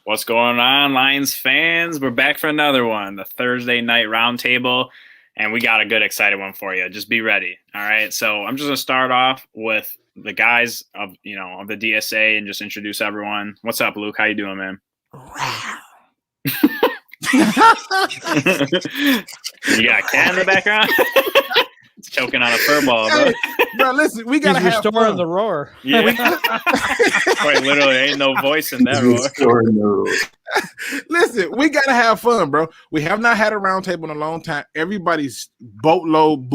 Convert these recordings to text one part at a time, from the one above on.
What's going on, Lions fans? We're back for another one, the Thursday night roundtable, and we got a good, exciting one for you. Just be ready. All right. So I'm just gonna start off with the guys of the DSA and just introduce everyone. What's up, Luke? How you doing, man? You got a cat in the background? It's choking on a fur ball, bro. Bro, listen, we gotta have restoring the roar. Yeah. Quite literally, ain't no voice in that roar. Listen, we gotta have fun, bro. We have not had a roundtable in a long time. Everybody's boatload,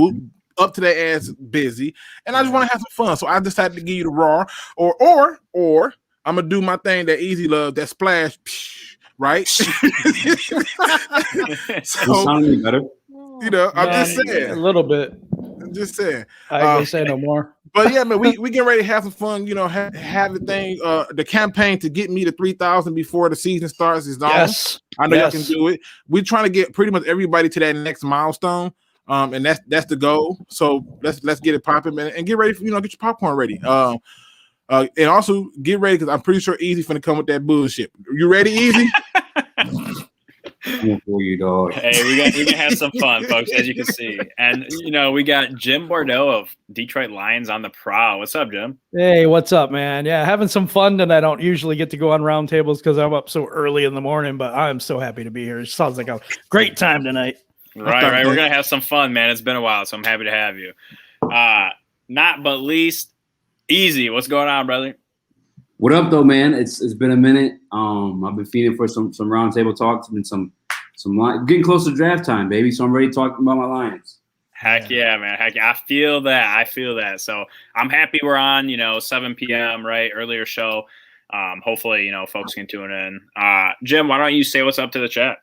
up to their ass busy, and I just want to have some fun. So I decided to give you the raw, or I'm gonna do my thing that Easy love, that splash, right? So, sounding better. I'm just saying a little bit. I'm just saying. I can't say no more. But yeah, man, we get ready to have some fun. Have the thing. The campaign to get me to 3,000 before the season starts is on. Yes, I know y'all can do it. We're trying to get pretty much everybody to that next milestone. And that's the goal. So let's get it popping, man, and get ready for get your popcorn ready. And also get ready because I'm pretty sure Easy finna come with that bullshit. You ready, Easy? For you, dog. Hey, we gonna have some fun, folks, as you can see. And we got Jim Bordeaux of Detroit Lions on the prowl. What's up, Jim? Hey, what's up, man? Yeah, having some fun, and I don't usually get to go on roundtables because I'm up so early in the morning. But I'm so happy to be here. It sounds like a great time tonight. Right. We're gonna have some fun, man. It's been a while, so I'm happy to have you. Not but least, Easy. What's going on, brother? What up, though, man? It's been a minute. I've been feeding for some roundtable talks and some getting close to draft time, baby. So I'm ready to talk about my Lions. Heck yeah, man. Heck yeah. I feel that. So I'm happy we're on, 7 p.m., right? Earlier show. Hopefully, folks can tune in. Jim, why don't you say what's up to the chat?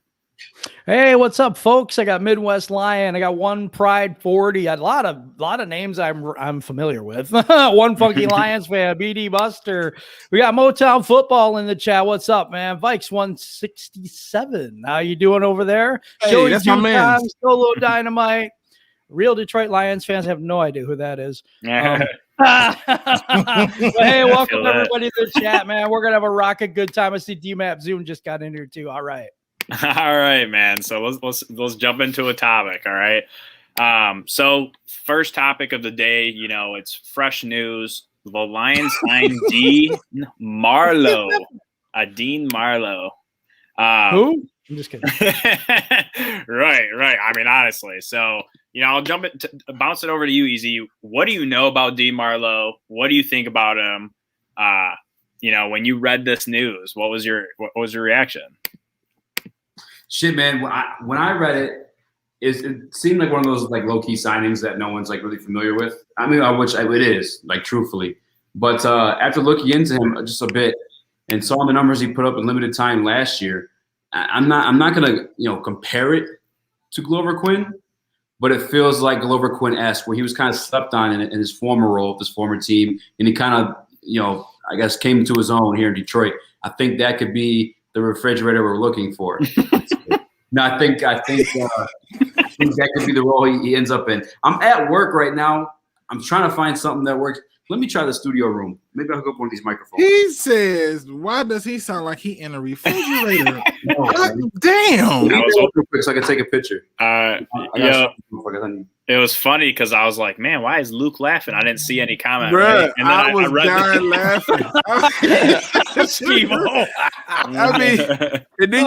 Hey, what's up, folks? I got Midwest Lion. I got One Pride 40. A lot of names I'm familiar with. One Funky Lions fan, BD Buster. We got Motown Football in the chat. What's up, man? Vikes 167. How you doing over there? Hey, Joey that's my man. Solo Dynamite. Real Detroit Lions fans have no idea who that is. Hey, welcome everybody to the chat, man. We're gonna have a rocket good time. I see DMAP Zoom just got in here too. All right. All right, man. So let's jump into a topic. All right. So first topic of the day, it's fresh news. The Lions signed Dean Marlowe. Dean Marlowe. Who? I'm just kidding. Right. I mean, honestly. So, I'll bounce it over to you, Easy. What do you know about Dean Marlowe? What do you think about him? When you read this news, what was your reaction? Shit, man. When I read it, it seemed like one of those like low key signings that no one's like really familiar with. I mean, which it is, like truthfully. But after looking into him just a bit and saw the numbers he put up in limited time last year, I'm not gonna compare it to Glover Quinn, but it feels like Glover Quinn-esque, where he was kind of slept on in his former role with this former team, and he kind of I guess came to his own here in Detroit. I think that could be the refrigerator we're looking for. No, I think that could be the role he ends up in. I'm at work right now. I'm trying to find something that works. Let me try the studio room. Maybe I'll hook up one of these microphones. He says, why does he sound like he in a refrigerator? Damn. Real quick so I can take a picture. It was funny because I was like, man, why is Luke laughing? I didn't see any comment. Bruh, right? And then I was dying laughing. I mean, and then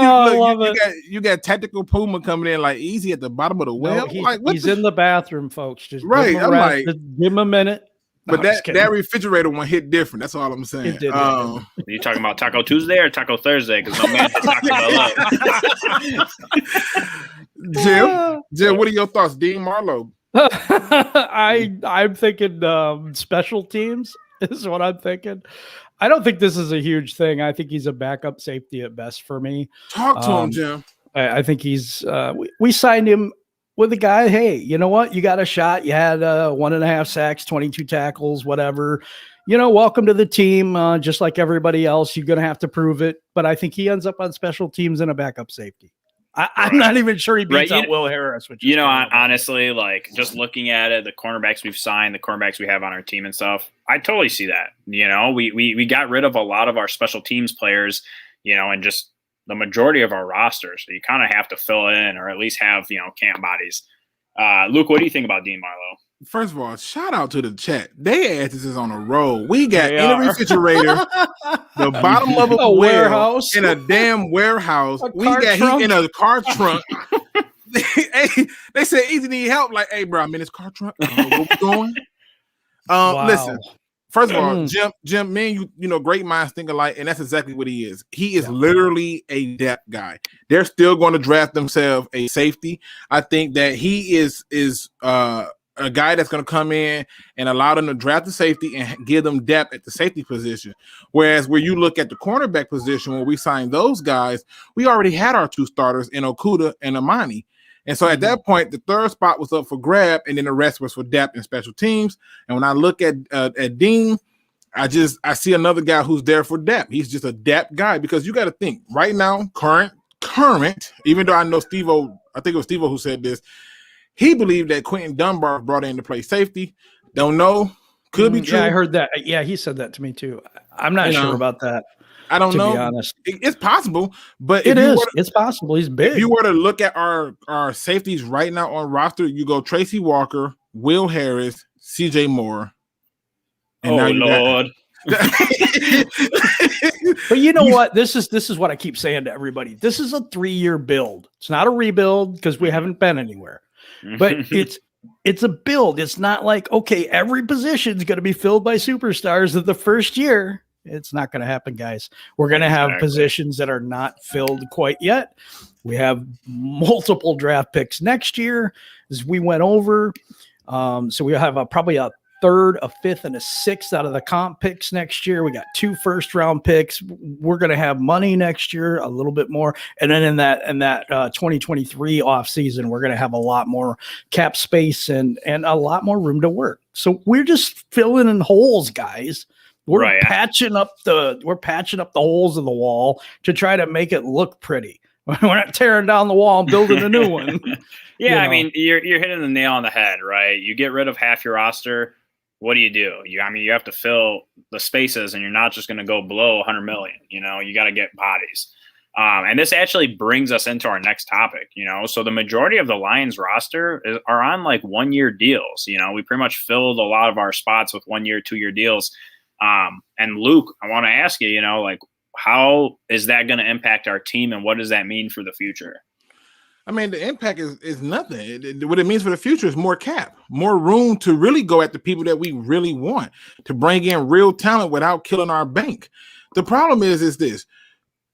you got Tactical Puma coming in like Easy at the bottom of the well. He's in the bathroom, folks. Just right. Give him give him a minute. But that refrigerator one hit different. That's all I'm saying. It did. You talking about Taco Tuesday or Taco Thursday? Because my man Taco Jim, what are your thoughts? Dean Marlowe. I'm thinking special teams is what I'm thinking. I don't think this is a huge thing. I think he's a backup safety at best for me. Talk to him, Jim. I think he's we signed him with a guy. Hey, you know what? You got a shot. You had 1.5 sacks, 22 tackles, whatever. Welcome to the team. Just like everybody else, you're going to have to prove it. But I think he ends up on special teams and a backup safety. I'm not even sure he beats out Will Harris. Which honestly, like just looking at it, the cornerbacks we've signed, the cornerbacks we have on our team and stuff, I totally see that. We got rid of a lot of our special teams players. and just the majority of our roster. So you kind of have to fill it in or at least have, camp bodies. Luke, what do you think about Dean Marlowe? First of all, shout out to the chat. They asses is on a roll. We got in a refrigerator, the bottom of a warehouse, in a damn warehouse. We got heat in a car trunk. They said, "Easy, need help?" Like, hey, bro, I'm in this car trunk. I don't know where we're going. Wow. Listen. First of all, Jim, man, great minds think alike, and that's exactly what he is. He is literally a depth guy. They're still going to draft themselves a safety. I think that he is a guy that's going to come in and allow them to draft the safety and give them depth at the safety position. Whereas where you look at the cornerback position, when we signed those guys, we already had our 2 starters in Okudah and Amani. And so at that point, the 3rd spot was up for grab, and then the rest was for depth and special teams. And when I look at Dean, I see another guy who's there for depth. He's just a depth guy, because you got to think right now, current, even though I know I think it was Steve-O who said this, he believed that Quentin Dunbar brought in to play safety. Don't know. Could be true. Yeah, I heard that. Yeah, he said that to me too. I'm not sure about that. I don't know. To be honest, it's possible, but it's possible. He's big. If you were to look at our safeties right now on roster, you go Tracy Walker, Will Harris, CJ Moore. And now Lord. But you know what? This is what I keep saying to everybody. This is a 3-year build. It's not a rebuild because we haven't been anywhere. But it's a build. It's not like, okay, every position is going to be filled by superstars of the first year. It's not going to happen, guys. We're going to have positions that are not filled quite yet. We have multiple draft picks next year, as we went over. So we have probably a 3rd, a 5th, and a 6th out of the comp picks next year. We got 2 first-round picks. We're going to have money next year, a little bit more. And then in that 2023 offseason, we're going to have a lot more cap space and a lot more room to work. So we're just filling in holes, guys. We're patching up the holes in the wall to try to make it look pretty. We're not tearing down the wall and building a new one. Yeah, I mean, you're hitting the nail on the head, right? You get rid of half your roster. What do? You have to fill the spaces, and you're not just going to go below 100 million. You got to get bodies. And this actually brings us into our next topic. So the majority of the Lions roster are on like 1-year deals. We pretty much filled a lot of our spots with 1-year, 2-year deals. And Luke, I want to ask you, how is that going to impact our team, and what does that mean for the future? I mean, the impact is nothing. What it means for the future is more cap, more room to really go at the people that we really want, to bring in real talent without killing our bank. The problem is this.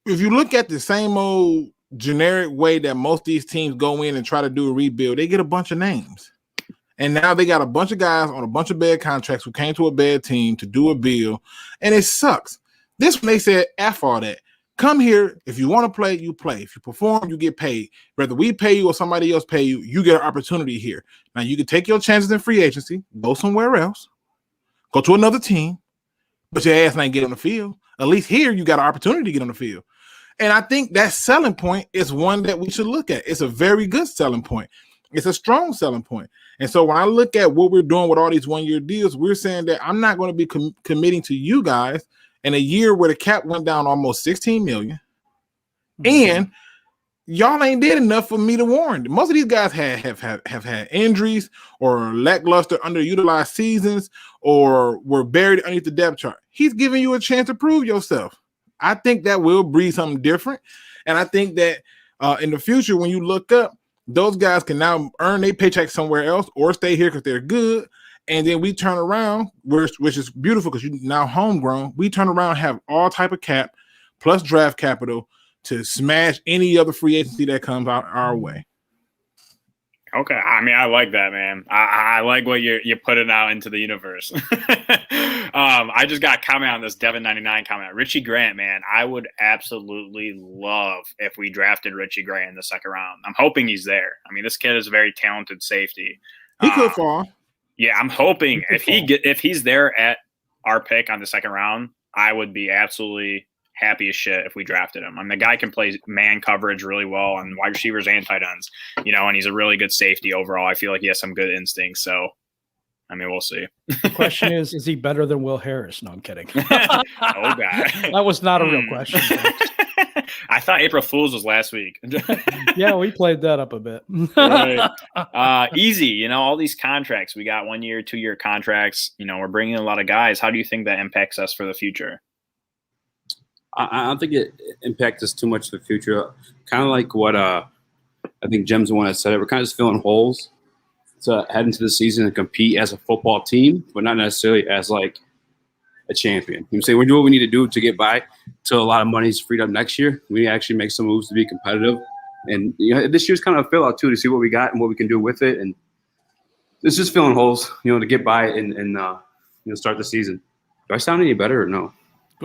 If you look at the same old generic way that most of these teams go in and try to do a rebuild, they get a bunch of names. And now they got a bunch of guys on a bunch of bad contracts who came to a bad team to do a bill, and it sucks. This one, they said, F all that. Come here. If you want to play, you play. If you perform, you get paid. Whether we pay you or somebody else pay you, you get an opportunity here. Now, you can take your chances in free agency, go somewhere else, go to another team, but your ass ain't get on the field. At least here, you got an opportunity to get on the field. And I think that selling point is one that we should look at. It's a very good selling point. It's a strong selling point. And so when I look at what we're doing with all these 1-year deals, we're saying that I'm not going to be committing to you guys in a year where the cap went down almost 16 million. And y'all ain't did enough for me to warn. Most of these guys have had injuries or lackluster, underutilized seasons, or were buried underneath the depth chart. He's giving you a chance to prove yourself. I think that will breed something different. And I think that in the future, when you look up, those guys can now earn their paycheck somewhere else or stay here because they're good. And then we turn around, which is beautiful because you're now homegrown. We turn around and have all type of cap plus draft capital to smash any other free agency that comes out our way. Okay. I mean, I like that, man. I like what you're putting out into the universe. I just got a comment on this Devin99 comment. Richie Grant, man, I would absolutely love if we drafted Richie Grant in the 2nd round. I'm hoping he's there. I mean, this kid is a very talented safety. He could fall. Yeah, I'm hoping if he's there at our pick on the 2nd round, I would be absolutely happy as shit if we drafted him. I mean, the guy can play man coverage really well on wide receivers and tight ends, and he's a really good safety overall. I feel like he has some good instincts. So, I mean, we'll see. The question is he better than Will Harris? No, I'm kidding. Oh, God. That was not a real question. I thought April Fool's was last week. Yeah, we played that up a bit. Right. Easy, you know, all these contracts. We got 1 year, 2 year contracts. You know, we're bringing a lot of guys. How do you think that impacts us for the future? I don't think it impacts us too much in the future. Kind of like what I think Jim's the one that said it. We're kind of just filling holes to head into the season and compete as a football team, but not necessarily as like a champion. You know what I'm saying? We're doing what we need to do to get by till a lot of money's freed up next year. We need to actually make some moves to be competitive. And you know, this year's kind of a fill out too to see what we got and what we can do with it. And it's just filling holes, you know, to get by and you know, start the season. Do I sound any better or no?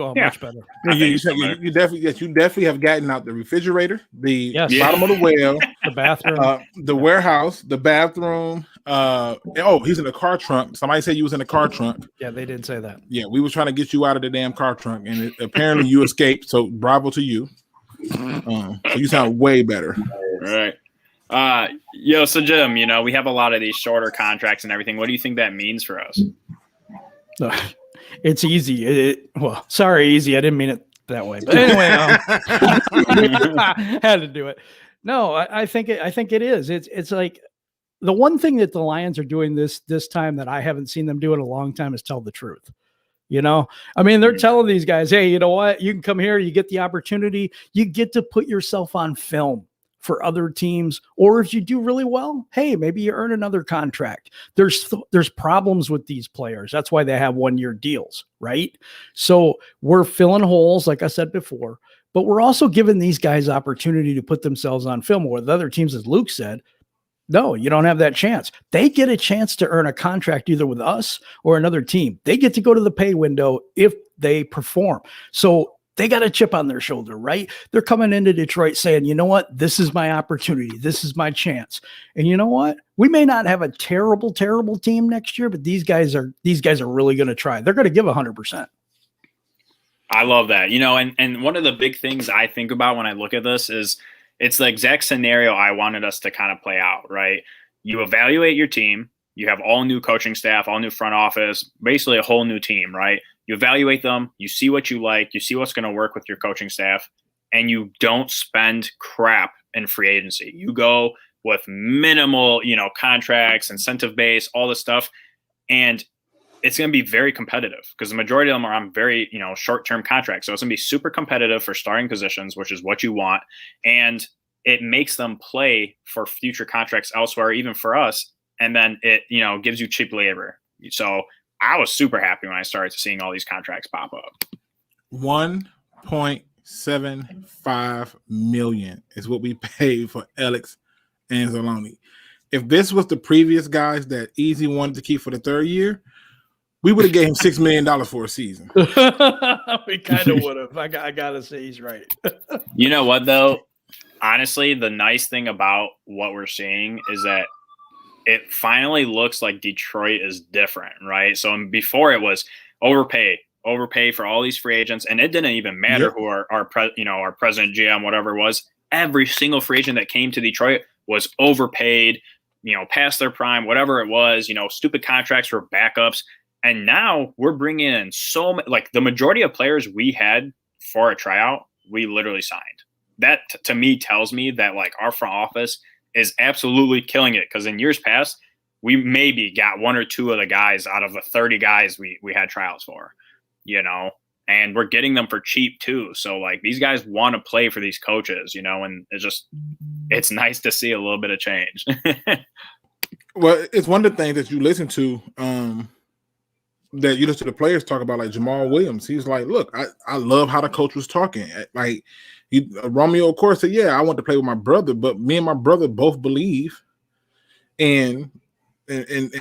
Oh, Yeah. much better. You definitely have gotten out the refrigerator, the bottom of the well, The bathroom, the warehouse, the bathroom. He's in the car trunk. Somebody said you was in the car trunk. Yeah, they did say that. Yeah, we were trying to get you out of the damn car trunk, and apparently you escaped. So bravo to you. So you sound way better. Right. So Jim, you know, we have a lot of these shorter contracts and everything. What do you think that means for us? It's easy. Sorry, easy. I didn't mean it that way, but anyway, had to do it. No, I think it is. It's like the one thing that the Lions are doing this time that I haven't seen them do in a long time is tell the truth. You know, I mean, they're telling these guys, hey, you know what? You can come here. You get the opportunity. You get to put yourself on film for other teams. Or if you do really well, hey, maybe you earn another contract. There's problems with these players. That's why they have 1 year deals, right? So we're filling holes, like I said before, but we're also giving these guys opportunity to put themselves on film. Or the other teams, as Luke said, no, you don't have that chance. They get a chance to earn a contract either with us or another team. They get to go to the pay window if they perform. So they got a chip on their shoulder, right? They're coming into Detroit saying, you know what? This is my opportunity. This is my chance. And you know what? We may not have a terrible, terrible team next year, but these guys are really going to try. They're going to give 100%. I love that. You know, and one of the big things I think about when I look at this is it's the exact scenario I wanted us to kind of play out, right? You evaluate your team. You have all new coaching staff, all new front office, basically a whole new team, right? You evaluate them, you see what you like, you see what's going to work with your coaching staff, and you don't spend crap in free agency. You go with minimal, you know, contracts, incentive base, all this stuff, and it's going to be very competitive because the majority of them are on very, you know, short-term contracts. So it's going to be super competitive for starting positions, which is what you want, and it makes them play for future contracts elsewhere, even for us, and then it, you know, gives you cheap labor. So I was super happy when I started seeing all these contracts pop up. $1.75 million is what we paid for Alex Anzalone. If this was the previous guys that Easy wanted to keep for the third year, we would have gave him $6 million for a season. We kind of would have. I gotta say he's right. You know what though? Honestly, the nice thing about what we're seeing is that it finally looks like Detroit is different, right? So before it was overpay for all these free agents, and it didn't even matter who our president, GM, whatever it was. Every single free agent that came to Detroit was overpaid, you know, past their prime, whatever it was. You know, stupid contracts for backups, and now we're bringing in like the majority of players we had for a tryout, we literally signed. That to me tells me that like our front office is absolutely killing it, because in years past, we maybe got one or two of the guys out of the 30 guys we had trials for, you know, and we're getting them for cheap too. So like these guys want to play for these coaches, you know, and it's nice to see a little bit of change. Well, it's one of the things that you listen to, that you listen to the players talk about, like Jamal Williams. He's like, look, I love how the coach was talking. Like, Romeo, of course, said, yeah, I want to play with my brother, but me and my brother both believe in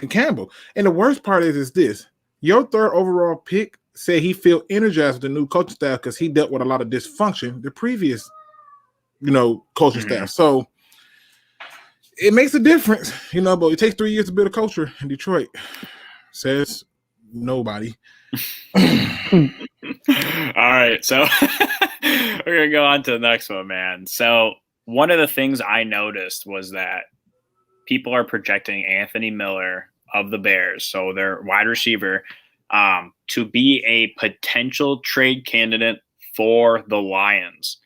Campbell. And the worst part is this: your third overall pick said he feel energized with the new coaching staff because he dealt with a lot of dysfunction the previous, you know, coaching staff. So it makes a difference, you know, but it takes 3 years to build a culture in Detroit, says nobody. All right, so we're gonna go on to the next one, man. So one of the things I noticed was that people are projecting Anthony Miller of the Bears, so their wide receiver, to be a potential trade candidate for the Lions.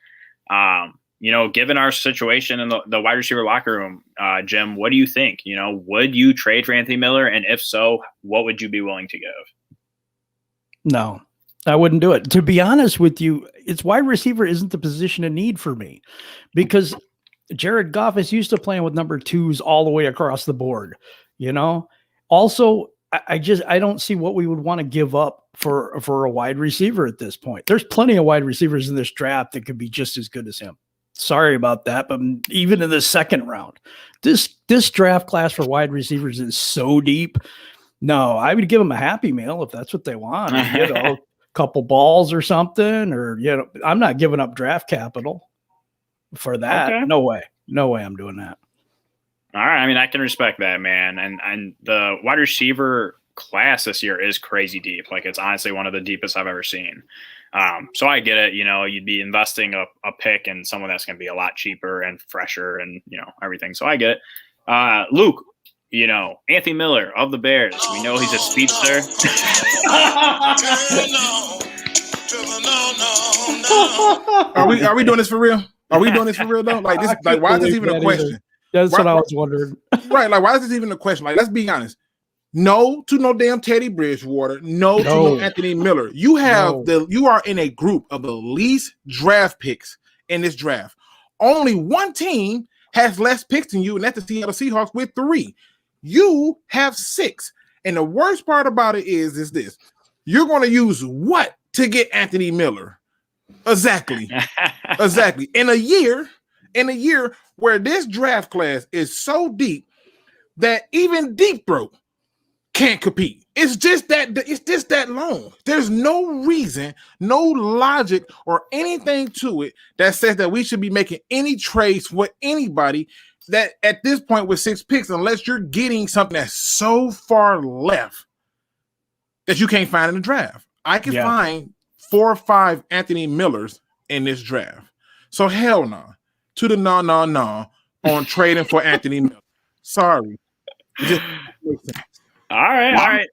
Given our situation in the wide receiver locker room, Jim, what do you think? Would you trade for Anthony Miller? And if so, what would you be willing to give? No, I wouldn't do it. To be honest with you, it's wide receiver isn't the position of need for me because Jared Goff is used to playing with number 2s all the way across the board. Also, I don't see what we would want to give up for a wide receiver at this point. There's plenty of wide receivers in this draft that could be just as good as him. Sorry about that, but even in the second round, this draft class for wide receivers is so deep. No, I would give them a Happy Meal if that's what they want. A couple balls or something, or I'm not giving up draft capital for that. Okay. No way I'm doing that. All right, I mean, I can respect that, man. And the wide receiver class this year is crazy deep. Like, it's honestly one of the deepest I've ever seen. So I get it. You'd be investing a pick in someone that's going to be a lot cheaper and fresher and, everything. So I get it. Luke, Anthony Miller of the Bears. We know he's a speedster. Are we doing this for real? Are we doing this for real though? Like this, like why is this even a question? That's what I was wondering. Right, like why is this even a question? Like, let's be honest. No to no damn Teddy Bridgewater. No to no Anthony Miller. You are in a group of the least draft picks in this draft. Only one team has less picks than you, and that's the Seattle Seahawks with 3. You have 6. And the worst part about it is this. You're going to use what to get Anthony Miller? Exactly. In a year where this draft class is so deep that even Deep Throat can't compete. It's just that long. There's no reason, no logic, or anything to it that says that we should be making any trades with anybody that at this point with 6 picks, unless you're getting something that's so far left that you can't find in the draft. I can find 4 or 5 Anthony Millers in this draft. So hell no. To the no on trading for Anthony Miller. Sorry. All right.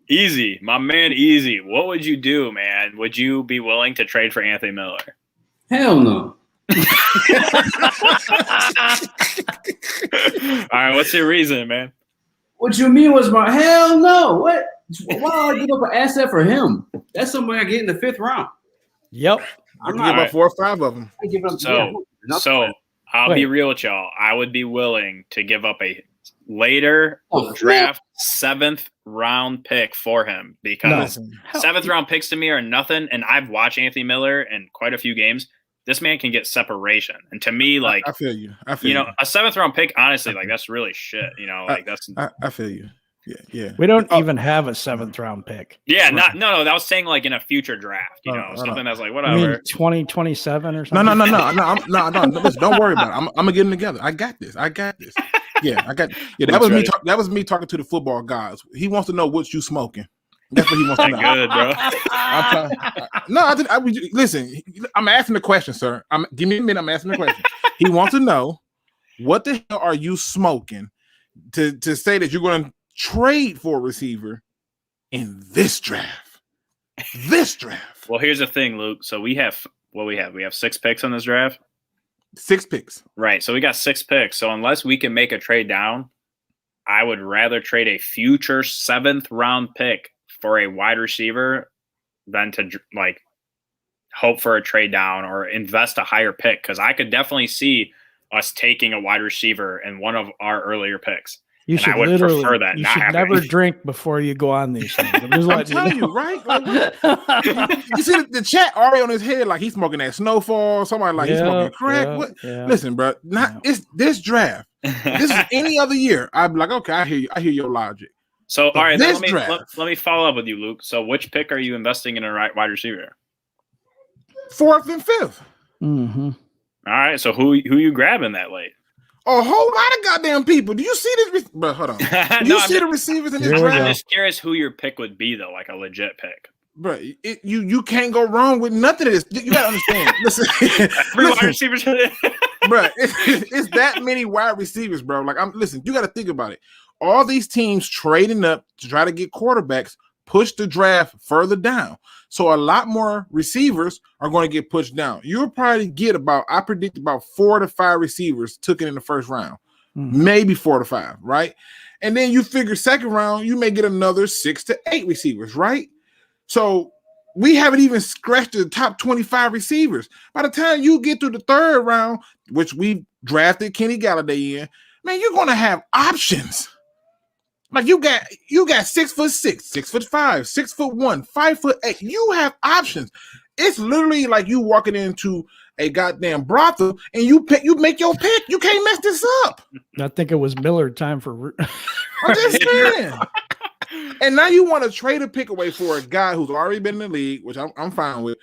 Easy, my man. Easy. What would you do, man? Would you be willing to trade for Anthony Miller? Hell no. All right. What's your reason, man? What you mean was my hell no? What? Why would I give up an asset for him? That's somebody I get in the 5th round. Yep. I'm not give up 4 or 5 of them. So I'll be real with y'all. I would be willing to give up a later draft 7th round pick for him because 7th round picks to me are nothing. And I've watched Anthony Miller in quite a few games. This man can get separation. And to me, like, I feel you. A 7th round pick, honestly, like, that's really shit. I feel you. Yeah. We don't even have a 7th round pick. Yeah, right. No. That was saying like in a future draft, something that's like whatever. I mean 2027 or something. No. Listen, don't worry about it. I'm gonna get them together. I got this. Yeah, that was me talking to the football guys. He wants to know what you smoking. That's what he wants to know. Good, bro. Listen, I'm asking the question, sir. Give me a minute. I'm asking the question. He wants to know what the hell are you smoking to say that you're going to trade for a receiver in this draft. Well, here's the thing, Luke. So we have 6 picks on this draft. 6 picks. Right. So we got 6 picks. So unless we can make a trade down, I would rather trade a future 7th round pick for a wide receiver than to like hope for a trade down or invest a higher pick. Cause I could definitely see us taking a wide receiver in one of our earlier picks. You should prefer that. You should never drink before you go on these things. I'm telling you, right? Like, you see the chat already on his head, like he's smoking that Snowfall. Somebody like he's smoking crack. Listen, bro, it's this draft. This is any other year. I'd be like, okay, I hear you. I hear your logic. So, all right, let me follow up with you, Luke. So, which pick are you investing in a wide receiver? 4th and 5th. Mm-hmm. All right. So, who you grabbing that late? A whole lot of goddamn people. Do you see this? But hold on. Do you see the receivers in this draft? I'm just curious who your pick would be, though, like a legit pick. Bro, you can't go wrong with nothing of this. You gotta understand. Listen, wide receivers. Bro, it's that many wide receivers, bro. Like, you got to think about it. All these teams trading up to try to get quarterbacks push the draft further down. So a lot more receivers are going to get pushed down. You'll probably get I predict about 4 to 5 receivers took it in the first round, maybe 4 to 5, right? And then you figure second round, you may get another 6 to 8 receivers, right? So we haven't even scratched the top 25 receivers. By the time you get to the third round, which we drafted Kenny Galladay in, man, you're going to have options. Like you got 6'6", 6'5", 6'1", 5'8". You have options. It's literally like you walking into a goddamn brothel and you make your pick. You can't mess this up. I think it was Miller time for. I'm just saying. And now you want to trade a pick away for a guy who's already been in the league, which I'm fine with,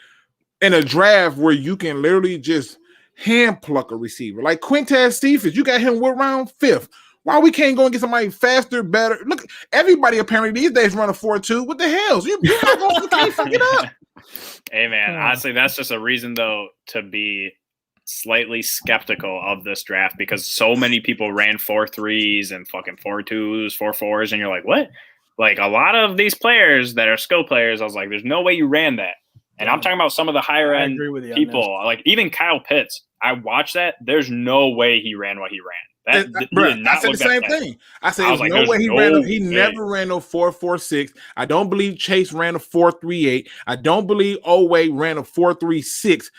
in a draft where you can literally just hand pluck a receiver. Like Quintez Cephas, you got him with round 5th. Why we can't go and get somebody faster, better? Look, everybody apparently these days run a 4.2. What the hell? You can't fuck it up. Hey, man, honestly, that's just a reason, though, to be slightly skeptical of this draft because so many people ran 4.3s and fucking 4.2s, 4.4s, and you're like, what? Like, a lot of these players that are skill players, I was like, there's no way you ran that. And I'm talking about some of the higher-end people. Like, even Kyle Pitts, I watched that. There's no way he ran what he ran. I said the same thing. I said there's no way he ran. He never ran no 4.46. I don't believe Chase ran a 4.38. I don't believe Oway ran a 4.36.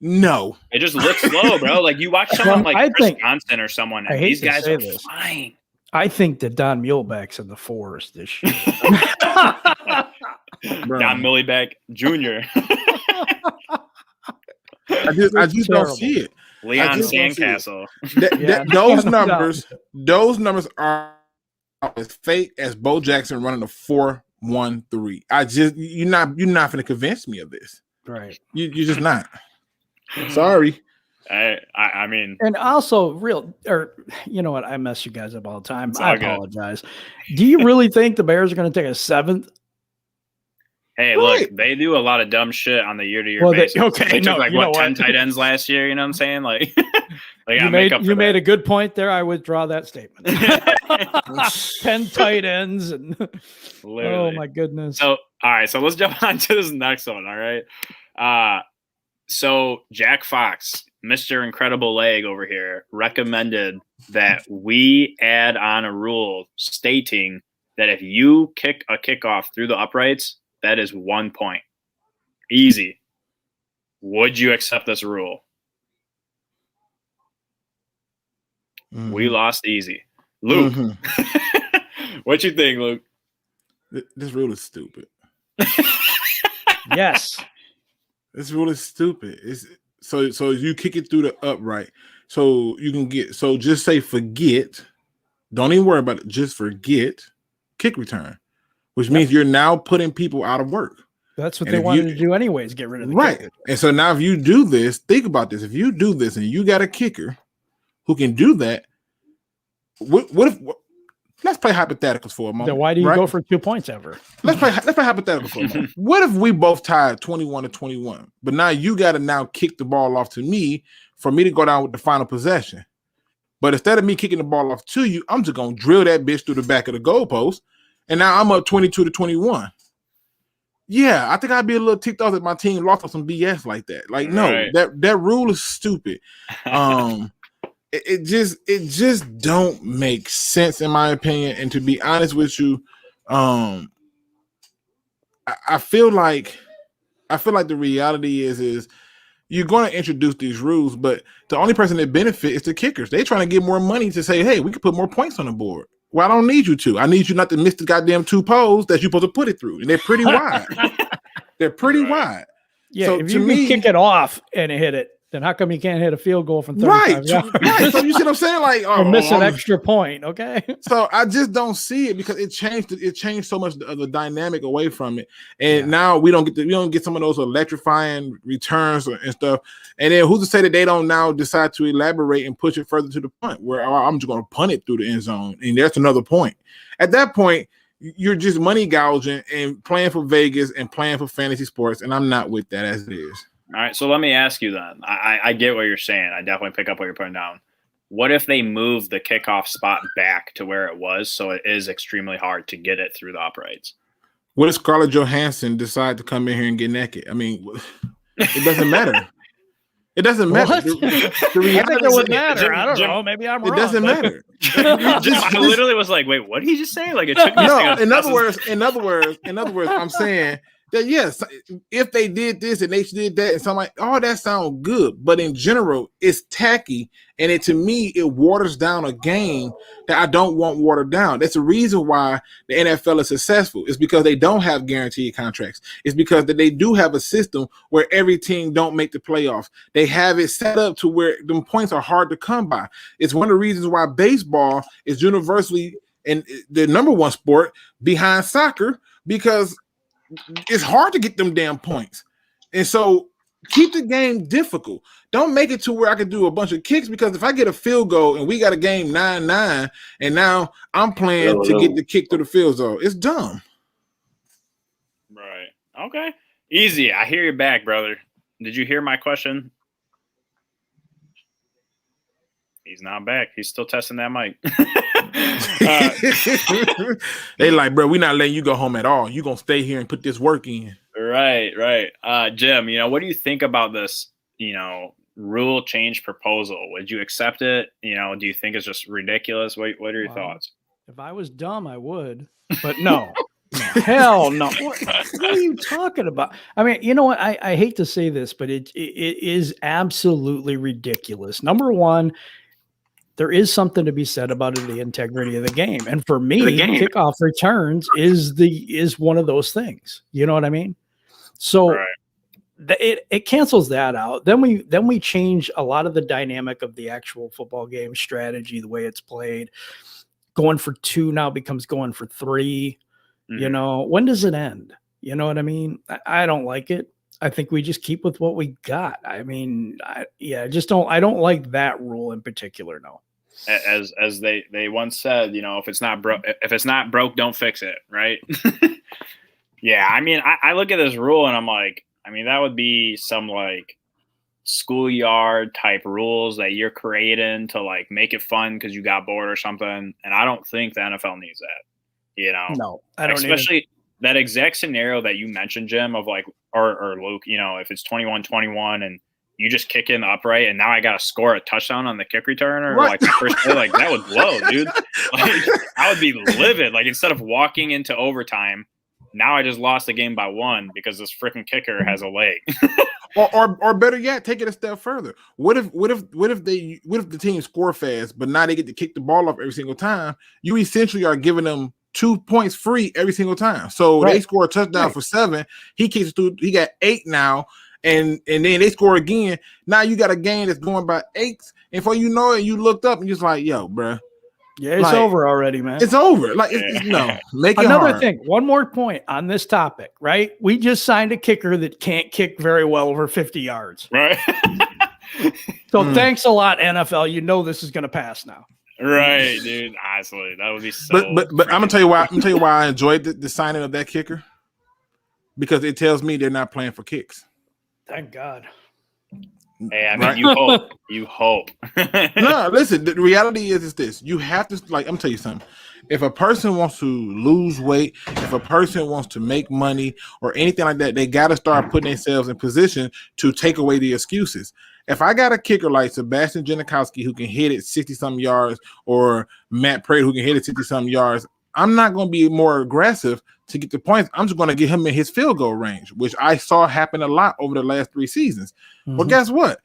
No, it just looks slow, bro. Like you watch someone like Chris Johnson or someone, and these guys are flying. I think that Don Muhlbeck's in the forest this year. Don Muhlbeck Jr. I just don't see it. Leon Sandcastle. Those numbers are as fake as Bo Jackson running a 4.13. You're not going to convince me of this. Right. You're just not. Sorry. I mean, and also you know what? I mess you guys up all the time. I apologize. Do you really think the Bears are going to take a 7th? Hey, look, they do a lot of dumb shit on the year-to-year basis. They took 10 tight ends last year. You know what I'm saying? Like, you made a good point there. I withdraw that statement. 10 tight ends and oh my goodness. So all right, so let's jump on to this next one. All right. So Jack Fox, Mr. Incredible Leg over here, recommended that we add on a rule stating that if you kick a kickoff through the uprights, that is 1 point. Easy. Would you accept this rule? Mm-hmm. We lost easy. Luke, what you think, Luke? This rule is stupid. Yes. This rule is stupid. So you kick it through the upright. So you can just say forget. Don't even worry about it. Just forget kick return, which means you're now putting people out of work. That's what they wanted to do anyways, get rid of the kicker. And so now if you do this, think about this. If you do this and you got a kicker who can do that, what if let's play hypotheticals for a moment. Then why do you go for 2 points ever? Let's play hypotheticals for a moment. What if we both tied 21-21, but now you got to now kick the ball off to me for me to go down with the final possession? But instead of me kicking the ball off to you, I'm just gonna drill that bitch through the back of the goalpost, and now I'm up 22-21. Yeah, I think I'd be a little ticked off that my team lost on some BS like that. Like, no, that rule is stupid. It just don't make sense in my opinion. And to be honest with you, I feel like the reality is you're going to introduce these rules, but the only person that benefit is the kickers. They're trying to get more money to say, hey, we can put more points on the board. Well, I don't need you to. I need you not to miss the goddamn 2 poles that you're supposed to put it through. And they're pretty wide. They're pretty wide. Yeah, so if you can kick it off and hit it, then how come you can't hit a field goal from 35 yards? Right. So you see what I'm saying? Like, or miss an extra point, okay? So I just don't see it because it changed so much of the dynamic away from it. And now we don't get some of those electrifying returns and stuff. And then who's to say that they don't now decide to elaborate and push it further to the point where I'm just going to punt it through the end zone. And that's another point. At that point, you're just money gouging and playing for Vegas and playing for fantasy sports. And I'm not with that as it is. All right, so let me ask you then. I get what you're saying. I definitely pick up what you're putting down. what if they move the kickoff spot back to where it was, so it is extremely hard to get it through the uprights? What if Scarlett Johansson decide to come in here and get naked? I mean, it doesn't matter. It doesn't matter. What? The reality I think it would matter. Jim- I don't Jim- know. Maybe I'm It wrong. doesn't but- matter. I literally was like, wait, what did he just say? Like, it took me a No, second. in other words, I'm saying that yes, if they did this and they did that, and so I'm like, oh, that sounds good. But in general, it's tacky, and to me, it waters down a game that I don't want watered down. That's the reason why the NFL is successful. It's because they don't have guaranteed contracts. It's because that they do have a system where every team don't make the playoffs. They have it set up to where them points are hard to come by. It's one of the reasons why baseball is universally and the number one sport behind soccer, because it's hard to get them damn points. And so keep the game difficult. Don't make it to where I can do a bunch of kicks, because if I get a field goal and we got a game 9-9 and now I'm playing to get the kick to the field zone, it's dumb. Right. Okay. Easy. I hear you back, brother. Did you hear my question? He's not back. He's still testing that mic. They like, bro, we're not letting you go home at all. You're gonna stay here and put this work in. Right. Jim, what do you think about this, rule change proposal? Would you accept it? Do you think it's just ridiculous? What are your thoughts? If I was dumb, I would, but no. Hell no. What are you talking about? I mean, you know what? I hate to say this, but it is absolutely ridiculous. Number one, there is something to be said about the integrity of the game. And for me, kickoff returns is one of those things. You know what I mean? So it cancels that out. Then we change a lot of the dynamic of the actual football game strategy, the way it's played. Going for 2 now becomes going for 3. Mm-hmm. When does it end? You know what I mean? I don't like it. I think we just keep with what we got. I mean, I don't like that rule in particular. No. As they once said, if it's not broke, don't fix it. Right. Yeah. I mean, I look at this rule and I'm like, that would be some like schoolyard type rules that you're creating to like make it fun because you got bored or something. And I don't think the NFL needs that, No, I don't. Especially that exact scenario that you mentioned, Jim, of like, or Luke, if it's 21-21 and you just kick in the upright and now I got to score a touchdown on the kick return or like the first play, like that would blow, dude. Like I would be livid. Like instead of walking into overtime, now I just lost the game by 1 because this freaking kicker has a leg. or better yet, take it a step further. What if the team score fast, but now they get to kick the ball off every single time? You essentially are giving them 2 points free every single time. So they score a touchdown for 7. He kicks through. He got 8 now. And then they score again. Now you got a game that's going by 8s, and before you know it, you looked up and you're just like, "Yo, bro, yeah, it's over already, man. It's over." Like, no, make it another hard. thing. One more point on this topic, right? We just signed a kicker that can't kick very well over 50 yards, right? So thanks a lot, NFL. This is going to pass now, right, dude? Honestly, that would be so. But I'm gonna tell you why. I'm gonna tell you why I enjoyed the signing of that kicker, because it tells me they're not playing for kicks. Thank God. Hey, you hope. No, listen, the reality is this. You have to, I'm gonna tell you something. If a person wants to lose weight, if a person wants to make money or anything like that, they got to start putting themselves in position to take away the excuses. If I got a kicker like Sebastian Janikowski who can hit it 60-something yards, or Matt Prater who can hit it 60-something yards, I'm not going to be more aggressive to get the points. I'm just going to get him in his field goal range, which I saw happen a lot over the last 3 seasons. Mm-hmm. Well, guess what?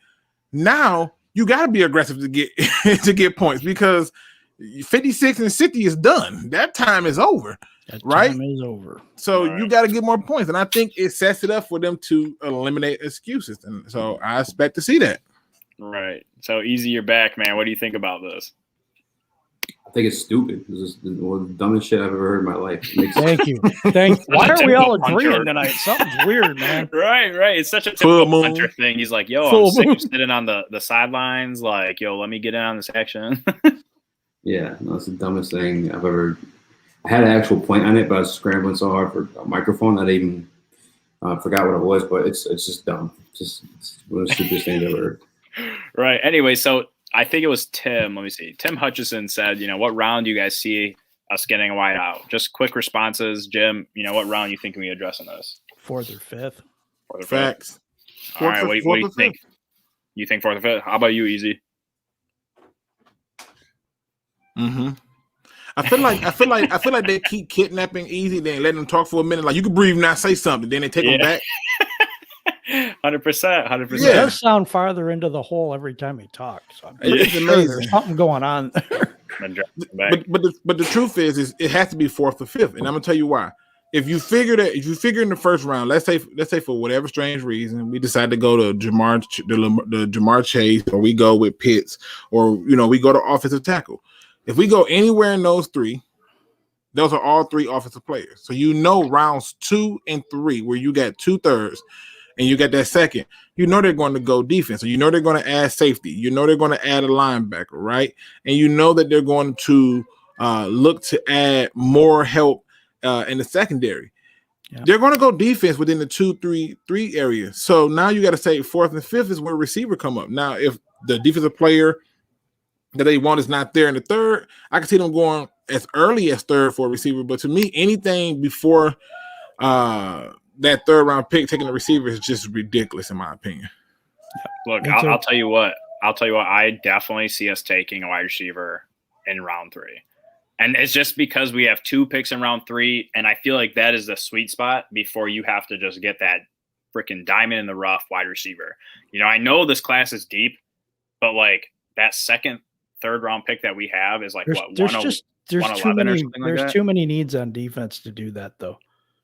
Now you got to be aggressive to get to get points, because 56 and 60 is done. That time is over. That time is over. So you got to get more points, and I think it sets it up for them to eliminate excuses. And so I expect to see that. Right. So Easy, you're back, man. What do you think about this? I think it's stupid. It's just one of the dumbest shit I've ever heard in my life. Thank you. Why are we all agreeing tonight? Something's weird, man. Right. It's such a typical punter thing. He's like, yo, I'm sick of sitting on the sidelines. Like, yo, let me get in on this action. Yeah, no, it's the dumbest thing I've ever. I had an actual point on it, but I was scrambling so hard for a microphone that I even forgot what it was. But it's just dumb. It's one of the stupidest things I've ever heard. Right. Anyway, so I think it was Tim. Let me see. Tim Hutchison said, what round do you guys see us getting a wide out? Just quick responses. Jim, what round you think we addressing this? 4th or 5th. 4th or 5th? Facts. All right, what do you think? You think 4th or 5th? How about you, Easy? Mm-hmm. I feel like they keep kidnapping Easy, then letting them talk for a minute. Like, you can breathe now, say something, then they take them back. 100%. He does sound farther into the hole every time he talks. So it's amazing. There's something going on there. But the truth is it has to be 4th or 5th, and I'm gonna tell you why. If you figure in the first round, let's say for whatever strange reason we decide to go to Jamar Chase, or we go with Pitts, or we go to offensive tackle. If we go anywhere in those three, those are all 3 offensive players. So rounds 2 and 3 where you got 2/3 and you got that second, they're going to go defense. So they're going to add safety. They're going to add a linebacker, right? And that they're going to look to add more help in the secondary. Yeah. They're going to go defense within the 2-3 areas. So now you got to say 4th and 5th is where receiver come up. Now, if the defensive player that they want is not there in the 3rd, I can see them going as early as 3rd for a receiver. But to me, anything before that 3rd round pick taking the receiver is just ridiculous in my opinion. Look, I'll tell you what. I definitely see us taking a wide receiver in round 3. And it's just because we have 2 picks in round 3, and I feel like that is the sweet spot before you have to just get that freaking diamond in the rough wide receiver. I know this class is deep, but like that 2nd, 3rd round pick that we have is like there's too many needs on defense to do that though.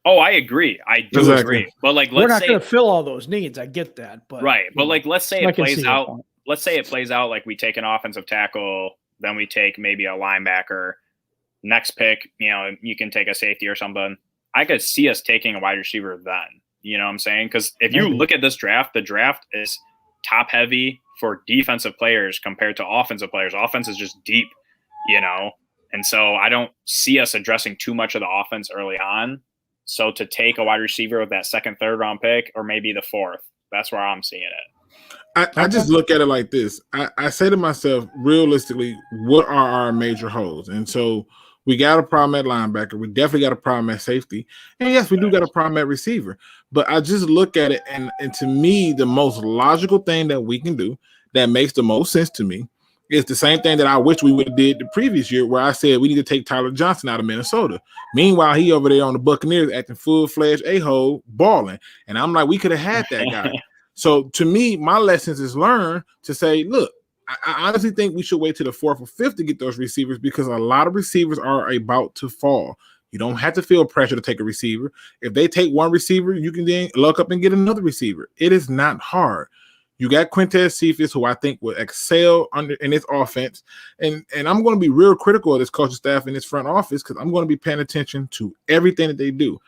Oh, I agree. I do agree. But like, we're not going to fill all those needs. I get that, but right. But like, let's say it plays out. Let's say it plays out like we take an offensive tackle, then we take maybe a linebacker. Next pick, you can take a safety or something. I could see us taking a wide receiver then. You know what I'm saying? Because if you look at this draft, the draft is top heavy for defensive players compared to offensive players. Offense is just deep, and so I don't see us addressing too much of the offense early on. So to take a wide receiver with that 2nd, 3rd round pick, or maybe the 4th, that's where I'm seeing it. I just look at it like this. I say to myself, realistically, what are our major holes? And so we got a problem at linebacker. We definitely got a problem at safety. And yes, we do got a problem at receiver. But I just look at it, and to me, the most logical thing that we can do that makes the most sense to me is the same thing that I wish we would have did the previous year, where I said we need to take Tyler Johnson out of Minnesota. Meanwhile, he over there on the Buccaneers acting full-fledged a-hole, balling. And I'm like, we could have had that guy. So to me, my lessons is learned to say, look, I honestly think we should wait till the 4th or 5th to get those receivers, because a lot of receivers are about to fall. You don't have to feel pressure to take a receiver. If they take one receiver, you can then look up and get another receiver. It is not hard. You got Quintez Cephas, who I think will excel in this offense. And I'm going to be real critical of this coaching staff and this front office, because I'm going to be paying attention to everything that they do.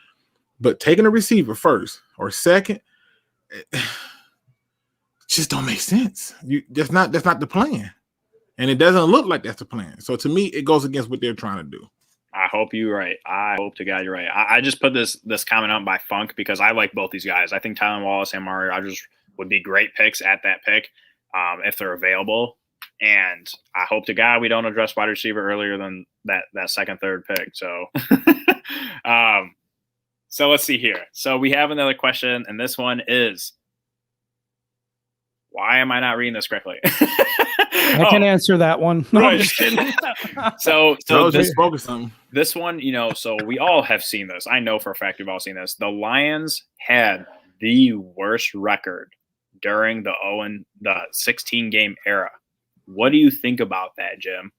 But taking a receiver 1st or 2nd, just don't make sense. That's not the plan. And it doesn't look like that's the plan. So to me, it goes against what they're trying to do. I hope you're right. I hope to God you're right. I just put this comment up by Funk because I like both these guys. I think Tylan Wallace and Mario Rodgers would be great picks at that pick if they're available. And I hope to God we don't address wide receiver earlier than that 2nd, 3rd pick. So, so let's see here. So we have another question, and this one is, why am I not reading this correctly? I can answer that one. No, I'm just kidding. So this one, so we all have seen this. I know for a fact we've all seen this. The Lions had the worst record during the 16-game era. What do you think about that, Jim?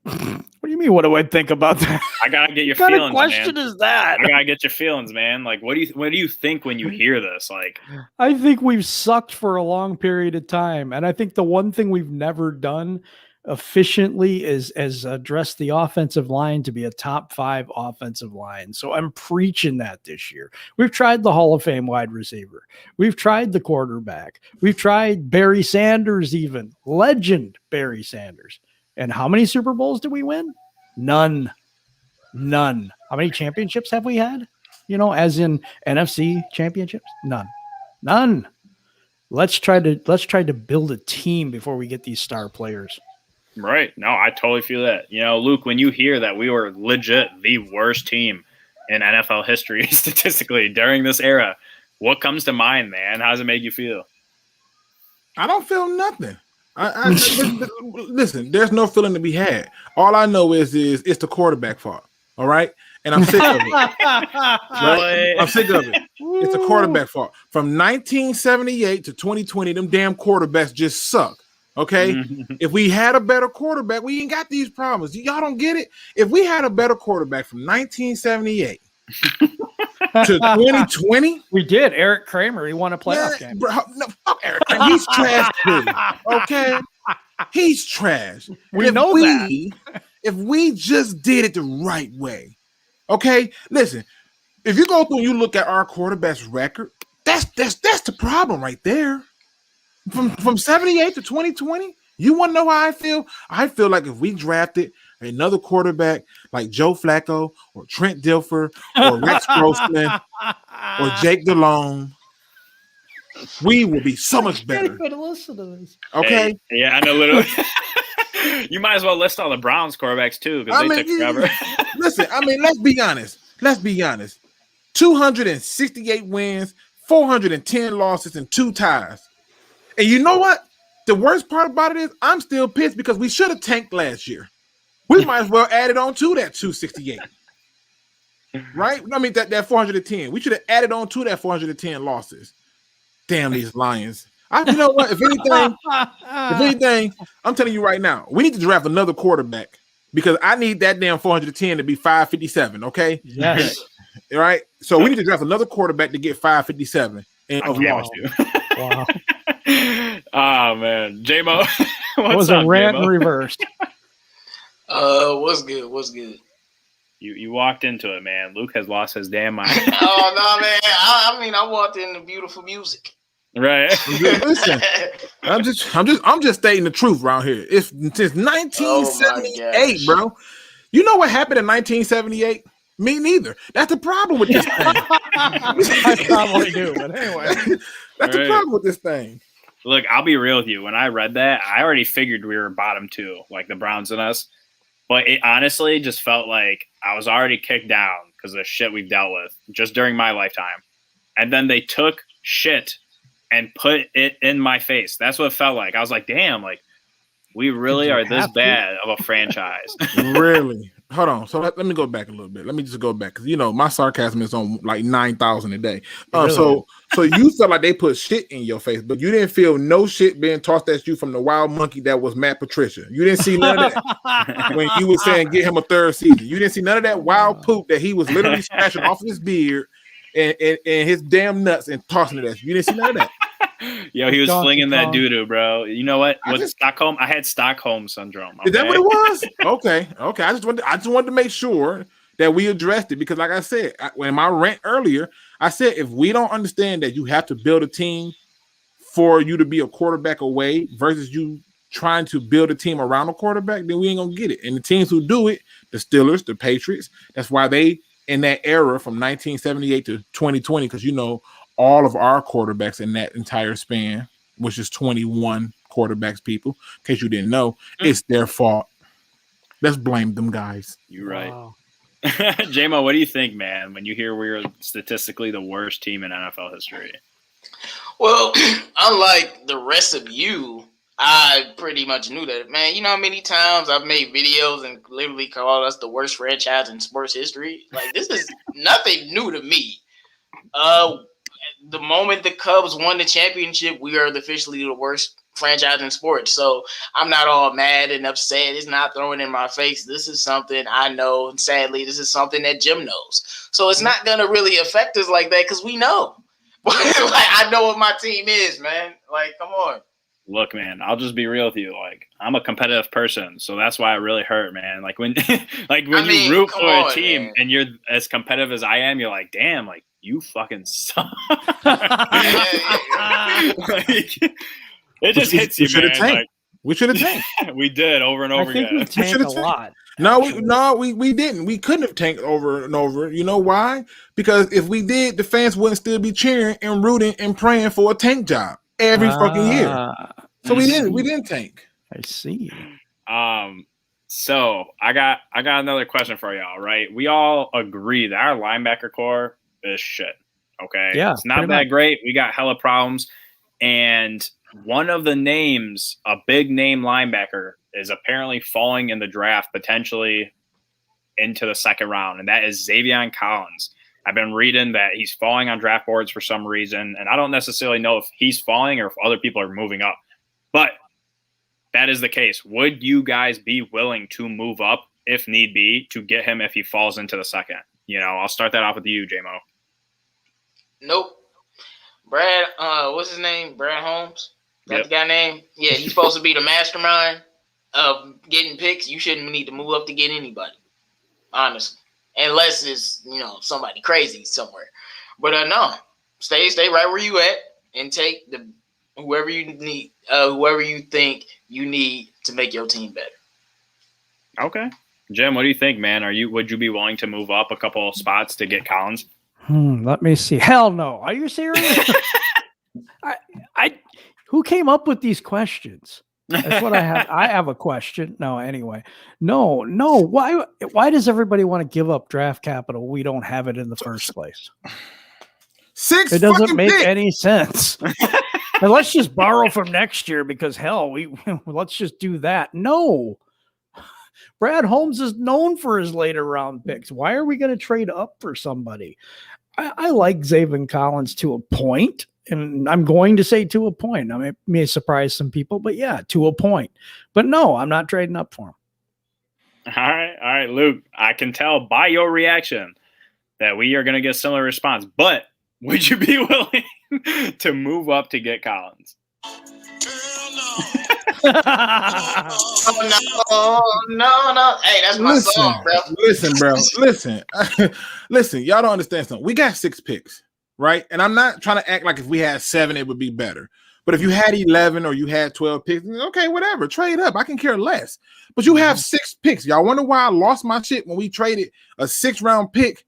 What do you mean? What do I think about that? I gotta get your what feelings. What kind of question is that? I gotta get your feelings, man. Like, what do you think when you hear this? Like, I think we've sucked for a long period of time, and I think the one thing we've never done efficiently is address the offensive line to be a top 5 offensive line. So I'm preaching that this year. We've tried the Hall of Fame wide receiver. We've tried the quarterback. We've tried Barry Sanders, even legend Barry Sanders. And how many Super Bowls did we win? None. How many championships have we had? As in NFC championships? None. let's try to build a team before we get these star players. Right. No, I totally feel that. You know, Luke, when you hear that we were legit the worst team in NFL history statistically during this era, what comes to mind, man? How does it make you feel? I don't feel nothing. Listen, there's no feeling to be had. All I know is it's the quarterback fault. All right. And I'm sick of it. Right? I'm sick of it. It's the quarterback fault. From 1978 to 2020, them damn quarterbacks just suck. Okay. If we had a better quarterback, we ain't got these problems. Y'all don't get it. If we had a better quarterback from 1978 to 2020, we did. Eric Kramer, he won a playoff game. Bro, no, fuck Eric Kramer. He's trash too. Okay. He's trash. We know that. If we just did it the right way. Okay, listen. If you go through and you look at our quarterback's record, that's the problem right there. From 78 to 2020, you want to know how I feel? I feel like if we drafted another quarterback like Joe Flacco or Trent Dilfer or Rex Grossman or Jake Delhomme, we will be so much better. Listen to this. Okay. Hey, yeah, I know. Literally. You might as well list all the Browns quarterbacks too, because they took forever. Listen, I mean, let's be honest. 268 wins, 410 losses, and 2 ties. And you know what? The worst part about it is I'm still pissed because we should have tanked last year. We might as well add it on to that 268. Right? I mean, that 410. We should have added on to that 410 losses. Damn these Lions. You know what? If anything, I'm telling you right now, we need to draft another quarterback because I need that damn 410 to be 557. Okay. Yes. All right. So we need to draft another quarterback to get 557. And wow. Oh man, J-Mo. What was a rant in reverse? What's good? You walked into it, man. Luke has lost his damn mind. Oh no, man. I walked into beautiful music. Right. Listen, I'm just stating the truth around here. It's since 1978, bro. You know what happened in 1978? Me neither. That's the problem with this thing. I probably do, but anyway. That's the problem with this thing. Look, I'll be real with you. When I read that, I already figured we were bottom 2, like the Browns and us. But it honestly just felt like I was already kicked down because of the shit we've dealt with just during my lifetime. And then they took shit and put it in my face. That's what it felt like. I was like, damn, like we really are this bad of a franchise. Really? Hold on. So let me go back a little bit. Let me just go back because my sarcasm is on like 9,000 a day. So you felt like they put shit in your face, but you didn't feel no shit being tossed at you from the wild monkey that was Matt Patricia. You didn't see none of that when you were saying get him a 3rd season. You didn't see none of that wild poop that he was literally scratching off of his beard and his damn nuts and tossing it at you. You didn't see none of that. Yo, he was flinging that doo-doo, bro. You know what? Stockholm? I had Stockholm syndrome. Okay? Is that what it was? Okay. I just wanted to make sure that we addressed it because, like I said, in my rant earlier, I said if we don't understand that you have to build a team for you to be a quarterback away versus you trying to build a team around a quarterback, then we ain't gonna get it. And the teams who do it, the Steelers, the Patriots, that's why they in that era from 1978 to 2020, because all of our quarterbacks in that entire span, which is 21 quarterbacks, people, in case you didn't know, it's their fault. Let's blame them guys. You're right. Wow. J-Mo, what do you think, man, when you hear we're statistically the worst team in NFL history? Well, unlike the rest of you, I pretty much knew that, man. You know how many times I've made videos and literally called us the worst franchise in sports history? Like, this is nothing new to me. The moment the Cubs won the championship, we are officially the worst franchise in sports. So I'm not all mad and upset. It's not throwing in my face. This is something I know. And sadly, this is something that Jim knows. So it's not going to really affect us like that because we know. Like, I know what my team is, man. Like, come on. Look, man, I'll just be real with you. Like, I'm a competitive person, so that's why it really hurt, man. Like when you root for a team man. And you're as competitive as I am, you're like, damn, like you fucking suck. It just hits you, man. We should have tanked. We did over and over again. We tanked a lot. No, we didn't. We couldn't have tanked over and over. You know why? Because if we did, the fans wouldn't still be cheering and rooting and praying for a tank job. every fucking year. So we didn't tank. I see. So I got another question for y'all, right? We all agree that our linebacker core is shit. Okay. Yeah. It's not that great. We got hella problems. And one of the names, a big name linebacker, is apparently falling in the draft, potentially into the second round, and that is Xavier Collins. I've been reading that he's falling on draft boards for some reason, and I don't necessarily know if he's falling or if other people are moving up. But that is the case. Would you guys be willing to move up if need be to get him if he falls into the second? I'll start that off with you, JMO. Nope. Brad, what's his name? Brad Holmes? That's the guy name? Yeah, he's supposed to be the mastermind of getting picks. You shouldn't need to move up to get anybody, honestly. Unless it's, somebody crazy somewhere. But no. Stay right where you at and take whoever you need, whoever you think you need to make your team better. Okay. Jim, what do you think, man? Would you be willing to move up a couple spots to get Collins? Let me see. Hell no. Are you serious? Who came up with these questions? That's what I have. I have a question. No, anyway. No. Why does everybody want to give up draft capital? We don't have it in the first place. It doesn't make any sense. And let's just borrow from next year because hell, let's just do that. No. Brad Holmes is known for his later round picks. Why are we going to trade up for somebody? I like Xavier Collins to a point, and I'm going to say to a point. I mean, it may surprise some people, but yeah, to a point. But no, I'm not trading up for him. All right, Luke. I can tell by your reaction that we are going to get a similar response. But would you be willing to move up to get Collins? No. Hey, that's my song, bro. Listen. Y'all don't understand something. We got 6 picks, right? And I'm not trying to act like if we had 7, it would be better. But if you had 11 or you had 12 picks, okay, whatever. Trade up. I can care less. But you have 6 picks. Y'all wonder why I lost my shit when we traded a 6th-round pick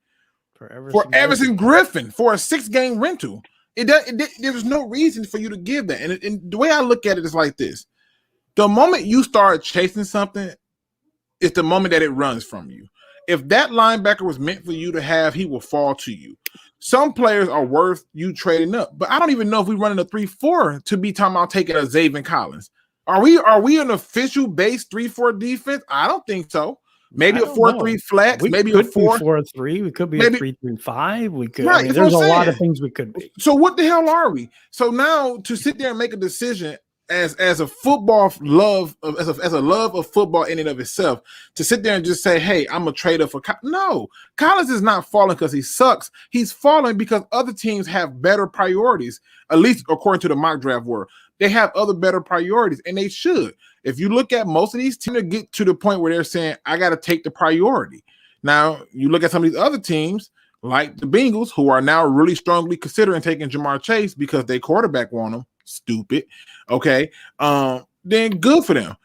for Everson Griffin for a 6-game rental. There was no reason for you to give that. And the way I look at it is like this. The moment you start chasing something, it's the moment that it runs from you. If that linebacker was meant for you to have, he will fall to you. Some players are worth you trading up, but I don't even know if we're running a 3-4 to be talking about taking a Xavier Collins. Are we an official base 3-4 defense? I don't think so. Maybe a 4-3 flex, maybe a 4-3. We could be a 3-3-5. We could. Right, there's a lot of things we could be. So what the hell are we? So now to sit there and make a decision as a football love, as a love of football in and of itself, to sit there and just say, hey, I'm a trader for no. Collins is not falling because he sucks. He's falling because other teams have better priorities, at least according to the mock draft world. They have other better priorities, and they should. If you look at most of these teams, to get to the point where they're saying, I got to take the priority. Now, you look at some of these other teams, like the Bengals, who are now really strongly considering taking Jamar Chase because their quarterback want him. Stupid. Okay. Then good for them.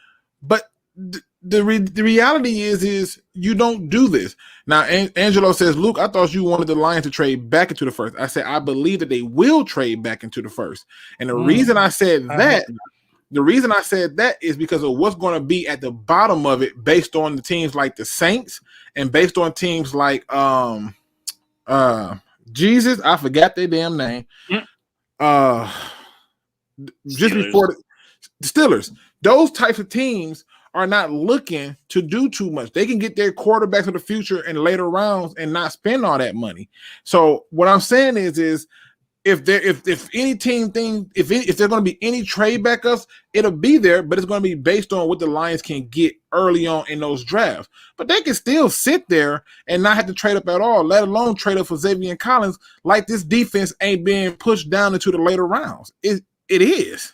But the reality is you don't do this. Now, Angelo says, Luke, I thought you wanted the Lions to trade back into the first. I said, I believe that they will trade back into the first. And the reason I said that is because of what's going to be at the bottom of it based on the teams like the Saints and based on teams like Jesus, I forgot their damn name. Just before the Steelers, those types of teams are not looking to do too much. They can get their quarterbacks of the future in later rounds and not spend all that money. So what I'm saying is if any team thing, if there's going to be any trade backups, it'll be there, but it's going to be based on what the Lions can get early on in those drafts. But they can still sit there and not have to trade up at all, let alone trade up for Xavier Collins. Like this defense ain't being pushed down into the later rounds. It is.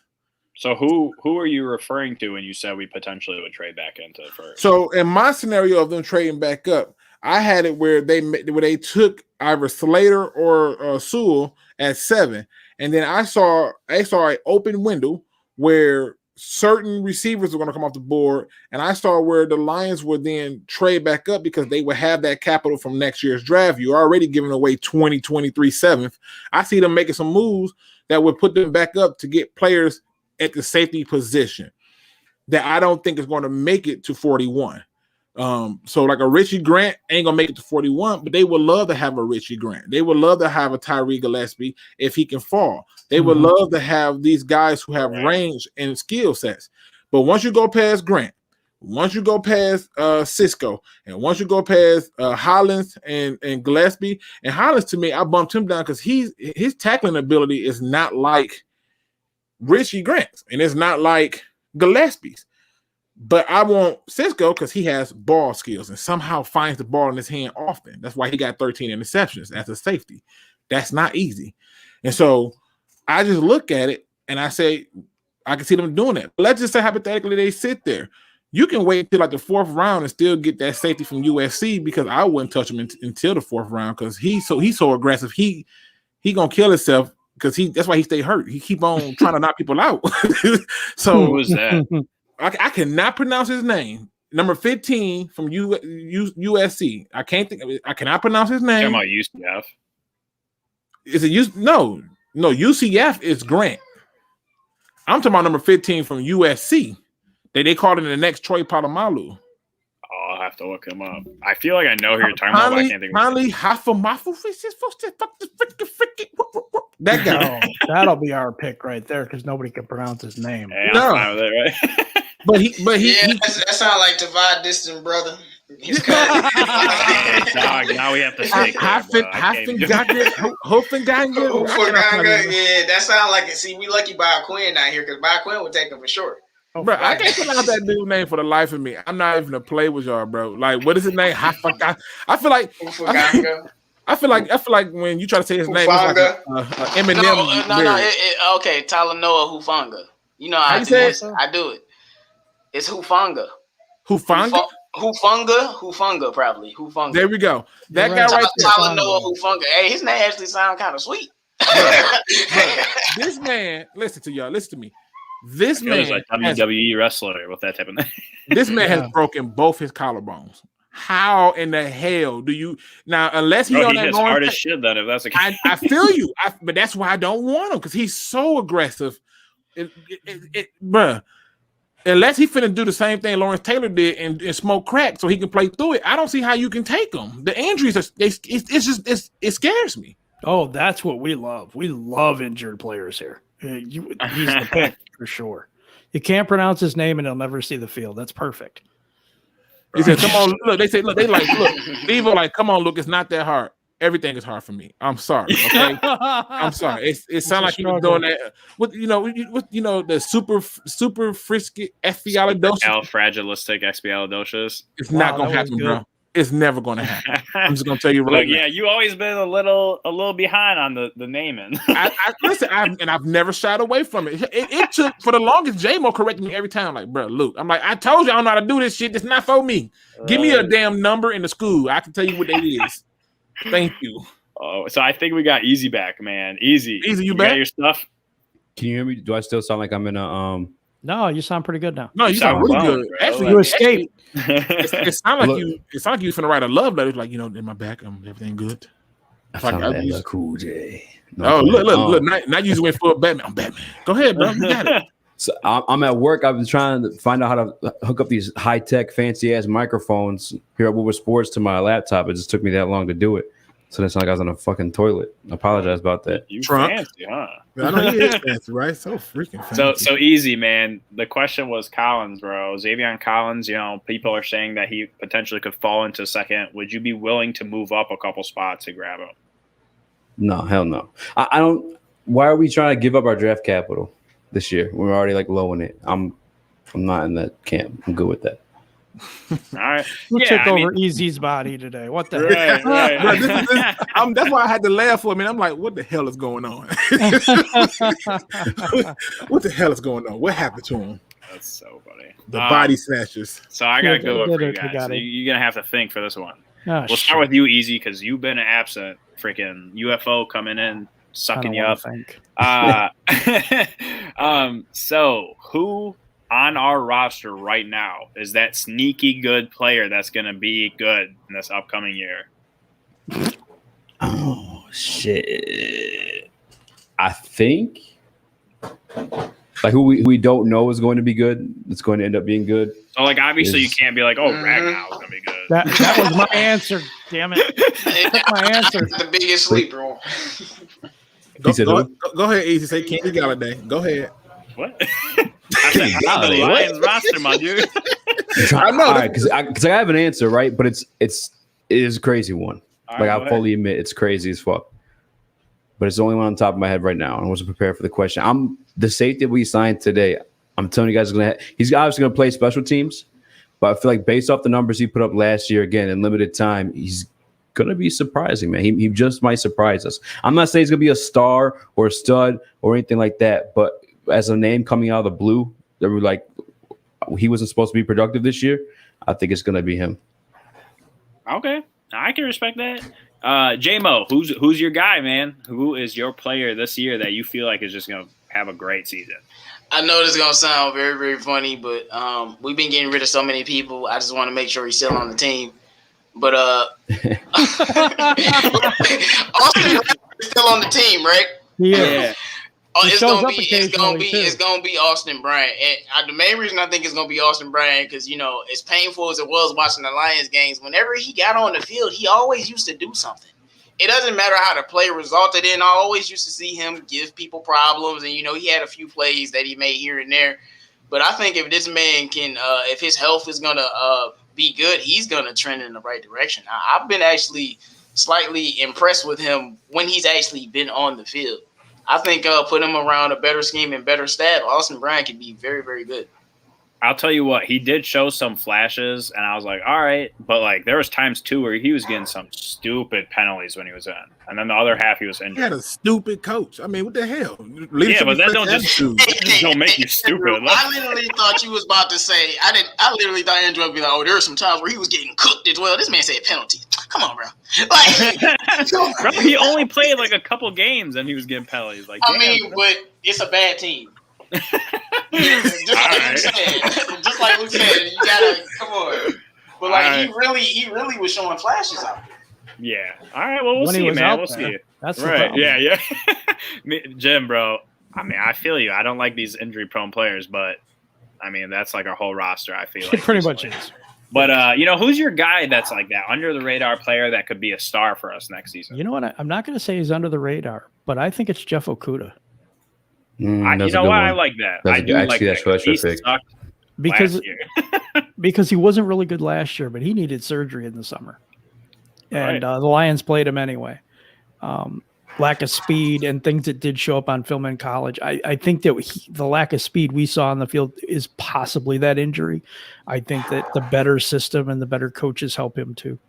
So who are you referring to when you said we potentially would trade back into first? So in my scenario of them trading back up, I had it where they took either Slater or Sewell at 7, and then I saw an open window where certain receivers are going to come off the board, and I saw where the Lions would then trade back up because they would have that capital from next year's draft. You're already giving away 2023 7th. I see them making some moves that would put them back up to get players at the safety position that I don't think is going to make it to 41. So like a Richie Grant ain't gonna make it to 41, but they would love to have a Richie Grant. They would love to have a Tyree Gillespie if he can fall. They would love to have these guys who have range and skill sets. But once you go past Grant, once you go past Cisco, and once you go past Hollins and Gillespie, and Hollins, to me, I bumped him down because his tackling ability is not like Richie Grant's, and it's not like Gillespie's. But I want Cisco because he has ball skills and somehow finds the ball in his hand often. That's why he got 13 interceptions as a safety. That's not easy. And so I just look at it and I say, I can see them doing that. But let's just say hypothetically they sit there. You can wait until like the 4th round and still get that safety from USC because I wouldn't touch him until the 4th round because he's so aggressive. He gonna kill himself because that's why he stay hurt. He keep on trying to knock people out. So Who was that? I cannot pronounce his name. Number 15 from USC. I can't think of it. I cannot pronounce his name. Talking about UCF. Is it No, UCF is Grant. I'm talking about number 15 from USC. They called it the next Troy Polamalu. Oh, I'll have to look him up. I feel like I know who you're talking about, but I can't think of it. That guy. Oh, that'll be our pick right there because nobody can pronounce his name. Hey, I'm fine with it, right? But he that sounds like Tavad Distant brother. He's cut. Dog, now we have to stick Hufanga, yeah, that sounds like it. See, we lucky Bob Quinn out here because Bob Quinn would take him for short. Bro, I can't pronounce that dude's name for the life of me. I'm not even gonna play with y'all, bro. Like, what is his name? I feel like when you try to say his name, it's like Eminem. No. Okay, Talanoa Hufanga. You know how I do it. It's Hufanga. Hufanga? Hufanga, probably. Hufanga. There we go. That guy right there. Talanoa Hufanga. Hey, his name actually sounds kind of sweet. This man, listen to me. This man is like WWE wrestler with that type of name. This man has broken both his collarbones. How in the hell do you now? Unless he on that hits hard as shit. Then if that's the case, I feel you. But that's why I don't want him because he's so aggressive. Bruh. Unless he finna do the same thing Lawrence Taylor did and smoke crack so he can play through it, I don't see how you can take him. The injuries it scares me. Oh, that's what we love. We love injured players here. He's the pick for sure. You can't pronounce his name and he'll never see the field. That's perfect. He said, "Come on, look." They say, "Look." They like, "Look." Devo like, "Come on, look. It's not that hard. Everything is hard for me. I'm sorry. Okay, I'm sorry. It sounds like you're doing that. With the super frisky expialidocious. Fragilistic expialidocious. It's not gonna happen, bro. It's never gonna happen. I'm just gonna tell you right now. Yeah, you always been a little behind on the naming. Listen, I've never shied away from it. It took for the longest. J-Mo corrected me every time. Like, bro, Luke. I'm like, I told you I don't know how to do this shit. It's not for me. Give me a damn number in the school. I can tell you what that is. Thank you. Oh, so I think we got Easy back, man. Easy, you back? Got your stuff? Can you hear me? Do I still sound like I'm in a No, you sound pretty good now. No, you sound really good. Bro. Actually, you escaped. It sounds like you finna write a love letter. Like, in my back, everything good. I sound like Cool J. No, look. Not using it for Batman. I'm Batman. Go ahead, bro. You got it. So I'm at work. I've been trying to find out how to hook up these high-tech, fancy-ass microphones here at Woodward Sports to my laptop. It just took me that long to do it. So that's like I was on a fucking toilet. I apologize about that. You fancy, huh? I know he is fancy, right? So freaking fancy. So easy, man. The question was Collins, bro. Xavier Collins, people are saying that he potentially could fall into second. Would you be willing to move up a couple spots to grab him? No, hell no. I don't. Why are we trying to give up our draft capital this year? We're already like low in it. I'm not in that camp. I'm good with that. All right. Who took over Easy's body today? What the heck? Right. That's why I had to laugh for a minute. I'm like, what the hell is going on? What the hell is going on? What happened to him? That's so funny. The body snatchers. So I got to go for you guys. So you're going to have to think for this one. Oh, we'll start with you, Easy, because you've been absent. Freaking UFO coming in, sucking you up. So who on our roster right now is that sneaky good player that's going to be good in this upcoming year? Oh, shit. I think like who we don't know is going to be good. It's going to end up being good. So like obviously you can't be like, oh, Ragnar is gonna be good. That was my answer. Damn it! Took my answer. The biggest sleeper. Go ahead, Easy. Say Kenny Galladay. Go ahaid. What? I said the Lions roster, my dude. I know because I have an answer, right? But it is a crazy one. All like right, I fully admit it's crazy as fuck. But it's the only one on top of my head right now. I wasn't prepared for the question. I'm the safety we signed today. I'm telling you guys, he's obviously going to play special teams. But I feel like based off the numbers he put up last year, again in limited time, he's going to be surprising, man. He just might surprise us. I'm not saying he's going to be a star or a stud or anything like that. But as a name coming out of the blue, that we're like, he wasn't supposed to be productive this year. I think it's going to be him. Okay, I can respect that. J-Mo, who's your guy, man? Who is your player this year that you feel like is just going to have a great season? I know this is going to sound very, very funny, but we've been getting rid of so many people. I just want to make sure he's still on the team. But Austin is still on the team, right? Yeah. It's gonna be Austin Bryant. And the main reason I think it's gonna be Austin Bryant because as painful as it was watching the Lions games, whenever he got on the field, he always used to do something. It doesn't matter how the play resulted in. I always used to see him give people problems, and he had a few plays that he made here and there. But I think if this man can, if his health is gonna be good, he's gonna trend in the right direction. I've been actually slightly impressed with him when he's actually been on the field. I think put him around a better scheme and better staff, Austin Bryant can be very, very good. I'll tell you what, he did show some flashes, and I was like, all right. But, like, there was times, too, where he was getting some stupid penalties when he was in. And then the other half, he was injured. He had a stupid coach. I mean, what the hell? Yeah, but that don't make you stupid. I literally thought you was about to say, I literally thought Andrew would be like, oh, there were some times where he was getting cooked as well. This man said penalties. Come on, bro. Like, bro, he only played, like, a couple games, and he was getting penalties. Like, I mean, but it's a bad team. Just like Luke said, you gotta come on. But like he really was showing flashes out there. Yeah. All right. Well, we'll see, man. We'll see. That's right. Yeah. Jim, bro. I mean, I feel you. I don't like these injury-prone players, but I mean, that's like our whole roster. I feel like it pretty much is. But who's your guy that's like that under the radar player that could be a star for us next season? You know what? I'm not going to say he's under the radar, but I think it's Jeff Okudah. You know what? I like that. I do like that. He sucked because he wasn't really good last year, but he needed surgery in the summer, and the Lions played him anyway. Lack of speed and things that did show up on film in college. I think that the lack of speed we saw on the field is possibly that injury. I think that the better system and the better coaches help him too.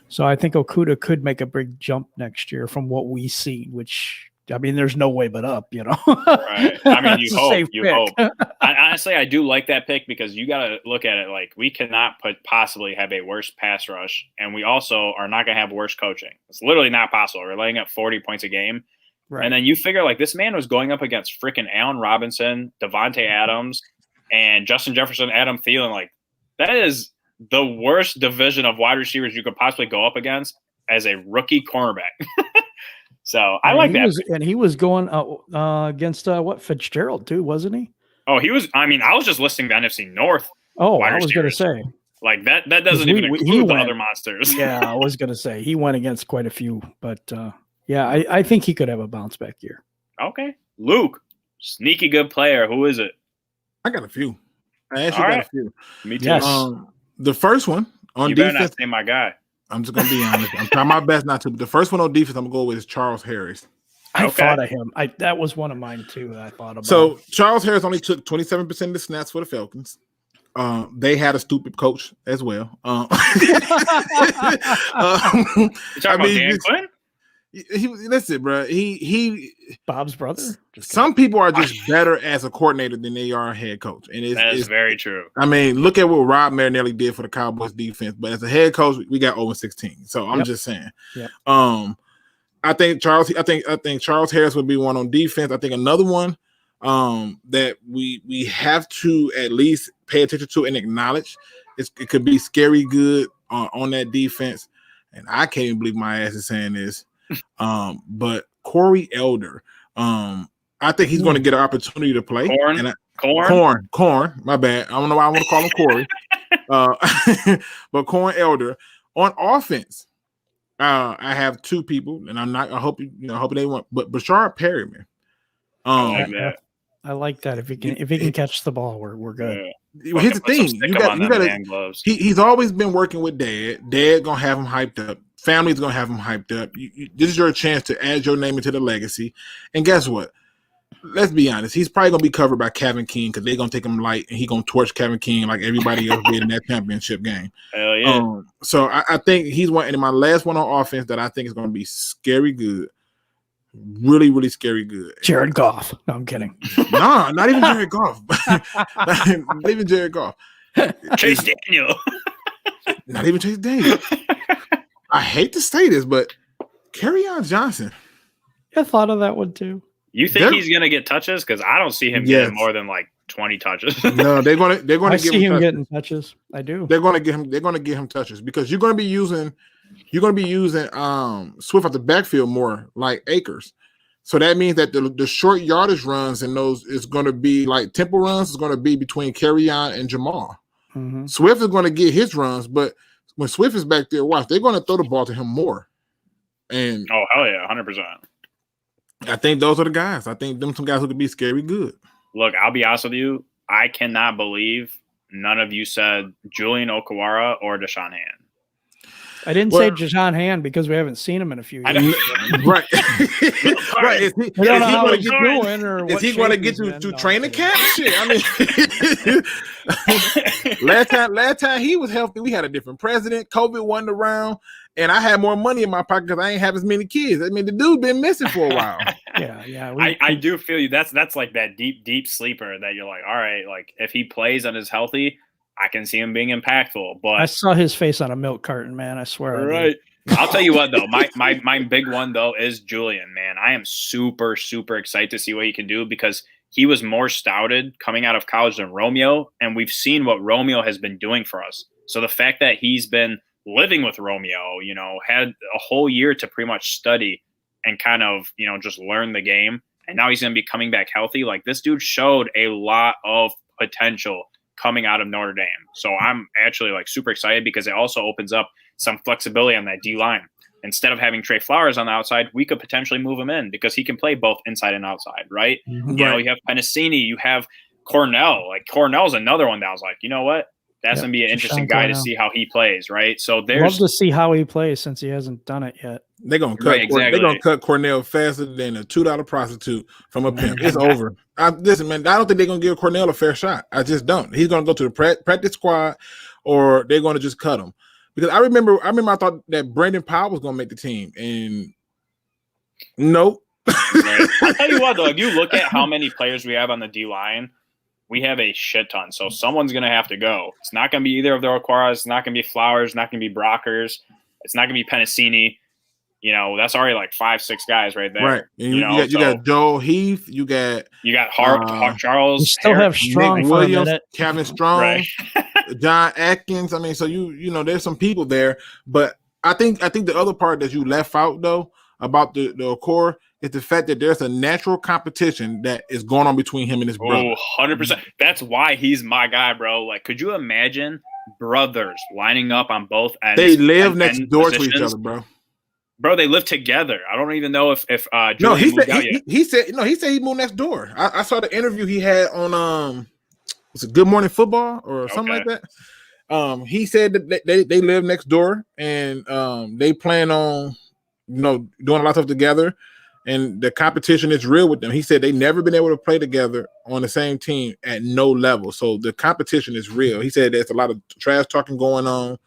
So I think Okudah could make a big jump next year from what we see, which. I mean, there's no way but up, Right. I mean, you hope. Honestly, I do like that pick because you got to look at it like we cannot possibly have a worse pass rush, and we also are not going to have worse coaching. It's literally not possible. We're laying up 40 points a game. Right. And then you figure like this man was going up against freaking Allen Robinson, Devontae Adams, and Justin Jefferson, Adam Thielen. Like that is the worst division of wide receivers you could possibly go up against as a rookie cornerback. So I like that. And he was going against Fitzgerald too, wasn't he? Oh, he was. I mean, I was just listing the NFC North. Oh, I was going to say like that doesn't even include the other monsters. Yeah, I was going to say he went against quite a few, but I think he could have a bounce back year. Okay, Luke, sneaky good player. Who is it? I got a few. I actually got a few. Me too. Yes. The first one on defense. Better not say my guy. I'm just gonna be honest. I'm trying my best not to. But the first one on defense I'm gonna go with is Charles Harris. I thought of him. That was one of mine too. That I thought about. So Charles Harris only took 27% of the snaps for the Falcons. They had a stupid coach as well. You talking about Dan Quinn? Listen, bro. He Bob's brother. Some people are just better as a coordinator than they are a head coach, and it's very true. I mean, look at what Rob Marinelli did for the Cowboys defense, but as a head coach, we got 0-16. So I'm just saying. Yep. I think Charles Harris would be one on defense. I think another one that we have to at least pay attention to and acknowledge. It could be scary good on that defense, and I can't even believe my ass is saying this. But Corey Elder, I think he's going to get an opportunity to play. Corn. My bad. I don't know why I want to call him Corey. But Corn Elder on offense. I have two people, and I hope they want. But Bashard Perryman. I like that. I like that. If he can catch the ball, we're good. Yeah. Well, here's the thing: you got. He's always been working with Dad. Dad gonna have him hyped up. Family's gonna have him hyped up. This is your chance to add your name into the legacy. And guess what? Let's be honest. He's probably gonna be covered by Kevin King because they're gonna take him light, and he's gonna torch Kevin King like everybody else did in that championship game. Hell yeah! So I think he's one. And my last one on offense that I think is gonna be scary good. Really, really scary good. Jared Goff. No, I'm kidding. Nah, not even Jared Goff. Not even Jared Goff. Chase Daniel. Not even Chase Daniel. I hate to say this, but Kerryon Johnson. I thought of that one too. You think he's gonna get touches? Because I don't see him getting more than like 20 touches. No, they're gonna I give see him touches. getting touches. I do. They're gonna get him touches because you're gonna be using Swift at the backfield more like Akers. So that means that the short yardage runs and those is gonna be like tempo runs is gonna be between Kerryon and Jamal. Mm-hmm. Swift is gonna get his runs, but when Swift is back there, watch, they're gonna throw the ball to him more. And oh hell yeah, 100%. I think those are the guys. I think them some guys who could be scary good. Look, I'll be honest with you. I cannot believe none of you said Julian Okwara or Deshaun Hand. I didn't say Deshaun Hand because we haven't seen him in a few years. Right. Right. Is he going to get to training camp? Shit. I mean, last time he was healthy, we had a different president. COVID wasn't around, and I had more money in my pocket because I ain't have as many kids. I mean, the dude been missing for a while. Yeah. I do feel you. That's like that deep sleeper that you're like, all right, like if he plays and is healthy, I can see him being impactful. But I saw his face on a milk carton, man. I swear. Right. I'll tell you what, though, my big one though is Julian. Man, I am super excited to see what he can do because he was more stouted coming out of college than Romeo, and we've seen what Romeo has been doing for us. So the fact that he's been living with Romeo, had a whole year to pretty much study and kind of, just learn the game, and now he's going to be coming back healthy. Like this dude showed a lot of potential coming out of Notre Dame. So I'm actually like super excited because it also opens up some flexibility on that D line. Instead of having Trey Flowers on the outside, we could potentially move him in because he can play both inside and outside, right? Mm-hmm. You have Pennicini, you have Cornell. Like Cornell's another one that I was like, you know what? That's going to be an interesting guy to see how he plays, right? So there's love to see how he plays since he hasn't done it yet. They're gonna cut Cornell faster than a $2 prostitute from a pimp. It's over. Listen, man, I don't think they're gonna give Cornell a fair shot. I just don't. He's gonna go to the practice squad, or they're gonna just cut him. Because I remember I thought that Brandon Powell was gonna make the team, and nope. Right. I'll tell you what, though, if you look at how many players we have on the D line, we have a shit ton. So someone's gonna have to go. It's not gonna be either of the Oquaras. It's not gonna be Flowers. It's not gonna be Brockers. It's not gonna be Pennicini. That's already like 5-6 guys right there. Right. And you got Joel Heath. You got Hart Charles. You still have Strong Nick Williams, Kevin Strong, right. John Atkins. I mean, so there's some people there, but I think the other part that you left out though about the core is the fact that there's a natural competition that is going on between him and his brother. 100%. That's why he's my guy, bro. Like, could you imagine brothers lining up on both ends? They live next door to each other, bro. Bro, they live together. I don't even know if Julian moved out yet. He said he moved next door. I saw the interview he had on was it Good Morning Football or something like that. He said that they live next door and they plan on doing a lot of stuff together, and the competition is real with them. He said they never been able to play together on the same team at no level, so the competition is real. He said there's a lot of trash talking going on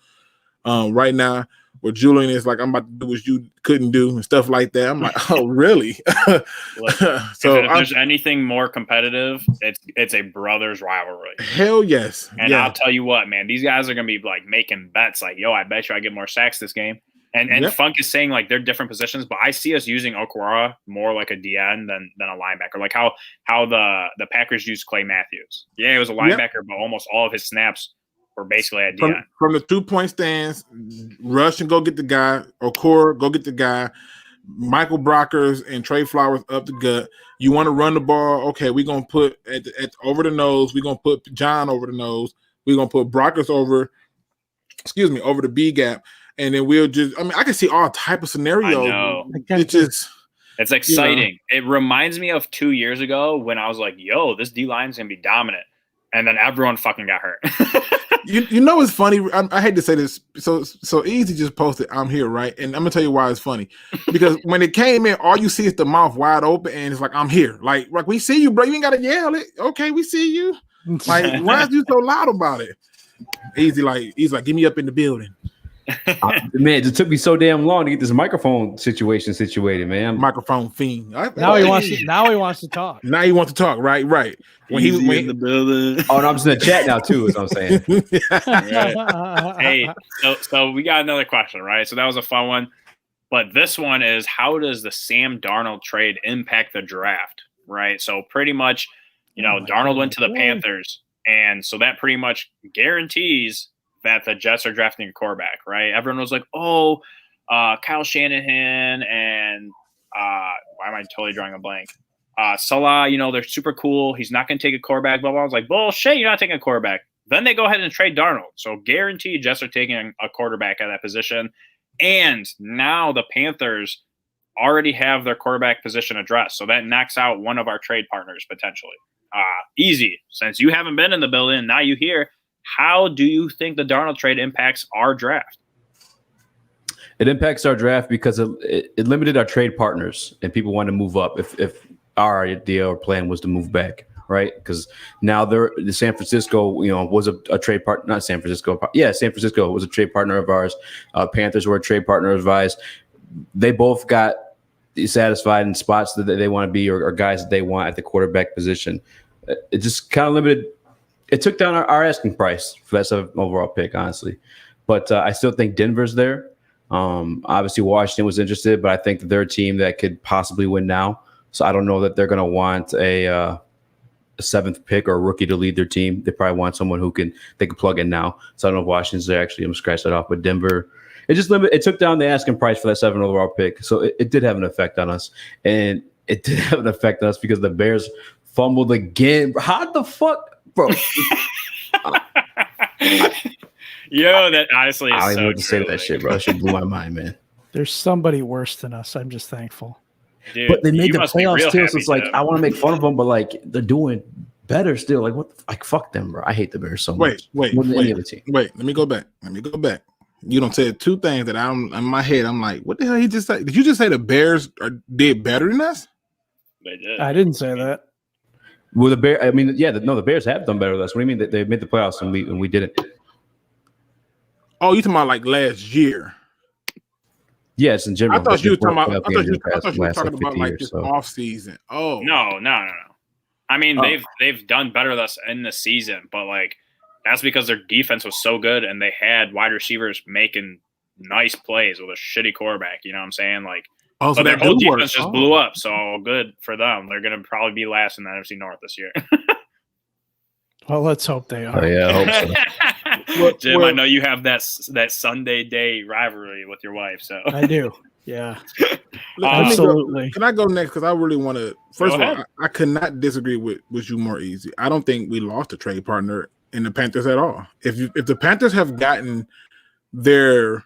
right now, where Julian is like, I'm about to do what you couldn't do and stuff like that. I'm like, oh, really? So if there's anything more competitive, it's a brothers rivalry. Hell yes. And I'll tell you what, man, these guys are going to be like making bets like, yo, I bet you I get more sacks this game. And Funk is saying like they're different positions, but I see us using Okwara more like a DN than a linebacker. Like how the Packers used Clay Matthews. Yeah, he was a linebacker, but almost all of his snaps were basically at from the 2-point stance, rush and go get the guy, or core, go get the guy. Michael Brockers and Trey Flowers up the gut. You want to run the ball? Okay, we're gonna put at over the nose. We're gonna put John over the nose. We're gonna put Brockers over the B gap, and then we'll just. I mean, I can see all type of scenarios. I know. It's exciting. It reminds me of 2 years ago when I was like, "Yo, this D line's gonna be dominant," and then everyone fucking got hurt. You know it's funny. I hate to say this. So Easy just posted, "I'm here," right? And I'm gonna tell you why it's funny. Because when it came in, all you see is the mouth wide open, and it's like, "I'm here." Like we see you, bro. You ain't gotta yell it. Okay, we see you. Like, why is you so loud about it? He's like, "Get me up in the building." Man, it took me so damn long to get this microphone situation situated, man. Microphone fiend. Now he wants to talk. Now he wants to talk. Right. When he was in the building. Oh, and I'm just in the chat now too. Is what I'm saying. Hey, so we got another question, right? So that was a fun one, but this one is: how does the Sam Darnold trade impact the draft? Right. So pretty much, Darnold went to the Panthers, and so that pretty much guarantees that the Jets are drafting a quarterback, right? Everyone was like, Kyle Shanahan and why am I totally drawing a blank? Salah, they're super cool. He's not going to take a quarterback, blah, blah. I was like, bullshit, you're not taking a quarterback. Then they go ahead and trade Darnold. So guaranteed Jets are taking a quarterback at that position. And now the Panthers already have their quarterback position addressed. So that knocks out one of our trade partners potentially. Easy. Since you haven't been in the building, now you hear. How do you think the Darnold trade impacts our draft? It impacts our draft because it limited our trade partners and people want to move up if our idea or plan was to move back, right? Because now the San Francisco, was a trade partner, not San Francisco. Yeah, San Francisco was a trade partner of ours. Panthers were a trade partner of ours. They both got satisfied in spots that they want to be or guys that they want at the quarterback position. It just kind of limited. It took down our asking price for that 7th overall pick, honestly. But I still think Denver's there. Obviously, Washington was interested, but I think that they're a team that could possibly win now. So I don't know that they're going to want a 7th pick or a rookie to lead their team. They probably want someone they can plug in now. So I don't know if Washington's there. Actually, I'm going to scratch that off. But Denver, it took down the asking price for that 7th overall pick. So it did have an effect on us. And it did have an effect on us because the Bears fumbled again. How the fuck? Bro, that honestly is I don't even so know what to say to that shit, bro. That shit blew my mind, man. There's somebody worse than us. I'm just thankful. Dude, but they made the must be playoffs real too, so happy, it's like Tim. I want to make fun of them, but like they're doing better still. Like what? Like fuck them, bro. I hate the Bears so much. Wait. More than any other team. Wait. Let me go back. You don't say 2 things that I'm in my head. I'm like, what the hell he just said? Did you just say the Bears did better than us? They did. I didn't say that. Well, the Bears have done better with us. What do you mean that they made the playoffs and we didn't? Oh, you talking about like last year? Yes, in general. I thought you were talking about. I thought you were last, talking like, about 50 like years, this so. off season. Oh No. I mean, they've done better with us in the season, but like that's because their defense was so good and they had wide receivers making nice plays with a shitty quarterback. You know what I'm saying? Like, so but their that whole do work. defense just blew up. So good for them. They're going to probably be last in the NFC North this year. Well, let's hope they are. Oh, yeah, I hope so. Jim, I know you have that Sunday day rivalry with your wife. So I do. Yeah, Let me absolutely. Can I go next? Because I really want to. First Go of all, ahead. I could not disagree with you more easy. I don't think we lost a trade partner in the Panthers at all. If the Panthers have gotten their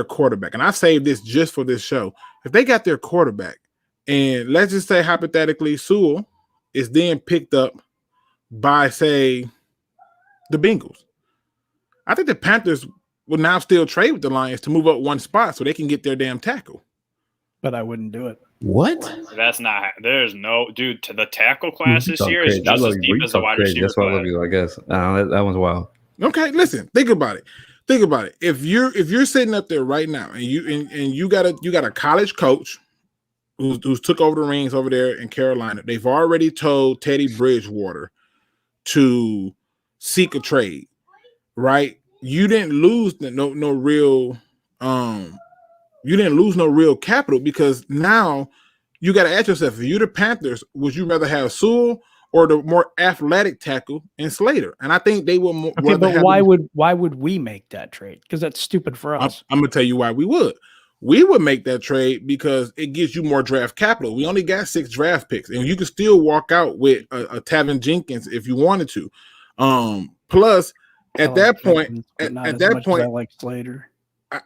quarterback, and I saved this just for this show, if they got their quarterback, and let's just say hypothetically, Sewell is then picked up by, say, the Bengals, I think the Panthers will now still trade with the Lions to move up 1 spot so they can get their damn tackle. But I wouldn't do it. What? that's not. There's no dude to the tackle class this Talk year is crazy. I just love as you, deep bro. as the You talk wide crazy. receiver That's why I love class. you, I guess. That one's wild. Okay, listen, think about it. If you're sitting up there right now and you got a college coach who's took over the reins over there in Carolina, they've already told Teddy Bridgewater to seek a trade, right? You didn't lose no real capital because now you got to ask yourself, if you're the Panthers, would you rather have Sewell or the more athletic tackle in Slater? And I think they will more. Okay, but why would we make that trade? Because that's stupid for us. I'm gonna tell you why we would. we would make that trade because it gives you more draft capital. We only got 6 draft picks, and you can still walk out with a Tavin Jenkins if you wanted to. Plus, at that point, at that point, I like Slater.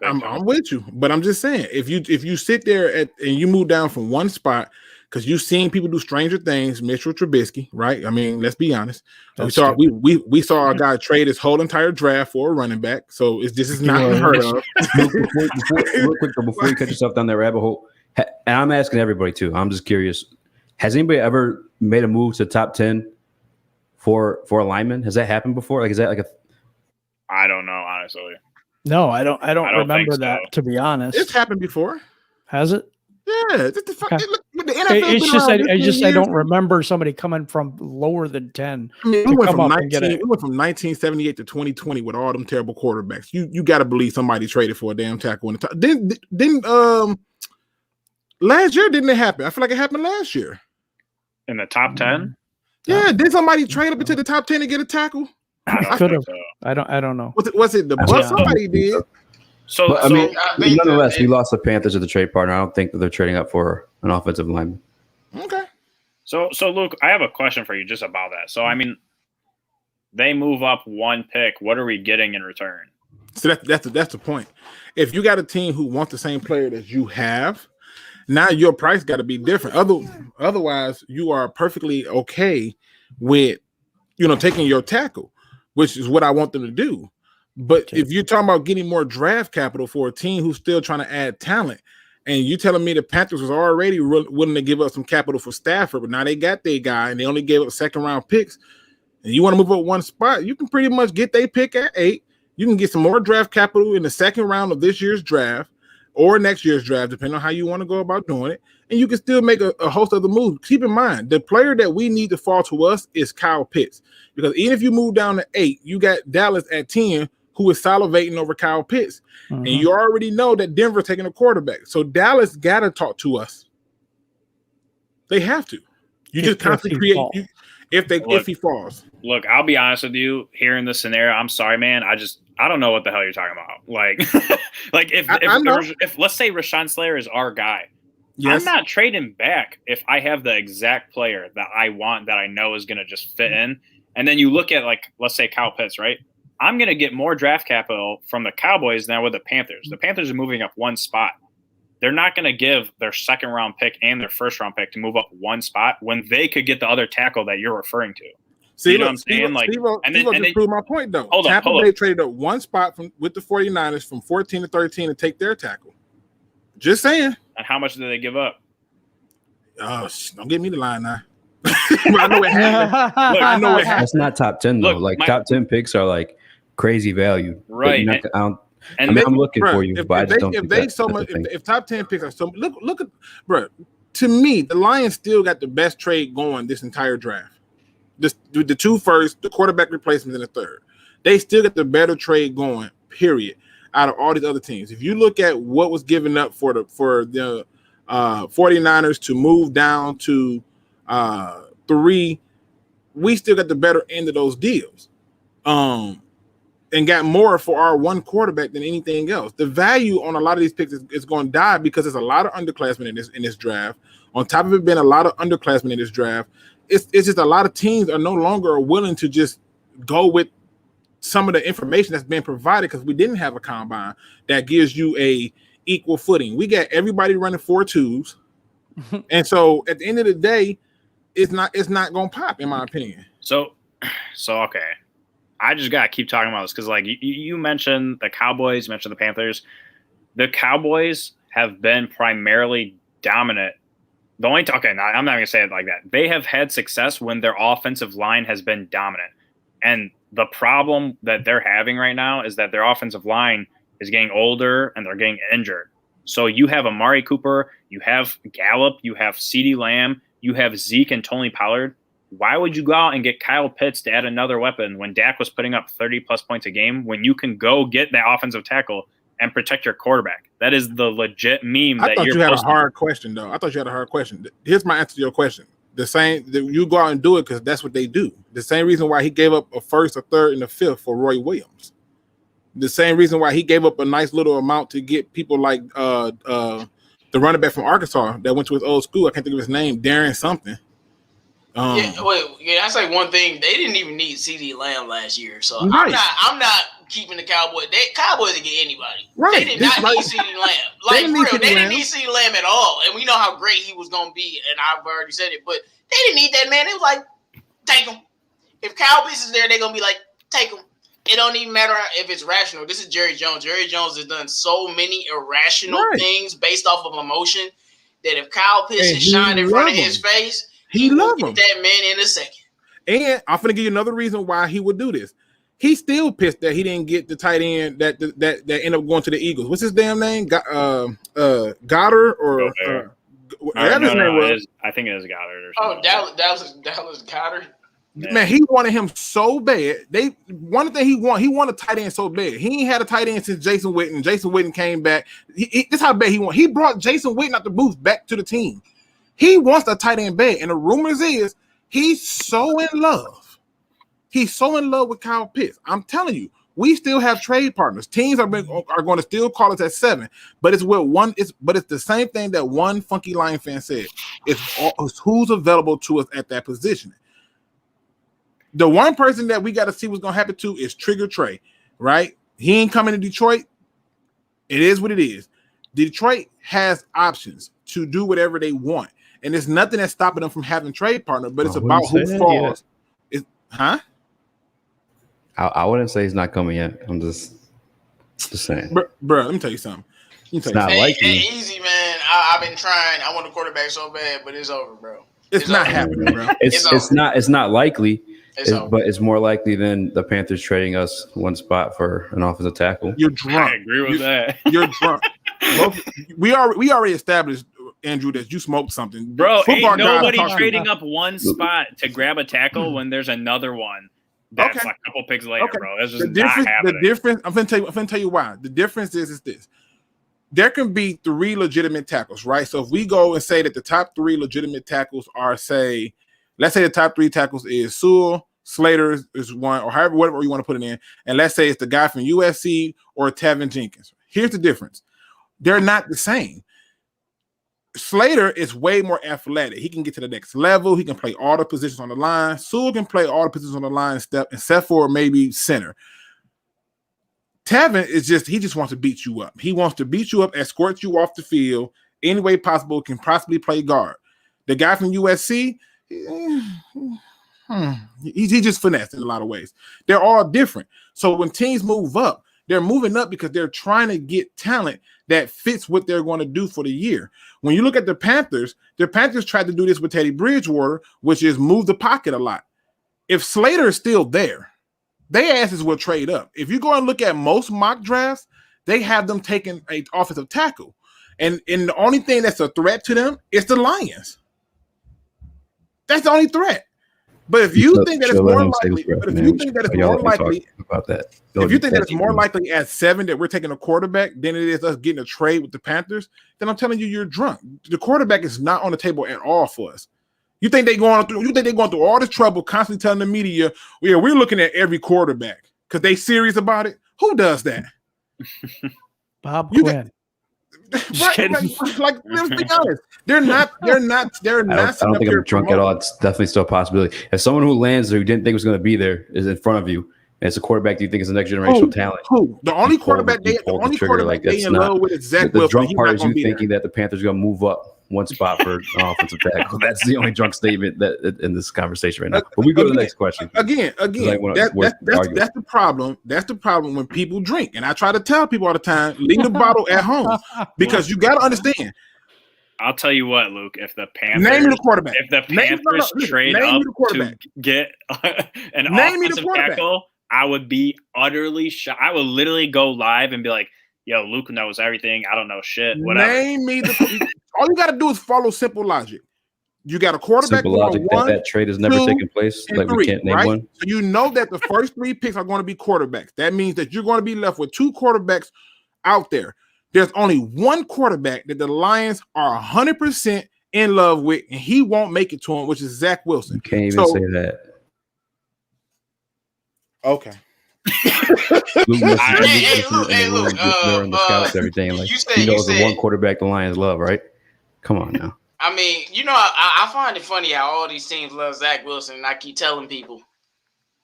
I'm with you, but I'm just saying if you sit there and you move down from one spot because you've seen people do stranger things, Mitchell Trubisky, right? I mean, let's be honest. We saw a guy trade his whole entire draft for a running back, so this is not unheard of. Real quick, before you cut yourself down that rabbit hole, and I'm asking everybody too. I'm just curious: has anybody ever made a move to top 10 for a lineman? Has that happened before? Like, is that like a? I don't know, honestly. No, I don't remember that, to be honest. It's happened before. Has it? Yeah. The NFL it's just I don't remember somebody coming from lower than 10. I mean, we went from 1978 to 2020 with all them terrible quarterbacks. You got to believe somebody traded for a damn tackle in the top. Didn't last year didn't it happen? I feel like it happened last year. In the top 10? Yeah, did somebody trade up into the top 10 and get a tackle? I could have. I don't know. Was it the Bucs? Somebody did. I mean, nonetheless, we lost the Panthers as the trade partner. I don't think that they're trading up for an offensive lineman. Okay. So Luke, I have a question for you just about that. So I mean, they move up one pick. What are we getting in return? So that's the point. If you got a team who wants the same player that you have, now your price got to be different. Otherwise, you are perfectly okay with taking your tackle, which is what I want them to do. But if you're talking about getting more draft capital for a team who's still trying to add talent, and you telling me the Panthers was already willing to give up some capital for Stafford, but now they got their guy and they only gave up second-round picks, and you want to move up one spot, you can pretty much get their pick at 8. You can get some more draft capital in the second round of this year's draft or next year's draft, depending on how you want to go about doing it, and you can still make a host of the moves. Keep in mind, the player that we need to fall to us is Kyle Pitts, because even if you move down to 8, you got Dallas at 10, who is salivating over Kyle Pitts. And you already know that Denver's taking a quarterback. So Dallas got to talk to us. They have to. You just constantly create if he falls. Look, I'll be honest with you. Here in this scenario, I'm sorry, man. I don't know what the hell you're talking about. Like, if let's say Rashawn Slater is our guy, I'm not trading back if I have the exact player that I want that I know is going to just fit in. And then you look at, like, let's say Kyle Pitts, right? I'm going to get more draft capital from the Cowboys than with the Panthers. The Panthers are moving up one spot. They're not going to give their second-round pick and their first-round pick to move up one spot when they could get the other tackle that you're referring to. See, you know what I'm saying? Steve prove my point, though. Tampa Bay traded up one spot with the 49ers from 14 to 13 to take their tackle. Just saying. And how much did they give up? Don't give me the line now. I know it happened. I know it happened. That's not top 10, though. Top 10 picks are, like, crazy value. Right. I'm looking for you, but I just don't if top 10 picks are so look at bro. To me, the Lions still got the best trade going this entire draft. The 2 first, the quarterback replacement, and the third. They still got the better trade going, period, out of all these other teams. If you look at what was given up for the 49ers to move down to 3, we still got the better end of those deals. And got more for our one quarterback than anything else. The value on a lot of these picks is going to die because there's a lot of underclassmen in this draft. On top of it being a lot of underclassmen in this draft, it's just a lot of teams are no longer willing to just go with some of the information that's been provided because we didn't have a combine that gives you a equal footing. We got everybody running 4.2s, and so at the end of the day, it's not going to pop, in my opinion. So okay. I just got to keep talking about this because, like, you mentioned the Cowboys, you mentioned the Panthers. The Cowboys have been primarily dominant. I'm not going to say it like that. They have had success when their offensive line has been dominant. And the problem that they're having right now is that their offensive line is getting older and they're getting injured. So you have Amari Cooper, you have Gallup, you have CeeDee Lamb, you have Zeke and Tony Pollard. Why would you go out and get Kyle Pitts to add another weapon when Dak was putting up 30-plus points a game when you can go get that offensive tackle and protect your quarterback? That is the legit meme I thought you had a hard question, though. I thought you had a hard question. Here's my answer to your question. The same that you go out and do it because that's what they do. The same reason why he gave up a first, a third, and a fifth for Roy Williams. The same reason why he gave up a nice little amount to get people like the running back from Arkansas that went to his old school. I can't think of his name, Darren something. That's like one thing. They didn't even need CD Lamb last year, so right. I'm not keeping the Cowboys. Cowboys can get anybody. Right. They did not need CD Lamb. Like for real, they didn't need CD Lamb at all. And we know how great he was going to be, and I've already said it. But they didn't need that man. It was like, take him. If Kyle Pitts is there, they're going to be like, take him. It don't even matter if it's rational. This is Jerry Jones. Jerry Jones has done so many irrational things based off of emotion that if Kyle Pitts is shined in front of his face, he will get that man in a second. And I'm going to give you another reason why he would do this. He's still pissed that he didn't get the tight end that ended up going to the Eagles. What's his damn name? Goddard or whatever his name was. I think it is Goddard or something. Oh, Dallas Goddard. Man, he wanted him so bad. One thing he wanted a tight end so bad. He ain't had a tight end since Jason Witten. Jason Witten came back. This how bad he wanted. He brought Jason Witten out the booth back to the team. He wants a tight end bad. And the rumors is he's so in love. He's so in love with Kyle Pitts. I'm telling you, we still have trade partners. Teams are going to still call us at 7, but it's the same thing that one funky Lion fan said. It's who's available to us at that position. The one person that we got to see what's going to happen to is Trigger Trey, right? He ain't coming to Detroit. It is what it is. Detroit has options to do whatever they want, and there's nothing that's stopping them from having trade partner. But it's about who falls. Huh? I wouldn't say he's not coming yet. I'm just saying. Bro, let me tell you something. It's not likely. Easy, man. I've been trying. I want a quarterback so bad, but it's over, bro. It's not happening, bro. It's not likely. But it's more likely than the Panthers trading us one spot for an offensive tackle. You're drunk. I agree with that. You're drunk. We already established, Andrew, that you smoked something. Bro, ain't nobody trading up one spot to grab a tackle when there's another one that's like a couple picks later, bro. That's just not happening. The difference, I'm gonna tell you why. The difference is this. There can be 3 legitimate tackles, right? So if we go and say that the top 3 legitimate tackles are, say, let's say the top 3 tackles is Sewell, Slater is one, or however, whatever you want to put it in. And let's say it's the guy from USC or Tavin Jenkins. Here's the difference. They're not the same. Slater is way more athletic. He can get to the next level. He can play all the positions on the line. Sewell can play all the positions on the line except for maybe center. Tavin is he just wants to beat you up. He wants to beat you up, escort you off the field any way possible, can possibly play guard. The guy from USC, he just finessed in a lot of ways. They're all different. So when teams move up, they're moving up because they're trying to get talent that fits what they're going to do for the year. When you look at the Panthers tried to do this with Teddy Bridgewater, which is move the pocket a lot. If Slater is still there, their asses will trade up. If you go and look at most mock drafts, they have them taking an offensive tackle. And the only thing that's a threat to them is the Lions. That's the only threat. But if you think that it's more likely, if you think that it's more likely at 7 that we're taking a quarterback than it is us getting a trade with the Panthers, then I'm telling you, you're drunk. The quarterback is not on the table at all for us. You think they're going through all this trouble, constantly telling the media, yeah, we're looking at every quarterback because they serious about it? Who does that? Bob Quinn. Like, let's be honest. They're not. I don't think I'm drunk at all. It's definitely still a possibility. As someone who lands there who didn't think was going to be there is in front of you, and it's a quarterback that you think is a next generational talent. Who? The only quarterback they in love with is Zach Wilson. The drunk part is you thinking that the Panthers are going to move up one spot for an offensive tackle. That's the only drunk statement that in this conversation right now. But we go to the next question. Again, that's the problem. That's the problem when people drink. And I try to tell people all the time, leave the bottle at home because you got to understand. I'll tell you what, Luke. If the Panthers name me the quarterback, if the Panthers trade up to get an offensive tackle, I would be utterly shocked. I would literally go live and be like, "Yo, Luke knows everything. I don't know shit." Whatever. Name me the. All you got to do is follow simple logic. You got a quarterback. Simple logic that trade has never taken place. Like 3, we can't name one. So you know that the first 3 picks are going to be quarterbacks. That means that you're going to be left with 2 quarterbacks out there. There's only one quarterback that the Lions are 100% in love with, and he won't make it to him, which is Zach Wilson. You can't even say that. Okay. Luke must have been Hey, in the room look, during the scouts and everything. Like, you said- he knows you the said- one quarterback the Lions love, right? Come on now. I mean, I find it funny how all these teams love Zach Wilson, and I keep telling people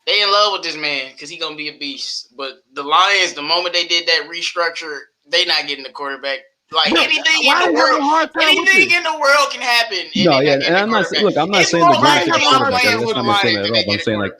they in love with this man because he gonna be a beast. But the Lions, the moment they did that restructure, they not getting the quarterback. Like anything in the world can happen. No, yeah, and I'm not saying the Giants are the quarterback. That's not me saying that at all. But I'm saying like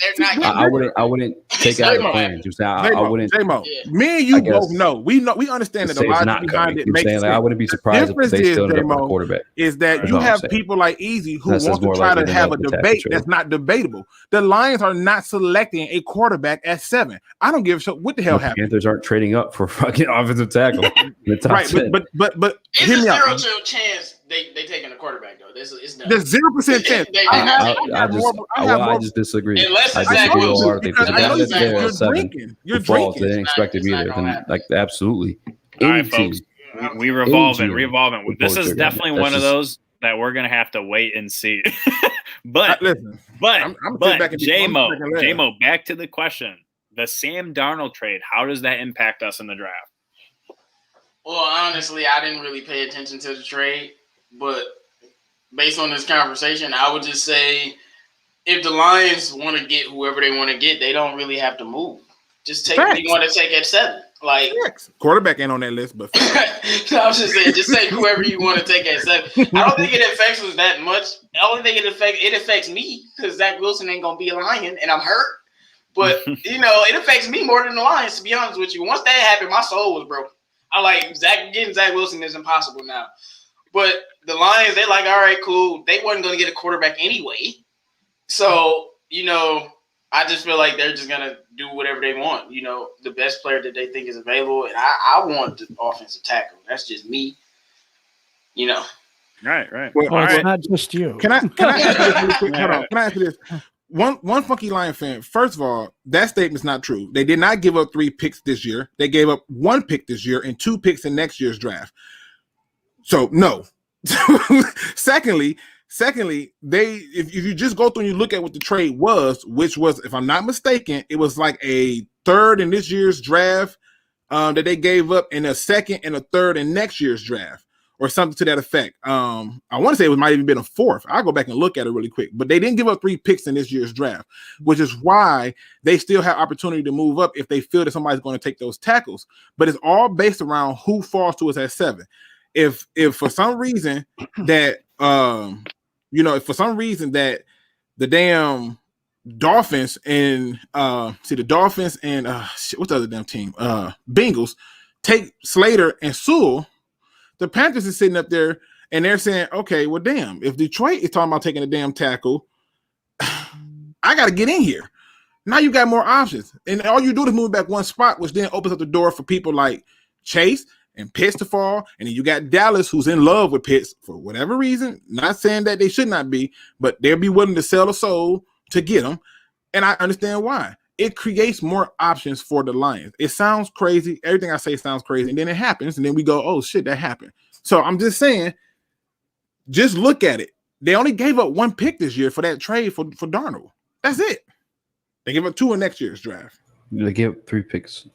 I wouldn't take out the plans. You say I wouldn't. J-Mo, me and you both know. We understand that the logic behind it makes sense. Like, I wouldn't be surprised if they still end up with a quarterback. Is that you have people like Easy who want to try to have a debate that's not debatable. The Lions are not selecting a quarterback at 7. I don't give a shit what the hell happened. Panthers aren't trading up for fucking offensive tackle. Right, but it's a 0% chance they taking a quarterback though. There's 0% chance. I just disagree. Unless I it's disagree Zach Wilson. wholeheartedly because the guy that's there at 7 You're falls. They drinking. didn't expect it either. Then, like, absolutely. All right, Any team. folks. We revolving. We'll This pull is the trigger on definitely it. one of That's those that we're gonna have to wait and see. But Listen, I'm but J-Mo, back to the question: the Sam Darnold trade. How does that impact us in the draft? Well, honestly, I didn't really pay attention to the trade, but based on this conversation, I would just say if the Lions want to get whoever they want to get, they don't really have to move. Just take what you want to take at 7. Like quarterback ain't on that list, but I was just saying, just take whoever you want to take at 7. I don't think it affects us that much. The only thing it affects me because Zach Wilson ain't gonna be a Lion and I'm hurt. But it affects me more than the Lions, to be honest with you. Once that happened, my soul was broken. I like getting Zach Wilson is impossible now. But the Lions, they're like, all right, cool. They wasn't going to get a quarterback anyway. So, I just feel like they're just going to do whatever they want. The best player that they think is available. And I want the offensive tackle. That's just me. Right. Well, it's not just you. Can I ask you this really quick? Hold on. Can I ask you this? One funky Lion fan. First of all, that statement's not true. They did not give up 3 picks this year. They gave up 1 pick this year and 2 picks in next year's draft. So no. Secondly, if you just go through and you look at what the trade was, which was, if I'm not mistaken, it was like a 3rd in this year's draft that they gave up, and a 2nd and a 3rd in next year's draft, or something to that effect. I want to say it might even been a 4th. I'll go back and look at it really quick. But they didn't give up 3 picks in this year's draft, which is why they still have opportunity to move up if they feel that somebody's going to take those tackles. But it's all based around who falls to us at 7. If for some reason that if for some reason that the damn Dolphins and what's the other damn team? Bengals take Slater and Sewell, the Panthers is sitting up there and they're saying, okay, well, damn, if Detroit is talking about taking a damn tackle, I got to get in here. Now you got more options. And all you do is move back one spot, which then opens up the door for people like Chase and Pitts to fall. And then you got Dallas, who's in love with Pitts for whatever reason. Not saying that they should not be, but they'll be willing to sell a soul to get them. And I understand why. It creates more options for the Lions. It sounds crazy. Everything I say sounds crazy. And then it happens. And then we go, oh, shit, that happened. So I'm just saying, just look at it. They only gave up 1 pick this year for that trade for Darnold. That's it. They gave up 2 in next year's draft. They gave up 3 picks.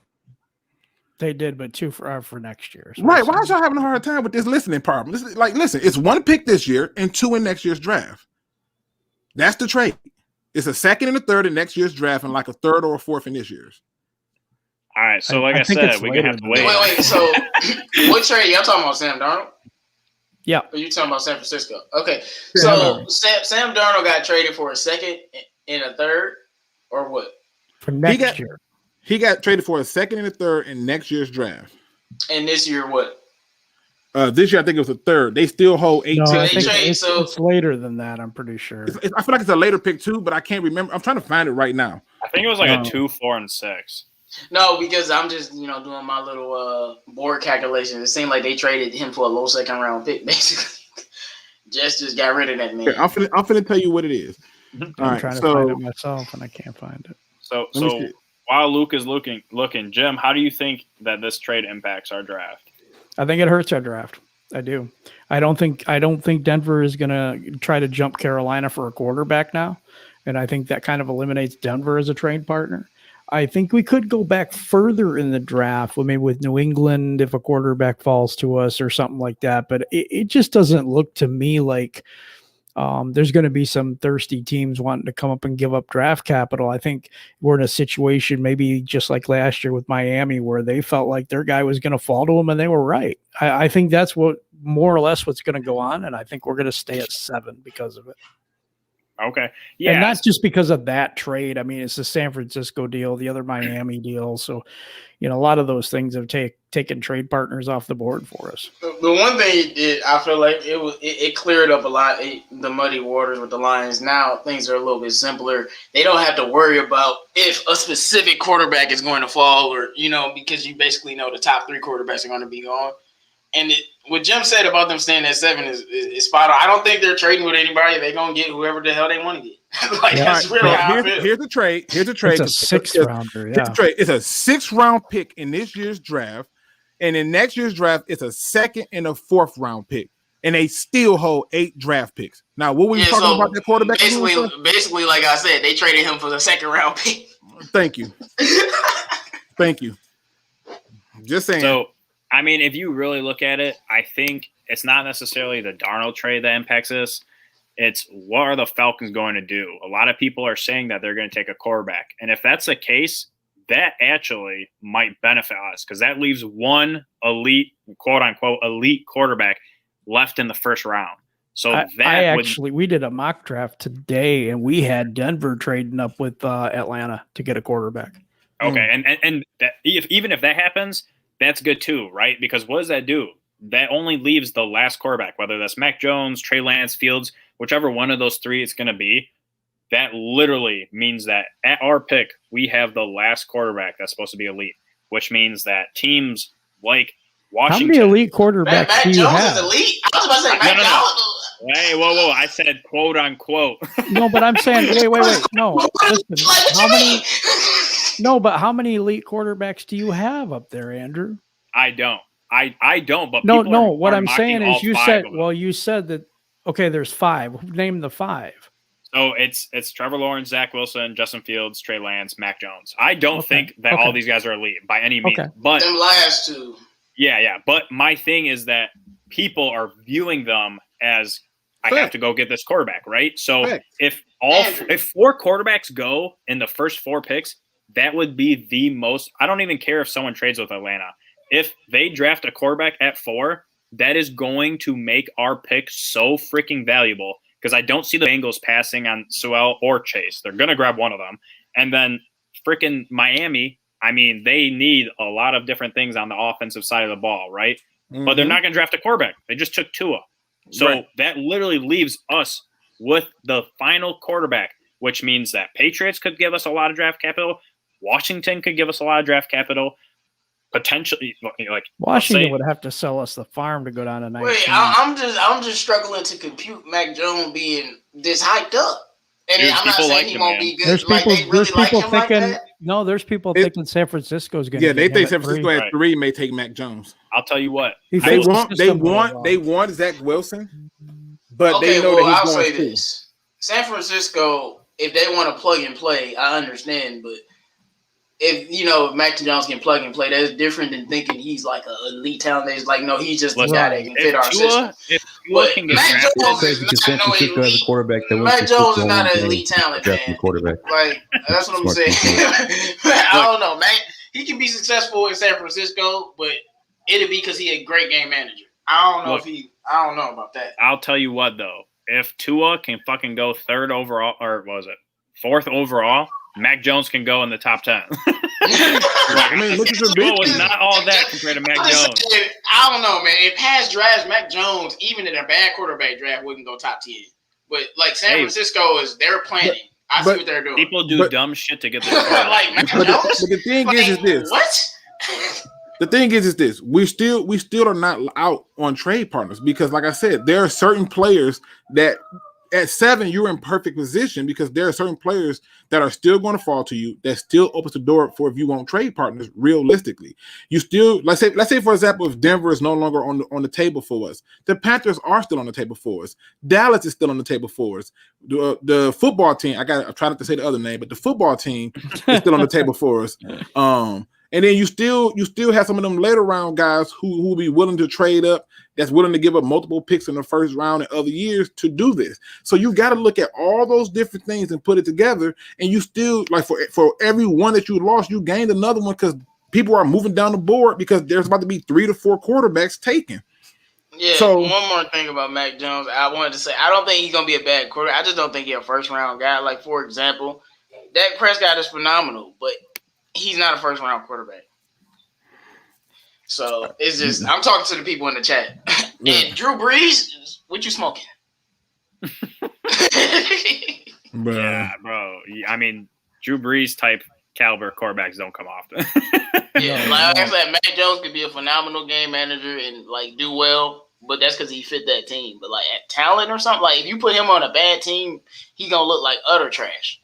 They did, but 2 for next year. Right. Why is y'all having a hard time with this listening problem? Listen, it's 1 pick this year and 2 in next year's draft. That's the trade. It's a 2nd and a 3rd in next year's draft and like a 3rd or a 4th in this year's. All right. So like I said, we're going to have to wait. Wait. So what trade? Y'all talking about Sam Darnold? Yeah. Or you talking about San Francisco? Okay. So Sam Darnold got traded for a 2nd and a 3rd or what? For next year. He got traded for a 2nd and a 3rd in next year's draft. And this year what? This year I think it was a 3rd. They still hold 18. No, I think it's later than that, I'm pretty sure. I feel like it's a later pick too, but I can't remember. I'm trying to find it right now. I think it was like a 2, 4, and 6. No, because I'm just doing my little board calculation. It seemed like they traded him for a low 2nd round pick, basically. just got rid of that man. Here, I'm finna tell you what it is. I'm trying to find it myself and I can't find it. So while Luke is looking, Jim, how do you think that this trade impacts our draft? I think it hurts our draft. I do. I don't think Denver is going to try to jump Carolina for a quarterback now, and I think that kind of eliminates Denver as a trade partner. I think we could go back further in the draft. Maybe with New England, if a quarterback falls to us or something like that. But it just doesn't look to me like there's going to be some thirsty teams wanting to come up and give up draft capital. I think we're in a situation maybe just like last year with Miami where they felt like their guy was going to fall to them and they were right. I think that's what more or less what's going to go on. And I think we're going to stay at 7 because of it. Okay. Yeah. And not just because of that trade. I mean, it's the San Francisco deal, the other Miami deal. So, a lot of those things have taken trade partners off the board for us. The one thing it did, I feel like it cleared up a lot the muddy waters with the Lions. Now things are a little bit simpler. They don't have to worry about if a specific quarterback is going to fall or, because you basically know the top 3 quarterbacks are going to be gone. And what Jim said about them staying at 7 is spot on. I don't think they're trading with anybody. They're going to get whoever the hell they want to get. That's really how I feel. Here's the trade. It's a 6th rounder. Yeah. It's a 6th round pick in this year's draft. And in next year's draft, it's a 2nd and a 4th round pick. And they still hold 8 draft picks. Now, what were you talking about that quarterback? Basically, like I said, they traded him for the 2nd round pick. Thank you. Thank you. Just saying. So, I mean, if you really look at it, I think it's not necessarily the Darnold trade that impacts this. It's what are the Falcons going to do? A lot of people are saying that they're going to take a quarterback. And if that's the case, that actually might benefit us because that leaves one elite, quote unquote, elite quarterback left in the first round. So we did a mock draft today and we had Denver trading up with Atlanta to get a quarterback. Okay. And that, even if that happens, that's good too, right? Because what does that do? That only leaves the last quarterback, whether that's Mac Jones, Trey Lance, Fields, whichever one of those 3 it's going to be. That literally means that at our pick, we have the last quarterback that's supposed to be elite, which means that teams like Washington. How many elite quarterbacks Mac do you Jones have? is elite. I was about to say Mac Jones. Hey, whoa. I said quote unquote. No, but I'm saying, wait. No, listen, how many elite quarterbacks do you have up there, Andrew? I don't. I don't. But no. What I'm saying is, you said that. Okay, there's 5. Name the 5. So it's Trevor Lawrence, Zach Wilson, Justin Fields, Trey Lance, Mac Jones. I don't think that all these guys are elite by any means. But them last 2. Yeah. But my thing is that people are viewing them as I have to go get this quarterback, right? So if 4 quarterbacks go in the first 4 picks, that would be the most. I don't even care if someone trades with Atlanta. If they draft a quarterback at 4, that is going to make our pick so freaking valuable because I don't see the Bengals passing on Sewell or Chase. They're going to grab one of them. And then freaking Miami, I mean, they need a lot of different things on the offensive side of the ball, right? Mm-hmm. But they're not going to draft a quarterback. They just took Tua. So that literally leaves us with the final quarterback, which means that Patriots could give us a lot of draft capital. Washington could give us a lot of draft capital. Potentially, like Washington would have to sell us the farm to go down to 19. Wait, I'm just struggling to compute Mac Jones being this hyped up. And dude, I'm not saying he won't be good. There's people thinking there's people thinking San Francisco's going to. Yeah, they think San Francisco at 3 may take Mac Jones. I'll tell you what, they want Zach Wilson, but they know that he's going to. This: San Francisco, if they want to plug and play, I understand, but. If Mac Jones can plug and play, that's different than thinking he's like an elite talent. It's like, no, he's just the guy that can fit our system. But Mac Jones is not no elite. Mac Jones is not an elite talent, man. Like, that's what I'm saying. I don't know, man. He can be successful in San Francisco, but it'd be because he's a great game manager. I don't know about that. I'll tell you what, though. If Tua can fucking go 3rd overall, or what was it, 4th overall, Mac Jones can go in the top 10. I mean, look at the Tua was not all that compared to Mac Jones. I don't know, man. In past drafts, Mac Jones, even in a bad quarterback draft, wouldn't go top 10. But like San Francisco they're planning. I see what they're doing. People do dumb shit to get their like Mac Jones. But the thing is this. What? The thing is this. We still are not out on trade partners because, like I said, there are certain players that at 7, you're in perfect position because there are certain players that are still going to fall to you. That still opens the door for if you want trade partners. Realistically, you still let's say for example, if Denver is no longer on the table for us, the Panthers are still on the table for us. Dallas is still on the table for us. The football team, I try not to say the other name, but the football team is still on the table for us. And then you still have some of them later round guys who will be willing to trade up, that's willing to give up multiple picks in the first round in other years to do this. So you got to look at all those different things and put it together. And you still, like, for every one that you lost, you gained another one because people are moving down the board because there's about to be 3 to 4 quarterbacks taken. Yeah, so, one more thing about Mac Jones. I wanted to say, I don't think he's going to be a bad quarterback. I just don't think he's a first-round guy. Like, for example, Dak Prescott is phenomenal, but he's not a first-round quarterback. So it's just I'm talking to the people in the chat. And Drew Brees, what you smoking? Yeah, bro. I mean, Drew Brees type caliber quarterbacks don't come often. Yeah, like I said, Mac Jones could be a phenomenal game manager and like do well, but that's because he fit that team. But like at talent or something, like if you put him on a bad team, he's gonna look like utter trash.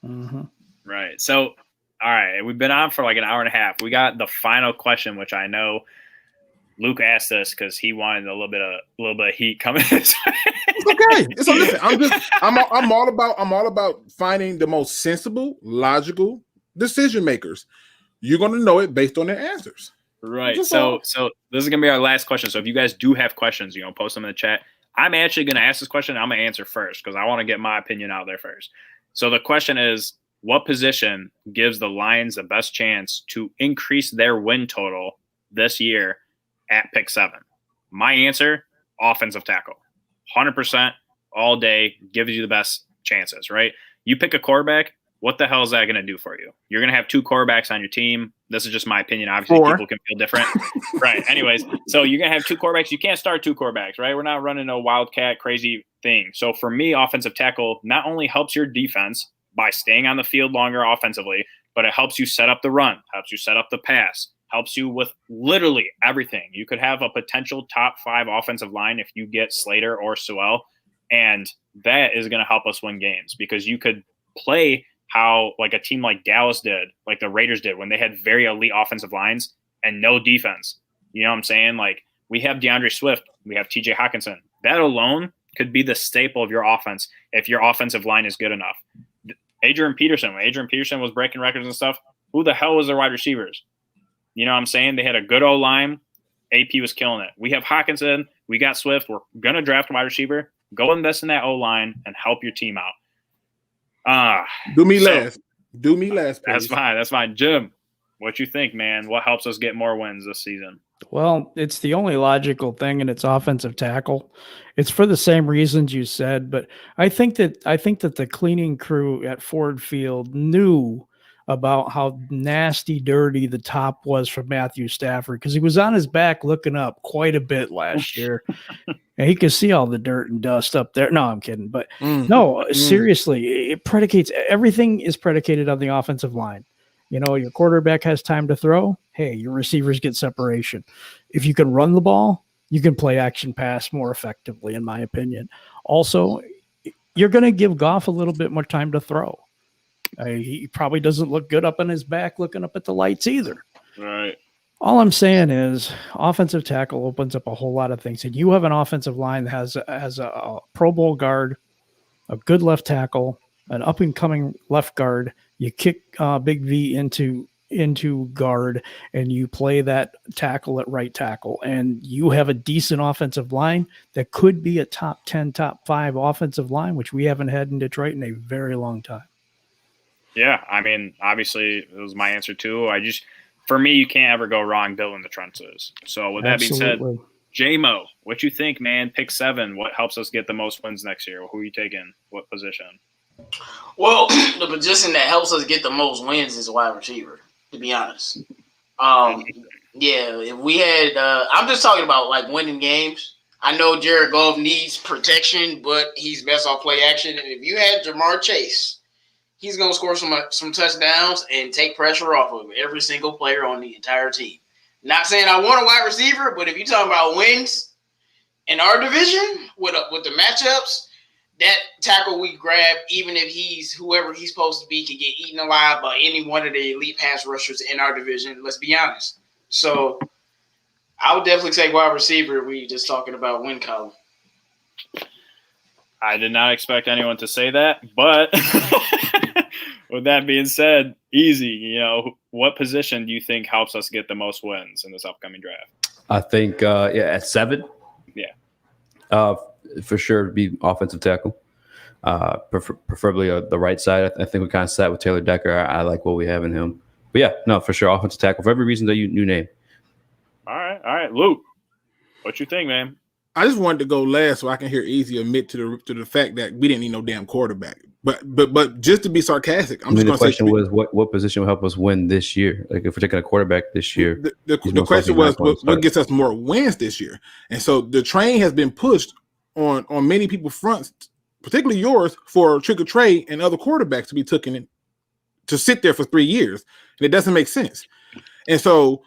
Mm-hmm. Right. So, all right, we've been on for like an hour and a half. We got the final question, which I know Luke asked us because he wanted a little bit of heat coming. It's okay. So listen, I'm all about finding the most sensible, logical decision makers. You're gonna know it based on their answers. Right. So this is gonna be our last question. So if you guys do have questions, post them in the chat. I'm actually gonna ask this question. I'm gonna answer first because I want to get my opinion out there first. So the question is, what position gives the Lions the best chance to increase their win total this year at pick 7? My answer, offensive tackle. 100% all day gives you the best chances, right? You pick a quarterback, what the hell is that going to do for you? You're going to have 2 quarterbacks on your team. This is just my opinion. Obviously, 4. People can feel different. Right. Anyways, so you're going to have 2 quarterbacks. You can't start 2 quarterbacks, right? We're not running a wildcat crazy thing. So for me, offensive tackle not only helps your defense by staying on the field longer offensively, but it helps you set up the run, helps you set up the pass, helps you with literally everything. You could have a potential top 5 offensive line if you get Slater or Sewell, and that is going to help us win games because you could play how like a team like Dallas did, like the Raiders did when they had very elite offensive lines and no defense. You know what I'm saying? Like we have DeAndre Swift, we have TJ Hawkinson. That alone could be the staple of your offense if your offensive line is good enough. Adrian Peterson, when Adrian Peterson was breaking records and stuff, who the hell was their wide receivers? You know what I'm saying? They had a good O-line. AP was killing it. We have Hawkinson. We got Swift. We're going to draft a wide receiver. Go invest in that O-line and help your team out. Do me last, please. That's fine. Jim, what you think, man? What helps us get more wins this season? Well, it's the only logical thing, and it's offensive tackle. It's for the same reasons you said, but I think that the cleaning crew at Ford Field knew about how nasty, dirty the top was for Matthew Stafford because he was on his back looking up quite a bit last year, and he could see all the dirt and dust up there. No, I'm kidding, but seriously, everything is predicated on the offensive line. Your quarterback has time to throw. Hey, your receivers get separation. If you can run the ball, you can play action pass more effectively, in my opinion. Also, you're going to give Goff a little bit more time to throw. He probably doesn't look good up on his back looking up at the lights either. Right. All I'm saying is offensive tackle opens up a whole lot of things. And you have an offensive line that has a Pro Bowl guard, a good left tackle, an up-and-coming left guard. You kick Big V into guard, and you play that tackle at right tackle. And you have a decent offensive line that could be a top 10, top 5 offensive line, which we haven't had in Detroit in a very long time. Yeah, I mean, obviously, it was my answer too. For me, you can't ever go wrong building the trenches. So with that being said, J-Mo, what you think, man? Pick 7. What helps us get the most wins next year? Who are you taking? What position? Well, the position that helps us get the most wins is a wide receiver, to be honest. Yeah, if we had I'm just talking about like winning games. I know Jared Goff needs protection, but he's best off play action. And if you had Jamar Chase, he's going to score some touchdowns and take pressure off of every single player on the entire team. Not saying I want a wide receiver, but if you're talking about wins in our division with the matchups, that tackle we grab, even if he's whoever he's supposed to be, could get eaten alive by any one of the elite pass rushers in our division. Let's be honest. So I would definitely say wide receiver. We just talking about win column. I did not expect anyone to say that, but with that being said, easy. What position do you think helps us get the most wins in this upcoming draft? I think at 7. Yeah. For sure, it'd be offensive tackle. Preferably the right side. I think we kind of sat with Taylor Decker. I like what we have in him. But yeah, no, for sure, offensive tackle for every reason that you name. All right, Luke. What you think, man? I just wanted to go last so I can hear Easy admit to the fact that we didn't need no damn quarterback. But just to be sarcastic, I'm just going to say. The question was what position will help us win this year? Like if we're taking a quarterback this year. The question was what gets us more wins this year. And so the train has been pushed on many people's fronts, particularly yours, for Trick or Trade and other quarterbacks to be taken in to sit there for 3 years. And it doesn't make sense. And so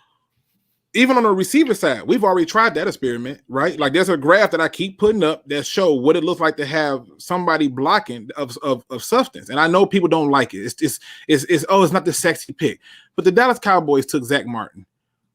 even on the receiver side, we've already tried that experiment, right? Like there's a graph that I keep putting up that show what it looks like to have somebody blocking of substance. And I know people don't like it. It's not the sexy pick. But the Dallas Cowboys took Zach Martin,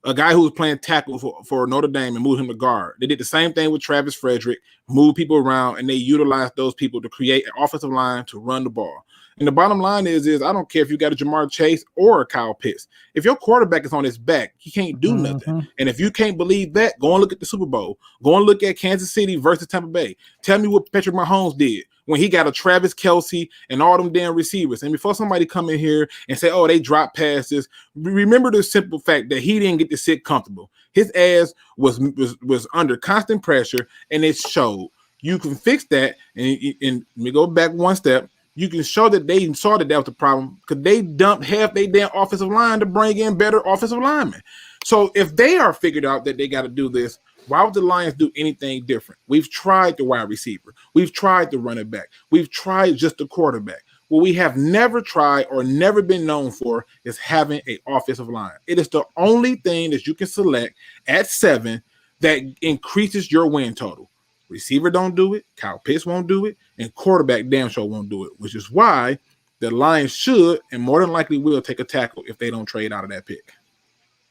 a guy who was playing tackle for Notre Dame, and moved him to guard. They did the same thing with Travis Frederick, moved people around, and they utilized those people to create an offensive line to run the ball. And the bottom line is I don't care if you got a Jamar Chase or a Kyle Pitts. If your quarterback is on his back, he can't do nothing. And if you can't believe that, go and look at the Super Bowl. Go and look at Kansas City versus Tampa Bay. Tell me what Patrick Mahomes did when he got a Travis Kelce and all them damn receivers. And before somebody come in here and say, oh, they drop passes, remember the simple fact that he didn't get to sit comfortable. His ass was under constant pressure, and it showed. You can fix that, and let me go back one step. You can show that they saw that was the problem because they dumped half their damn offensive line to bring in better offensive linemen. So if they are figured out that they got to do this, why would the Lions do anything different? We've tried the wide receiver. We've tried the running back. We've tried just the quarterback. What we have never tried or never been known for is having an offensive line. It is the only thing that you can select at 7 that increases your win total. Receiver don't do it, Kyle Pitts won't do it, and quarterback damn sure won't do it, which is why the Lions should and more than likely will take a tackle if they don't trade out of that pick.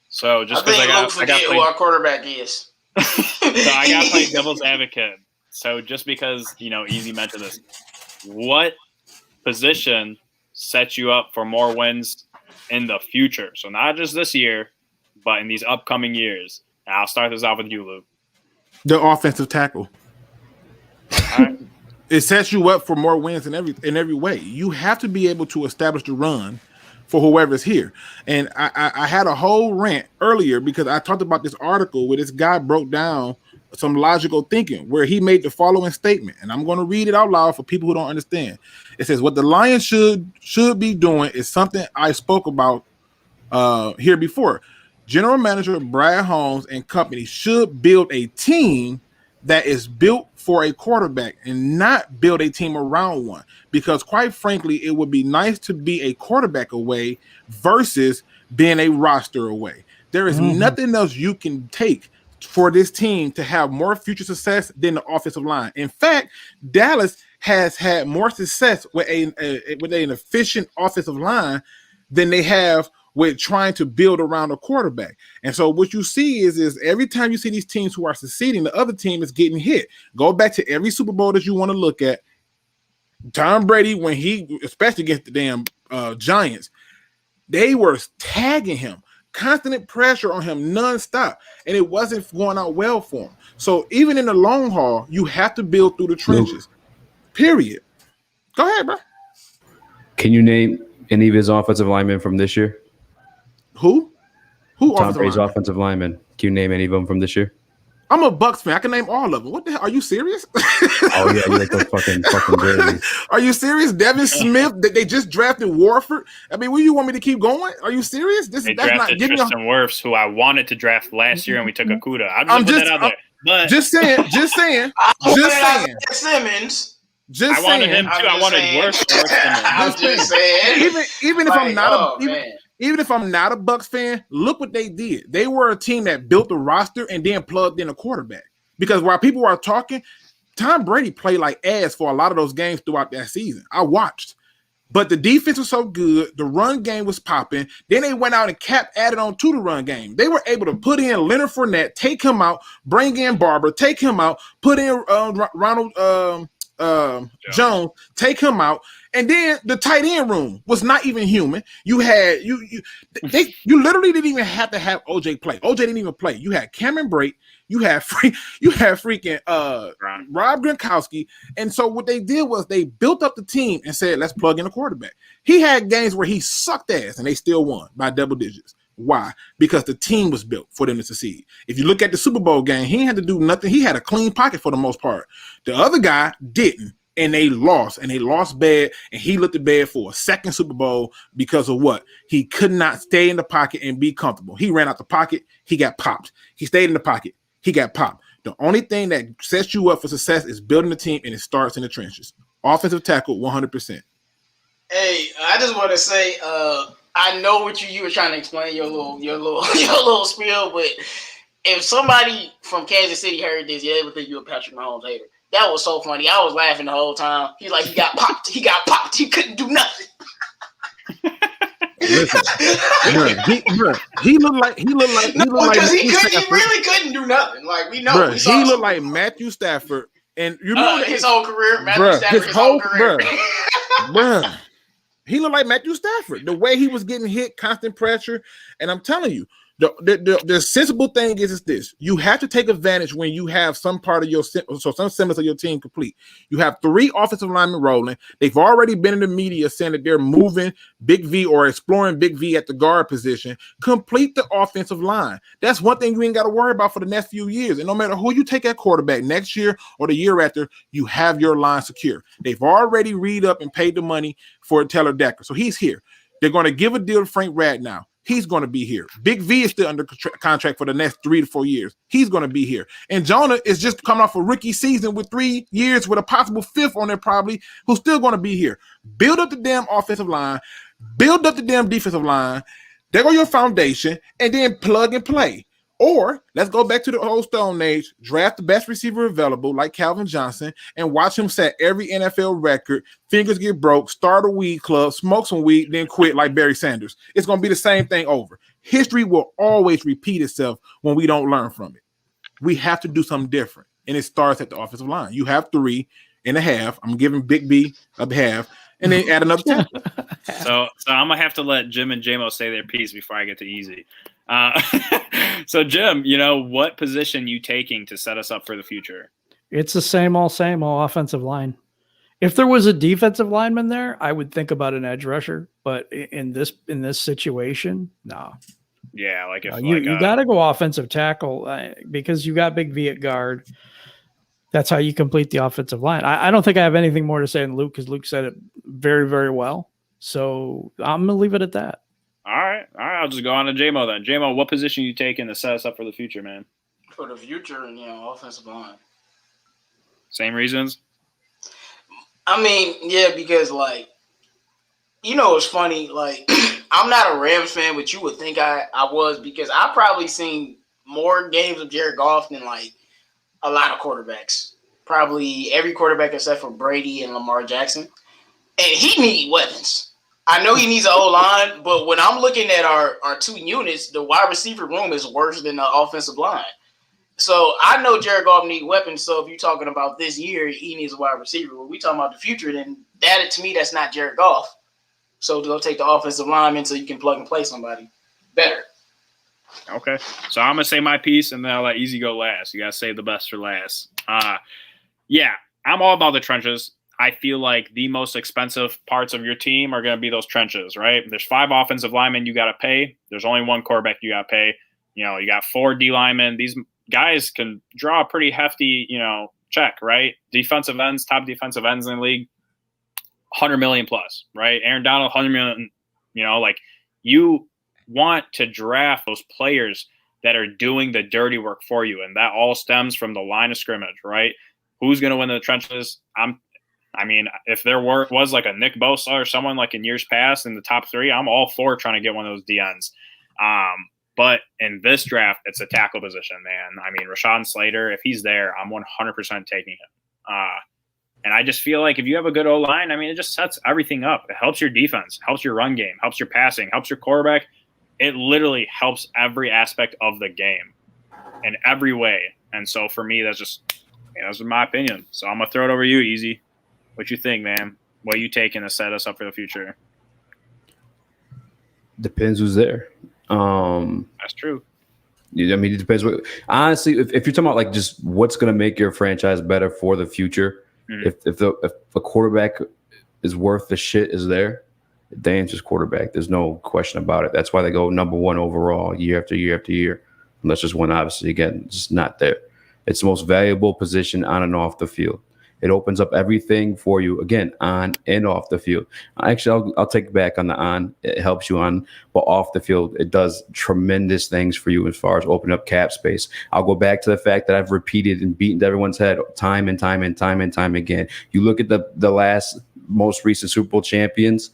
So just because I got who our quarterback is. So I got to play devil's advocate. So just because, Easy mentioned this, what position sets you up for more wins in the future? So not just this year, but in these upcoming years. And I'll start this off with you, Luke. The offensive tackle. All right. It sets you up for more wins in every way. You have to be able to establish the run for whoever's here. And I had a whole rant earlier because I talked about this article where this guy broke down some logical thinking where he made the following statement. And I'm going to read it out loud for people who don't understand. It says, what the Lions should be doing is something I spoke about here before. General Manager Brad Holmes and company should build a team that is built for a quarterback and not build a team around one. Because quite frankly, it would be nice to be a quarterback away versus being a roster away. There is nothing else you can take for this team to have more future success than the offensive line. In fact, Dallas has had more success with an efficient offensive line than they have with trying to build around a quarterback. And so what you see is every time you see these teams who are succeeding, the other team is getting hit. Go back to every Super Bowl that you want to look at. Tom Brady, when he, especially against the damn Giants, they were tagging him, constant pressure on him nonstop, and it wasn't going out well for him. So even in the long haul, you have to build through the trenches, period. Go ahead, bro. Can you name any of his offensive linemen from this year? Who Tom Brady's offensive lineman. Can you name any of them from this year? I'm a Bucs fan. I can name all of them. What the hell? Are you serious? Oh yeah, you like those fucking jerseys. Are you serious? Devin Smith? They just drafted Warford. I mean, will you want me to keep going? Are you serious? They drafted Tristan Wirfs, who I wanted to draft last year, and we took Okudah. I'm just putting that out there. But just saying. Simmons. Just I wanted him too. I wanted Wirfs. I'm just saying. Even if I'm not Even if I'm not a Bucs fan, look what they did. They were a team that built a roster and then plugged in a quarterback. Because while people are talking, Tom Brady played like ass for a lot of those games throughout that season. I watched. But the defense was so good. The run game was popping. Then they went out and Cap added on to the run game. They were able to put in Leonard Fournette, take him out, bring in Barber, take him out, put in Ronald Jones, take him out. And then the tight end room was not even human. You had you literally didn't even have to have OJ play. OJ didn't even play. You had Cameron Brate, you had freaking Rob Gronkowski. And so what they did was they built up the team and said, let's plug in a quarterback. He had games where he sucked ass and they still won by double digits. Why? Because the team was built for them to succeed. If you look at the Super Bowl game, he had to do nothing. He had a clean pocket for the most part. The other guy didn't. And they lost bad, and he looked bad for a second Super Bowl because of what? He could not stay in the pocket and be comfortable. He ran out the pocket, he got popped. He stayed in the pocket, he got popped. The only thing that sets you up for success is building a team, and it starts in the trenches. Offensive tackle, 100%. Hey, I just want to say, I know what you were trying to explain your little spiel, but if somebody from Kansas City heard this, they would think you're a Patrick Mahomes hater. That was so funny. I was laughing the whole time. He's like, he got popped. He couldn't do nothing. Listen, he looked like he really couldn't do nothing. Like we know, he looked like Matthew Stafford, and you remember his whole career. His whole career. He looked like Matthew Stafford. The way he was getting hit, constant pressure, and I'm telling you. The sensible thing is this: you have to take advantage when you have some part of some semblance of your team complete. You have 3 offensive linemen rolling. They've already been in the media saying that they're moving Big V or exploring Big V at the guard position. Complete the offensive line. That's one thing you ain't got to worry about for the next few years. And no matter who you take at quarterback next year or the year after, you have your line secure. They've already read up and paid the money for Taylor Decker, so he's here. They're going to give a deal to Frank Ragnow. He's going to be here. Big V is still under contract for the next 3 to 4 years. He's going to be here. And Jonah is just coming off a rookie season with 3 years with a possible 5th on there probably, who's still going to be here. Build up the damn offensive line. Build up the damn defensive line. There go your foundation, and then plug and play. Or let's go back to the old Stone Age, draft the best receiver available like Calvin Johnson and watch him set every NFL record, fingers get broke, start a weed club, smoke some weed, then quit like Barry Sanders. It's going to be the same thing over. History will always repeat itself when we don't learn from it. We have to do something different, and it starts at the offensive line. You have 3.5. I'm giving Big B a half, and then add another 10. So I'm going to have to let Jim and JMO say their piece before I get to easy. So Jim, what position you taking to set us up for the future? It's the same old offensive line. If there was a defensive lineman there, I would think about an edge rusher. But in this situation, no. Yeah, like if you got to go offensive tackle because you got Big V at guard. That's how you complete the offensive line. I don't think I have anything more to say than Luke because Luke said it very, very well. So I'm gonna leave it at that. All right. I'll just go on to JMO then. JMO, what position you taking to set us up for the future, man? For the future, offensive line. Same reasons? I mean, yeah, because it's funny. Like, I'm not a Rams fan, but you would think I was because I've probably seen more games of Jared Goff than a lot of quarterbacks. Probably every quarterback except for Brady and Lamar Jackson. And he needs weapons. I know he needs an O-line, but when I'm looking at our 2 units, the wide receiver room is worse than the offensive line. So I know Jared Goff needs weapons. So if you're talking about this year, he needs a wide receiver. When we talking about the future, then to me, that's not Jared Goff. So go take the offensive lineman so you can plug and play somebody better. Okay. So I'm going to say my piece, and then I'll let Easy go last. You got to save the best for last. Yeah, I'm all about the trenches. I feel like the most expensive parts of your team are going to be those trenches, right? There's 5 offensive linemen you got to pay. There's only 1 quarterback you got to pay. You got 4 D linemen. These guys can draw a pretty hefty, check, right? Defensive ends, top defensive ends in the league, 100 million plus, right? Aaron Donald, 100 million. You want to draft those players that are doing the dirty work for you, and that all stems from the line of scrimmage, right? Who's going to win the trenches? If there was like a Nick Bosa or someone like in years past in the top 3, I'm all for trying to get one of those DNs. But in this draft, it's a tackle position, man. Rashawn Slater, if he's there, I'm 100% taking him. And I just feel like if you have a good O-line, I mean, it just sets everything up. It helps your defense, helps your run game, helps your passing, helps your quarterback. It literally helps every aspect of the game in every way. And so for me, that's my opinion. So I'm going to throw it over to you, Easy. What you think, man? What are you taking to set us up for the future? Depends who's there. That's true. I mean, it depends. Honestly, if you're talking about like just what's going to make your franchise better for the future, if a quarterback is worth the shit is there, the answer's quarterback. There's no question about it. That's why they go number one overall year after year after year. Unless there's one, obviously, again, just not there. It's the most valuable position on and off the field. It opens up everything for you, again, on and off the field. Actually, I'll take it back on the on. It helps you on, but off the field, it does tremendous things for you as far as opening up cap space. I'll go back to the fact that I've repeated and beaten everyone's head time and time and time and time again. You look at the last most recent Super Bowl champions,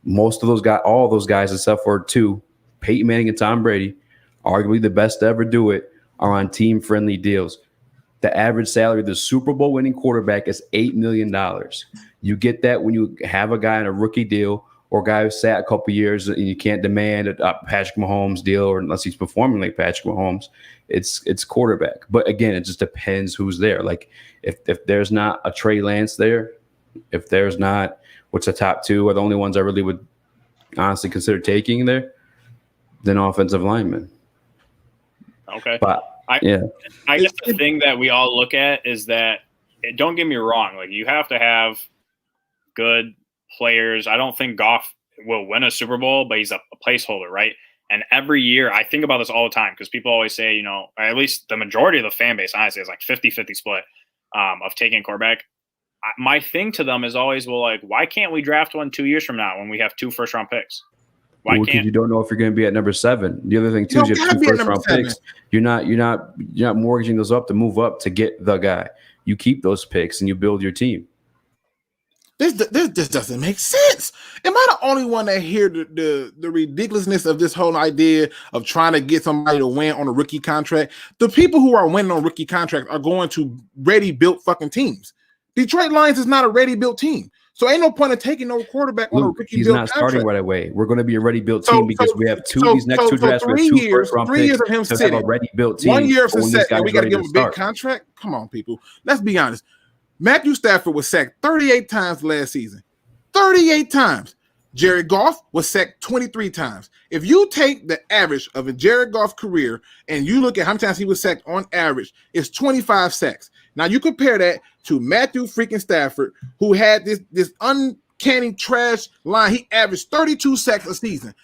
most of those guys, all those guys except for two, Peyton Manning and Tom Brady, arguably the best to ever do it, are on team-friendly deals. The average salary of the Super Bowl winning quarterback is $8 million. You get that when you have a guy on a rookie deal or a guy who sat a couple years and you can't demand a Patrick Mahomes deal, or unless he's performing like Patrick Mahomes, it's quarterback. But again, it just depends who's there. Like if there's not a Trey Lance there, if there's not, what's the top two are the only ones I really would honestly consider taking there, then offensive lineman. Okay. But I guess the thing that we all look at is that, don't get me wrong, like you have to have good players. I don't think Goff will win a Super Bowl, but he's a placeholder, right? And every year, I think about this all the time because people always say, you know, at least the majority of the fan base, honestly, is like 50-50 split of taking quarterback. My thing to them is always, well, like, why can't we draft one 2 years from now when we have 2 first-round picks? Why because can't you don't know if you're going to be at number 7. The other thing too is you have 2 first-round picks. You're not mortgaging those up to move up to get the guy. You keep those picks and you build your team. This doesn't make sense. Am I the only one that hear the ridiculousness of this whole idea of trying to get somebody to win on a rookie contract? The people who are winning on rookie contracts are going to ready-built fucking teams. Detroit Lions is not a ready-built team. So ain't no point in taking no quarterback on a rookie built contract. He's not starting right away. We're going to be a ready-built team because we have these next two drafts. We have 2 first-round picks. 3 years of him sitting. Have a ready-built team. 1 year of success, and we got to give him a big contract? Come on, people. Let's be honest. Matthew Stafford was sacked 38 times last season. 38 times. Jared Goff was sacked 23 times. If you take the average of a Jared Goff career and you look at how many times he was sacked on average, it's 25 sacks. Now you compare that to Matthew freaking Stafford, who had this uncanny trash line. He averaged 32 sacks a season.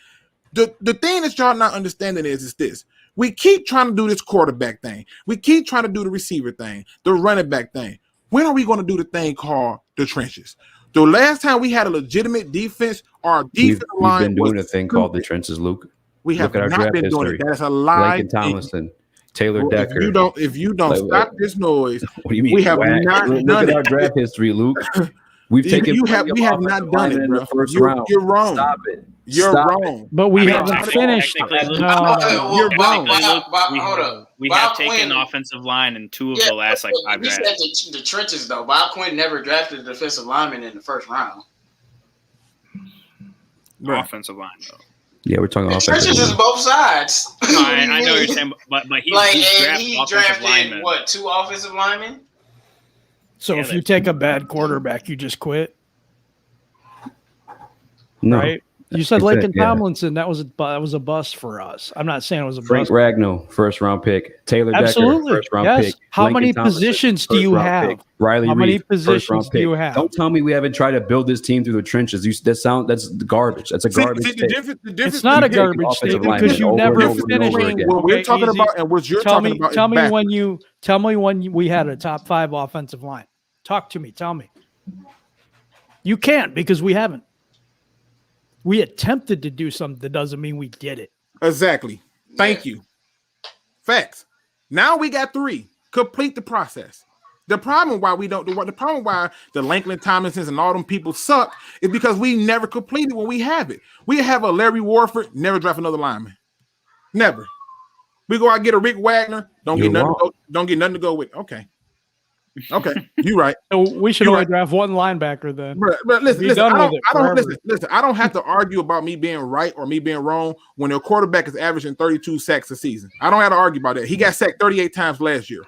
The thing that y'all not understanding is this. We keep trying to do this quarterback thing. We keep trying to do the receiver thing, the running back thing. When are we going to do the thing called the trenches? The last time we had a legitimate defense, our defensive line we've been doing a thing called the trenches, Luke. We have not been doing it. That is a lie. Lincoln Tomlinson, Taylor Decker. If you don't stop this noise, what do you mean? We have not look done at our draft history, Luke. We have not done it, bro. In the first round. You're wrong. Stop it. You're wrong. But we haven't finished. You're wrong. We have taken offensive line in 2 of the last 5 drafts. We said the trenches though. Bob Quinn never drafted a defensive lineman in the first round. Offensive line though. Yeah, we're talking offensive. Trenches is both sides. No, I know what you're saying, but he drafted what, 2 offensive linemen? So if you take a bad quarterback, you just quit. No. Right? You said Lincoln Tomlinson. That was a bust for us. I'm not saying it was a Frank bust. Ragnow, first-round pick. Taylor Absolutely. Decker, first-round pick. How Lincoln many Tomlinson, positions do you have? Pick. Riley How many Reed, positions do you have? Don't tell me we haven't tried to build this team through the trenches. That's garbage. That's a garbage take. It's not a garbage take because you never finished. What we're talking about and what you're talking about. Tell me when we had a top 5 offensive line. Talk to me. Tell me. You can't because we haven't. We attempted to do something that doesn't mean we did it. Exactly. Thank you. Facts. Now we got 3. Complete the process. The problem why we don't do what the problem why the Lakeland Tomlinsons and all them people suck is because we never completed when we have it. We have a Larry Warford, never draft another lineman. Never. We go out and get a Rick Wagner, don't get nothing to go with. Okay. Okay, you're right. So we should You're only right. draft one linebacker then. But listen, Be listen, done I with it don't forever. listen. I don't have to argue about me being right or me being wrong when their quarterback is averaging 32 sacks a season. I don't have to argue about that. He got sacked 38 times last year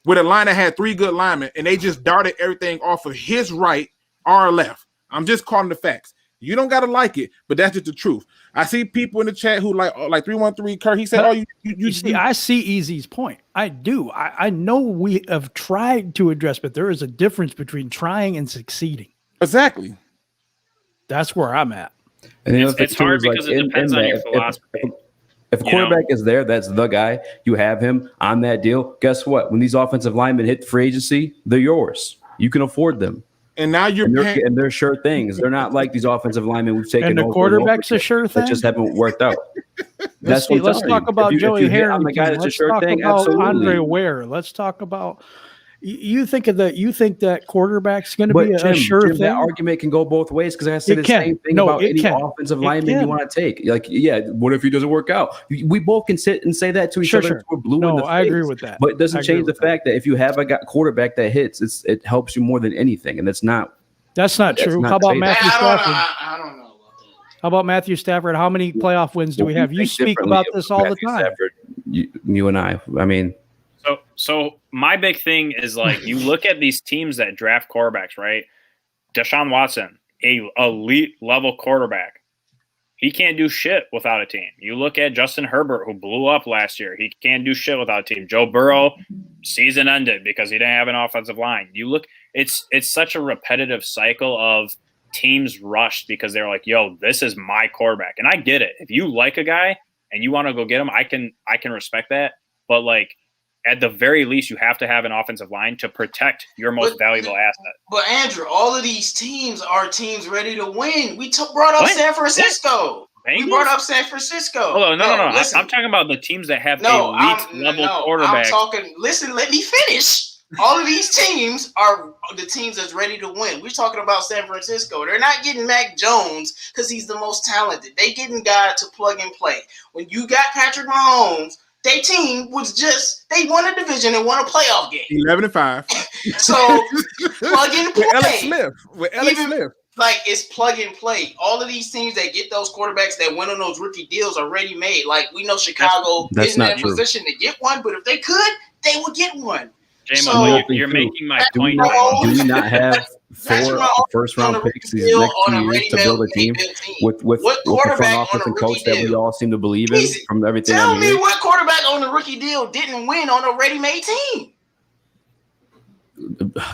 with a line that had 3 good linemen, and they just darted everything off of his right, our left. I'm just calling the facts. You don't gotta like it, but that's just the truth. I see people in the chat who like 313 Kurt. He said, "Oh, you see, I see Easy's point. I do. I know we have tried to address, but there is a difference between trying and succeeding. Exactly. That's where I'm at. And It's hard because it depends on your philosophy. If a quarterback is there, that's the guy. You have him on that deal. Guess what? When these offensive linemen hit free agency, they're yours. You can afford them. And now you're and they're sure things. They're not like these offensive linemen we've taken. And the quarterback's a sure thing. That just haven't worked out. Let's talk about Joey Harrington. The guy that's a sure thing. About Absolutely. Andre Ware. Let's talk about. You think that quarterback's going to be a sure thing? That argument can go both ways because I said the same thing about any offensive lineman you want to take. Like, yeah, what if he doesn't work out? We both can sit and say that to each other. Sure. We're blue in the face. I agree with that. But it doesn't change the fact that if you have a quarterback that hits, it helps you more than anything, and that's not true. How about Matthew Stafford? I don't know about that. How about Matthew Stafford? How many playoff wins do we have? You speak about this all the time. Stafford, you and I mean. So my big thing is like you look at these teams that draft quarterbacks, right? Deshaun Watson, a elite level quarterback. He can't do shit without a team. You look at Justin Herbert, who blew up last year. He can't do shit without a team. Joe Burrow, season ended because he didn't have an offensive line. You look, it's such a repetitive cycle of teams rushed because they're like, yo, this is my quarterback. And I get it. If you like a guy and you want to go get him, I can respect that. But like, at the very least, you have to have an offensive line to protect your most valuable asset. But Andrew, all of these teams are teams ready to win. We brought up San Francisco. We brought up San Francisco. Oh, no. I'm talking about the teams that have elite level quarterbacks. I'm talking. Listen, let me finish. All of these teams are the teams that's ready to win. We're talking about San Francisco. They're not getting Mac Jones because he's the most talented. They getting guys to plug and play. When you got Patrick Mahomes, their team was they won a division and won a playoff game. 11-5. So plug and play. With Alex Smith. Like it's plug and play. All of these teams that get those quarterbacks that went on those rookie deals are ready made. Like we know Chicago isn't in a position to get one, but if they could, they would get one. J-Mo, you're making my point. Do we not have 4 first-round picks these next 2 years to build a team with the front office and coach that we all seem to believe in from everything? Tell me what quarterback on the rookie deal didn't win on a ready-made team?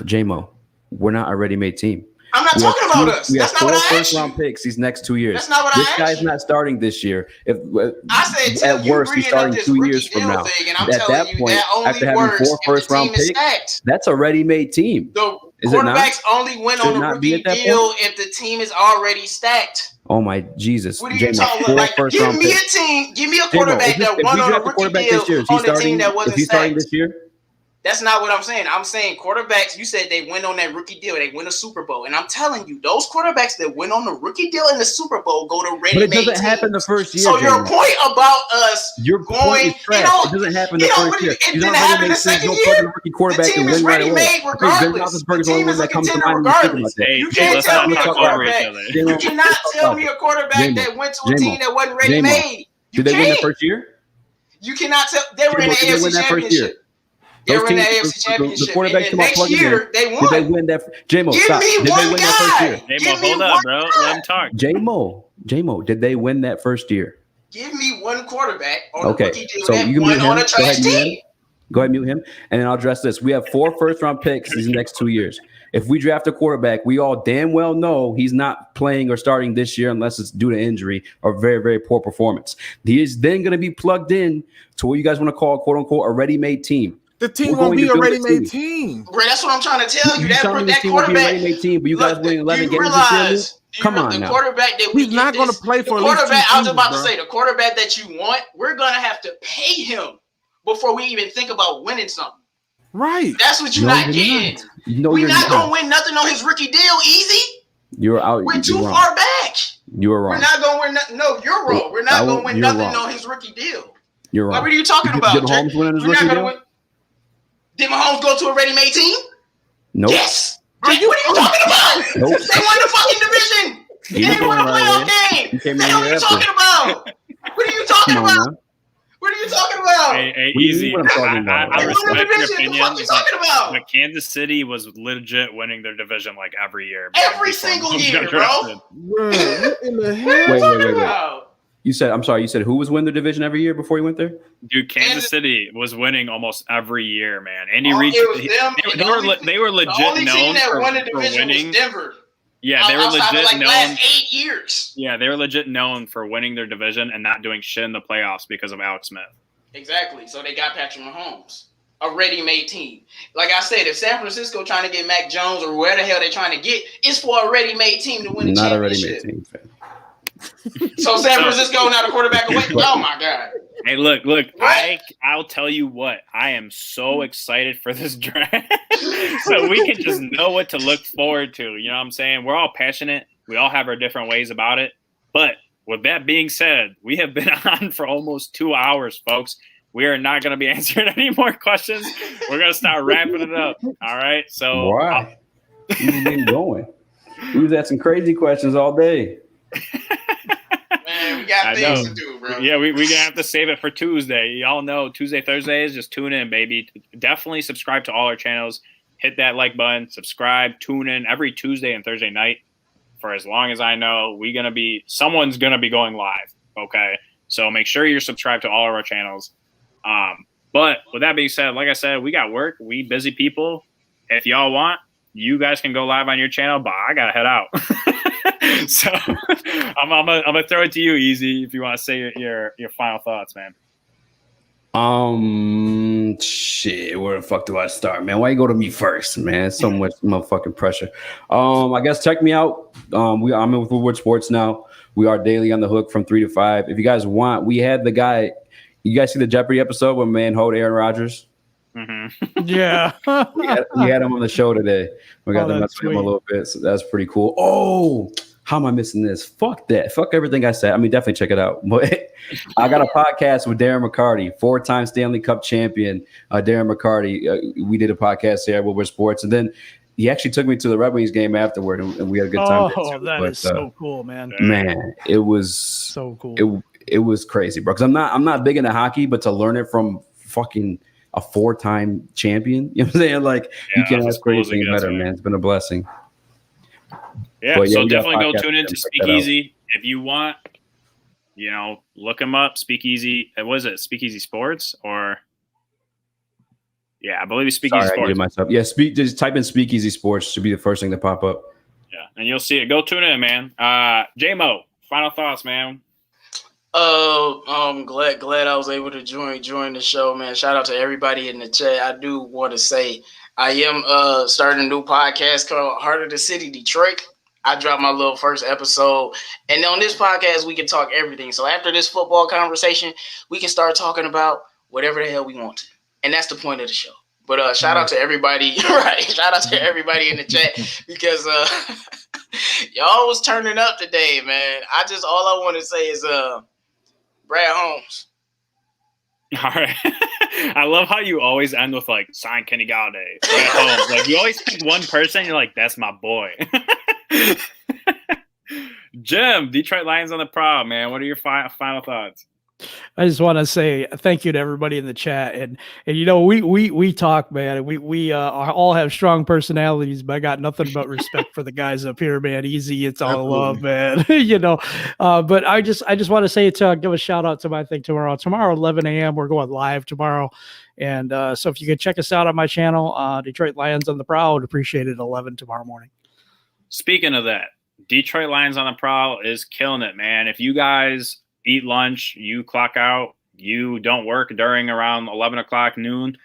J-Mo, we're not a ready-made team. I'm not talking about us. That's not what I asked you. We have 4 first-round picks these next 2 years. That's not what I asked you. This guy's not starting this year. I said at worst, he's starting 2 years from now. At that point, after having 4 first-round picks, that's a ready-made team. The quarterbacks only win on the rookie deal if the team is already stacked. Oh my Jesus! What are you talking about? Like, give me a team. Give me a quarterback that won on a rookie deal on the team that wasn't stacked. Is he starting this year? That's not what I'm saying. I'm saying quarterbacks, you said they win on that rookie deal. They win a Super Bowl. And I'm telling you, those quarterbacks that win on the rookie deal in the Super Bowl go to ready-made teams. But it doesn't happen the first year. So your point about us going, it doesn't happen the first year. It didn't happen the second year. The team is ready-made regardless. The team is a contender regardless. You can't tell me a quarterback. You cannot tell me a quarterback that went to a team that wasn't ready-made. Did they win the first year? You cannot tell. They were in the AFC Championship. They were in the AFC Championship. And then next year, they won. Did they win that? J-Mo, stop. Did they win that first year? J-Mo, hold up, bro. Let him talk. J-Mo, did they win that first year? Give me one quarterback on the rookie deal so that you won on a trash team. Go ahead and mute him. And then I'll address this. We have 4 first-round picks these next 2 years. If we draft a quarterback, we all damn well know he's not playing or starting this year unless it's due to injury or very, very poor performance. He is then going to be plugged in to what you guys want to call, quote-unquote, a ready-made team. The team won't be a ready-made team. Bro, that's what I'm trying to tell you. That quarterback, ready-made team, but you guys winning 11 games this year. Come on, the quarterback that he's not going to play for. The quarterback, I was about to say, the quarterback that you want, we're going to have to pay him before we even think about winning something. Right. That's what you're not getting. We're not going to win nothing on his rookie deal. Easy. You're out. We're too far back. You're wrong. We're not going to win nothing. No, you're wrong. We're not going to win nothing on his rookie deal. You're wrong. What are you talking about? Did Mahomes win on his rookie deal? Did Mahomes go to a ready-made team? Nope. Yes. What are you talking about? Nope. They won the fucking division. You They won a playoff game. You came The in hell are here you after. talking about? What are you talking Come on about? now. What are you talking about? Hey, What do you easy. mean what I'm talking about? I They won the respect your division. What the opinion. fuck you talking about? But Kansas City was legit winning their division like every year. Every single year, bro. Bro, what in the What are hell? you talking Wait. about? You said who was winning the division every year before you went there? Dude, Kansas City was winning almost every year, man. Andy Oh, Reid, it was them. they were The legit only team known that for, won the for division was winning. Denver. Yeah, they were Outside legit of known. last 8 years. Yeah, they were legit known for winning their division and not doing shit in the playoffs because of Alex Smith. Exactly. So they got Patrick Mahomes, a ready-made team. Like I said, if San Francisco trying to get Mac Jones or where the hell they're trying to get, it's for a ready-made team to win the Not a championship. ready-made team, fan. So San Francisco not a quarterback away. Oh my God. Hey, look! I'll tell you what. I am so excited for this draft, so we can just know what to look forward to. You know what I'm saying? We're all passionate. We all have our different ways about it. But with that being said, we have been on for almost 2 hours, folks. We are not going to be answering any more questions. We're going to start wrapping it up. All right. So Why? You've been going. We was asking crazy questions all day. Man, we got things to do, bro. Yeah, we're going to have to save it for Tuesday. Y'all know Tuesday, Thursdays, just tune in, baby. Definitely subscribe to all our channels. Hit that like button, subscribe, tune in every Tuesday and Thursday night. For as long as I know, someone's going to be going live. Okay. So make sure you're subscribed to all of our channels. But with that being said, like I said, we got work. We busy people. If y'all want, you guys can go live on your channel, but I got to head out. So I'm gonna throw it to you, Easy, if you want to say your final thoughts, man. Shit, where the fuck do I start, man? Why you go to me first, man? So much motherfucking pressure. I guess check me out. I'm in with Woodward Sports now. We are daily on the hook from 3 to 5. If you guys want, we had the guy. You guys see the Jeopardy episode when man hold Aaron Rodgers? Mm-hmm. Yeah. we had him on the show today. We got to mess with him a little bit, so that's pretty cool. Oh, how am I missing this? Fuck that. Fuck everything I said. I mean, definitely check it out. But I got a podcast with Darren McCarty, 4-time Stanley Cup champion. Darren McCarty. We did a podcast here at Woodward Sports, and then he actually took me to the Red Wings game afterward, and we had a good time. Oh, that is so cool, man. Man, it was so cool. It was crazy, bro. Because I'm not big into hockey, but to learn it from fucking a 4-time champion, you know what I'm saying? Like, you can't ask for anything better, man. It's been a blessing. Yeah, so definitely go tune in to Speakeasy if you want. You know, look him up. Speakeasy. What is it? Speakeasy Sports or? Yeah, I believe it's Speakeasy Sports. Yeah, just type in Speakeasy Sports. Should be the first thing to pop up. Yeah, and you'll see it. Go tune in, man. J-Mo, final thoughts, man. I'm glad I was able to join the show, man. Shout out to everybody in the chat. I do want to say I am starting a new podcast called Heart of the City, Detroit. I dropped my little first episode, and on this podcast we can talk everything. So after this football conversation, we can start talking about whatever the hell we want to, and that's the point of the show. But shout out to everybody, right? Shout out to everybody in the chat because y'all was turning up today, man. All I want to say is Brad Holmes. All right. I love how you always end with like sign Kenny Galladay, Brad Holmes. Like you always pick one person, you're like, that's my boy. Jim, Detroit Lions on the prowl, man. What are your final thoughts? I just want to say thank you to everybody in the chat, and you know we talk, man. We all have strong personalities, but I got nothing but respect for the guys up here, man. Easy, it's all love, man. You know, but I just want to say give a shout out to my thing tomorrow. Tomorrow, 11 a.m. We're going live tomorrow, and so if you could check us out on my channel, Detroit Lions on the Prowl, I'd appreciate it. 11 tomorrow morning. Speaking of that, Detroit Lions on the Prowl is killing it, man. If you guys eat lunch, you clock out, you don't work during around 11 o'clock noon,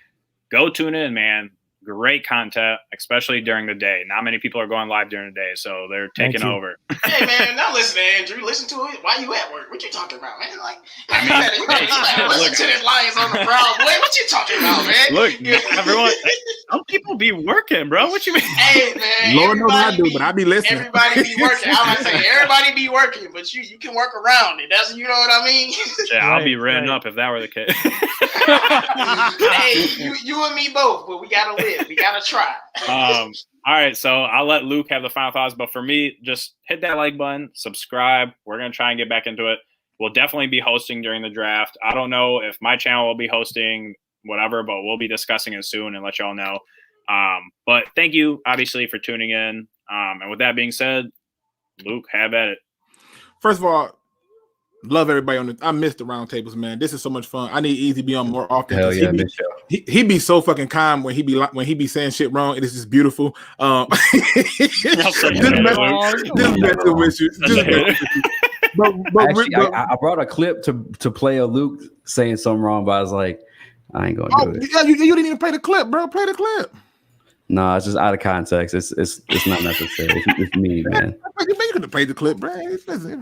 go tune in, man. Great content, especially during the day. Not many people are going live during the day, so they're taking over. Hey, man, now listen, Andrew. Listen to it. Why you at work? What you talking about, man? Like, you better listen to this Lions on the Prowl. Boy, what you talking about, man? Look, everyone, Some people be working, bro. What you mean? Hey man, Lord knows I do, be- but I be listening. Everybody be working. I'm gonna say everybody be working, but you can work around it. That's, you know what I mean. Yeah, I'll be Right, written right. up if that were the case. Hey, you and me both, but we gotta live. We gotta try. All right, so I'll let Luke have the final thoughts, but for me, just hit that like button, subscribe. We're gonna try and get back into it. We'll definitely be hosting during the draft. I don't know if my channel will be hosting whatever, but we'll be discussing it soon and let y'all know. But thank you, obviously, for tuning in. And with that being said, Luke, have at it. First of all, love everybody on the. I miss the roundtables, man. This is so much fun. I need Easy be on more often. Hell yeah, miss y'all. He be so fucking calm when he be saying shit wrong. It is just beautiful. Just messing with you. Actually, I brought a clip to play of Luke saying something wrong, but I was like, I ain't gonna do it. Yeah, you didn't even play the clip, bro. Play the clip. No, it's just out of context. It's not necessary. It's me, man. You could have played the clip, bro.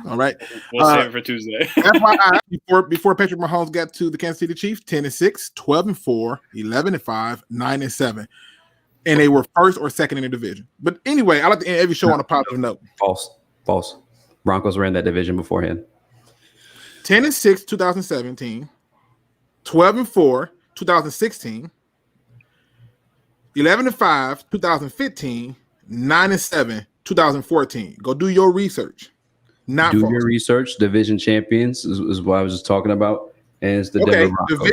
All right. We'll save it for Tuesday. FYI, before Patrick Mahomes got to the Kansas City Chiefs, 10-6, 12-4, 11-5, 9-7. And they were first or second in the division. But anyway, I like to end every show on a positive note. False. Broncos were in that division beforehand. 10-6, 2017, 12-4, 2016, 11-5, 2015, 9-7, 2014. Go do your research. Not do false. your research. Division champions is what I was just talking about, and it's the Denver Broncos.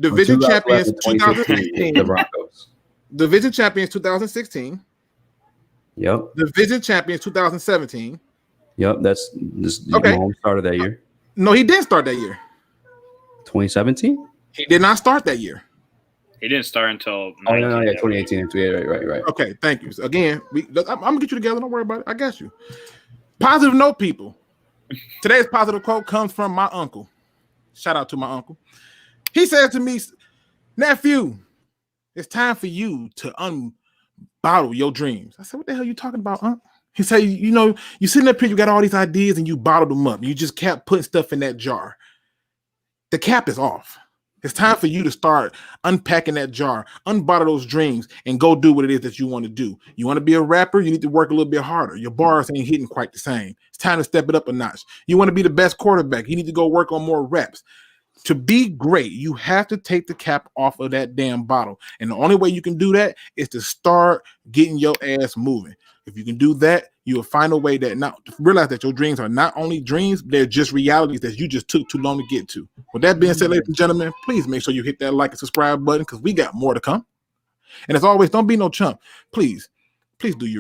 Division champions 2016, 2016. the Broncos. Division champions 2016. Yep. Division champions 2017. Yep. That's Okay. Mahomes started that year. No, he didn't start that year. 2017. He did not start that year. He didn't start until Oh no, 2018. Right. Okay, thank you. So again, I'm gonna get you together. Don't worry about it. I got you. Positive note, people. Today's positive quote comes from my uncle. Shout out to my uncle. He said to me, "Nephew, it's time for you to unbottle your dreams." I said, "What the hell are you talking about, Unc?" He said, "You sitting up here, you got all these ideas, and you bottled them up. You just kept putting stuff in that jar. The cap is off. It's time for you to start unpacking that jar, unbottle those dreams, and go do what it is that you want to do. You want to be a rapper, you need to work a little bit harder. Your bars ain't hitting quite the same. It's time to step it up a notch. You want to be the best quarterback, you need to go work on more reps. To be great, you have to take the cap off of that damn bottle. And the only way you can do that is to start getting your ass moving. If you can do that, you will find a way that not realize that your dreams are not only dreams, they're just realities that you just took too long to get to. With that being said, ladies and gentlemen, please make sure you hit that like and subscribe button because we got more to come. And as always, don't be no chump. Please do your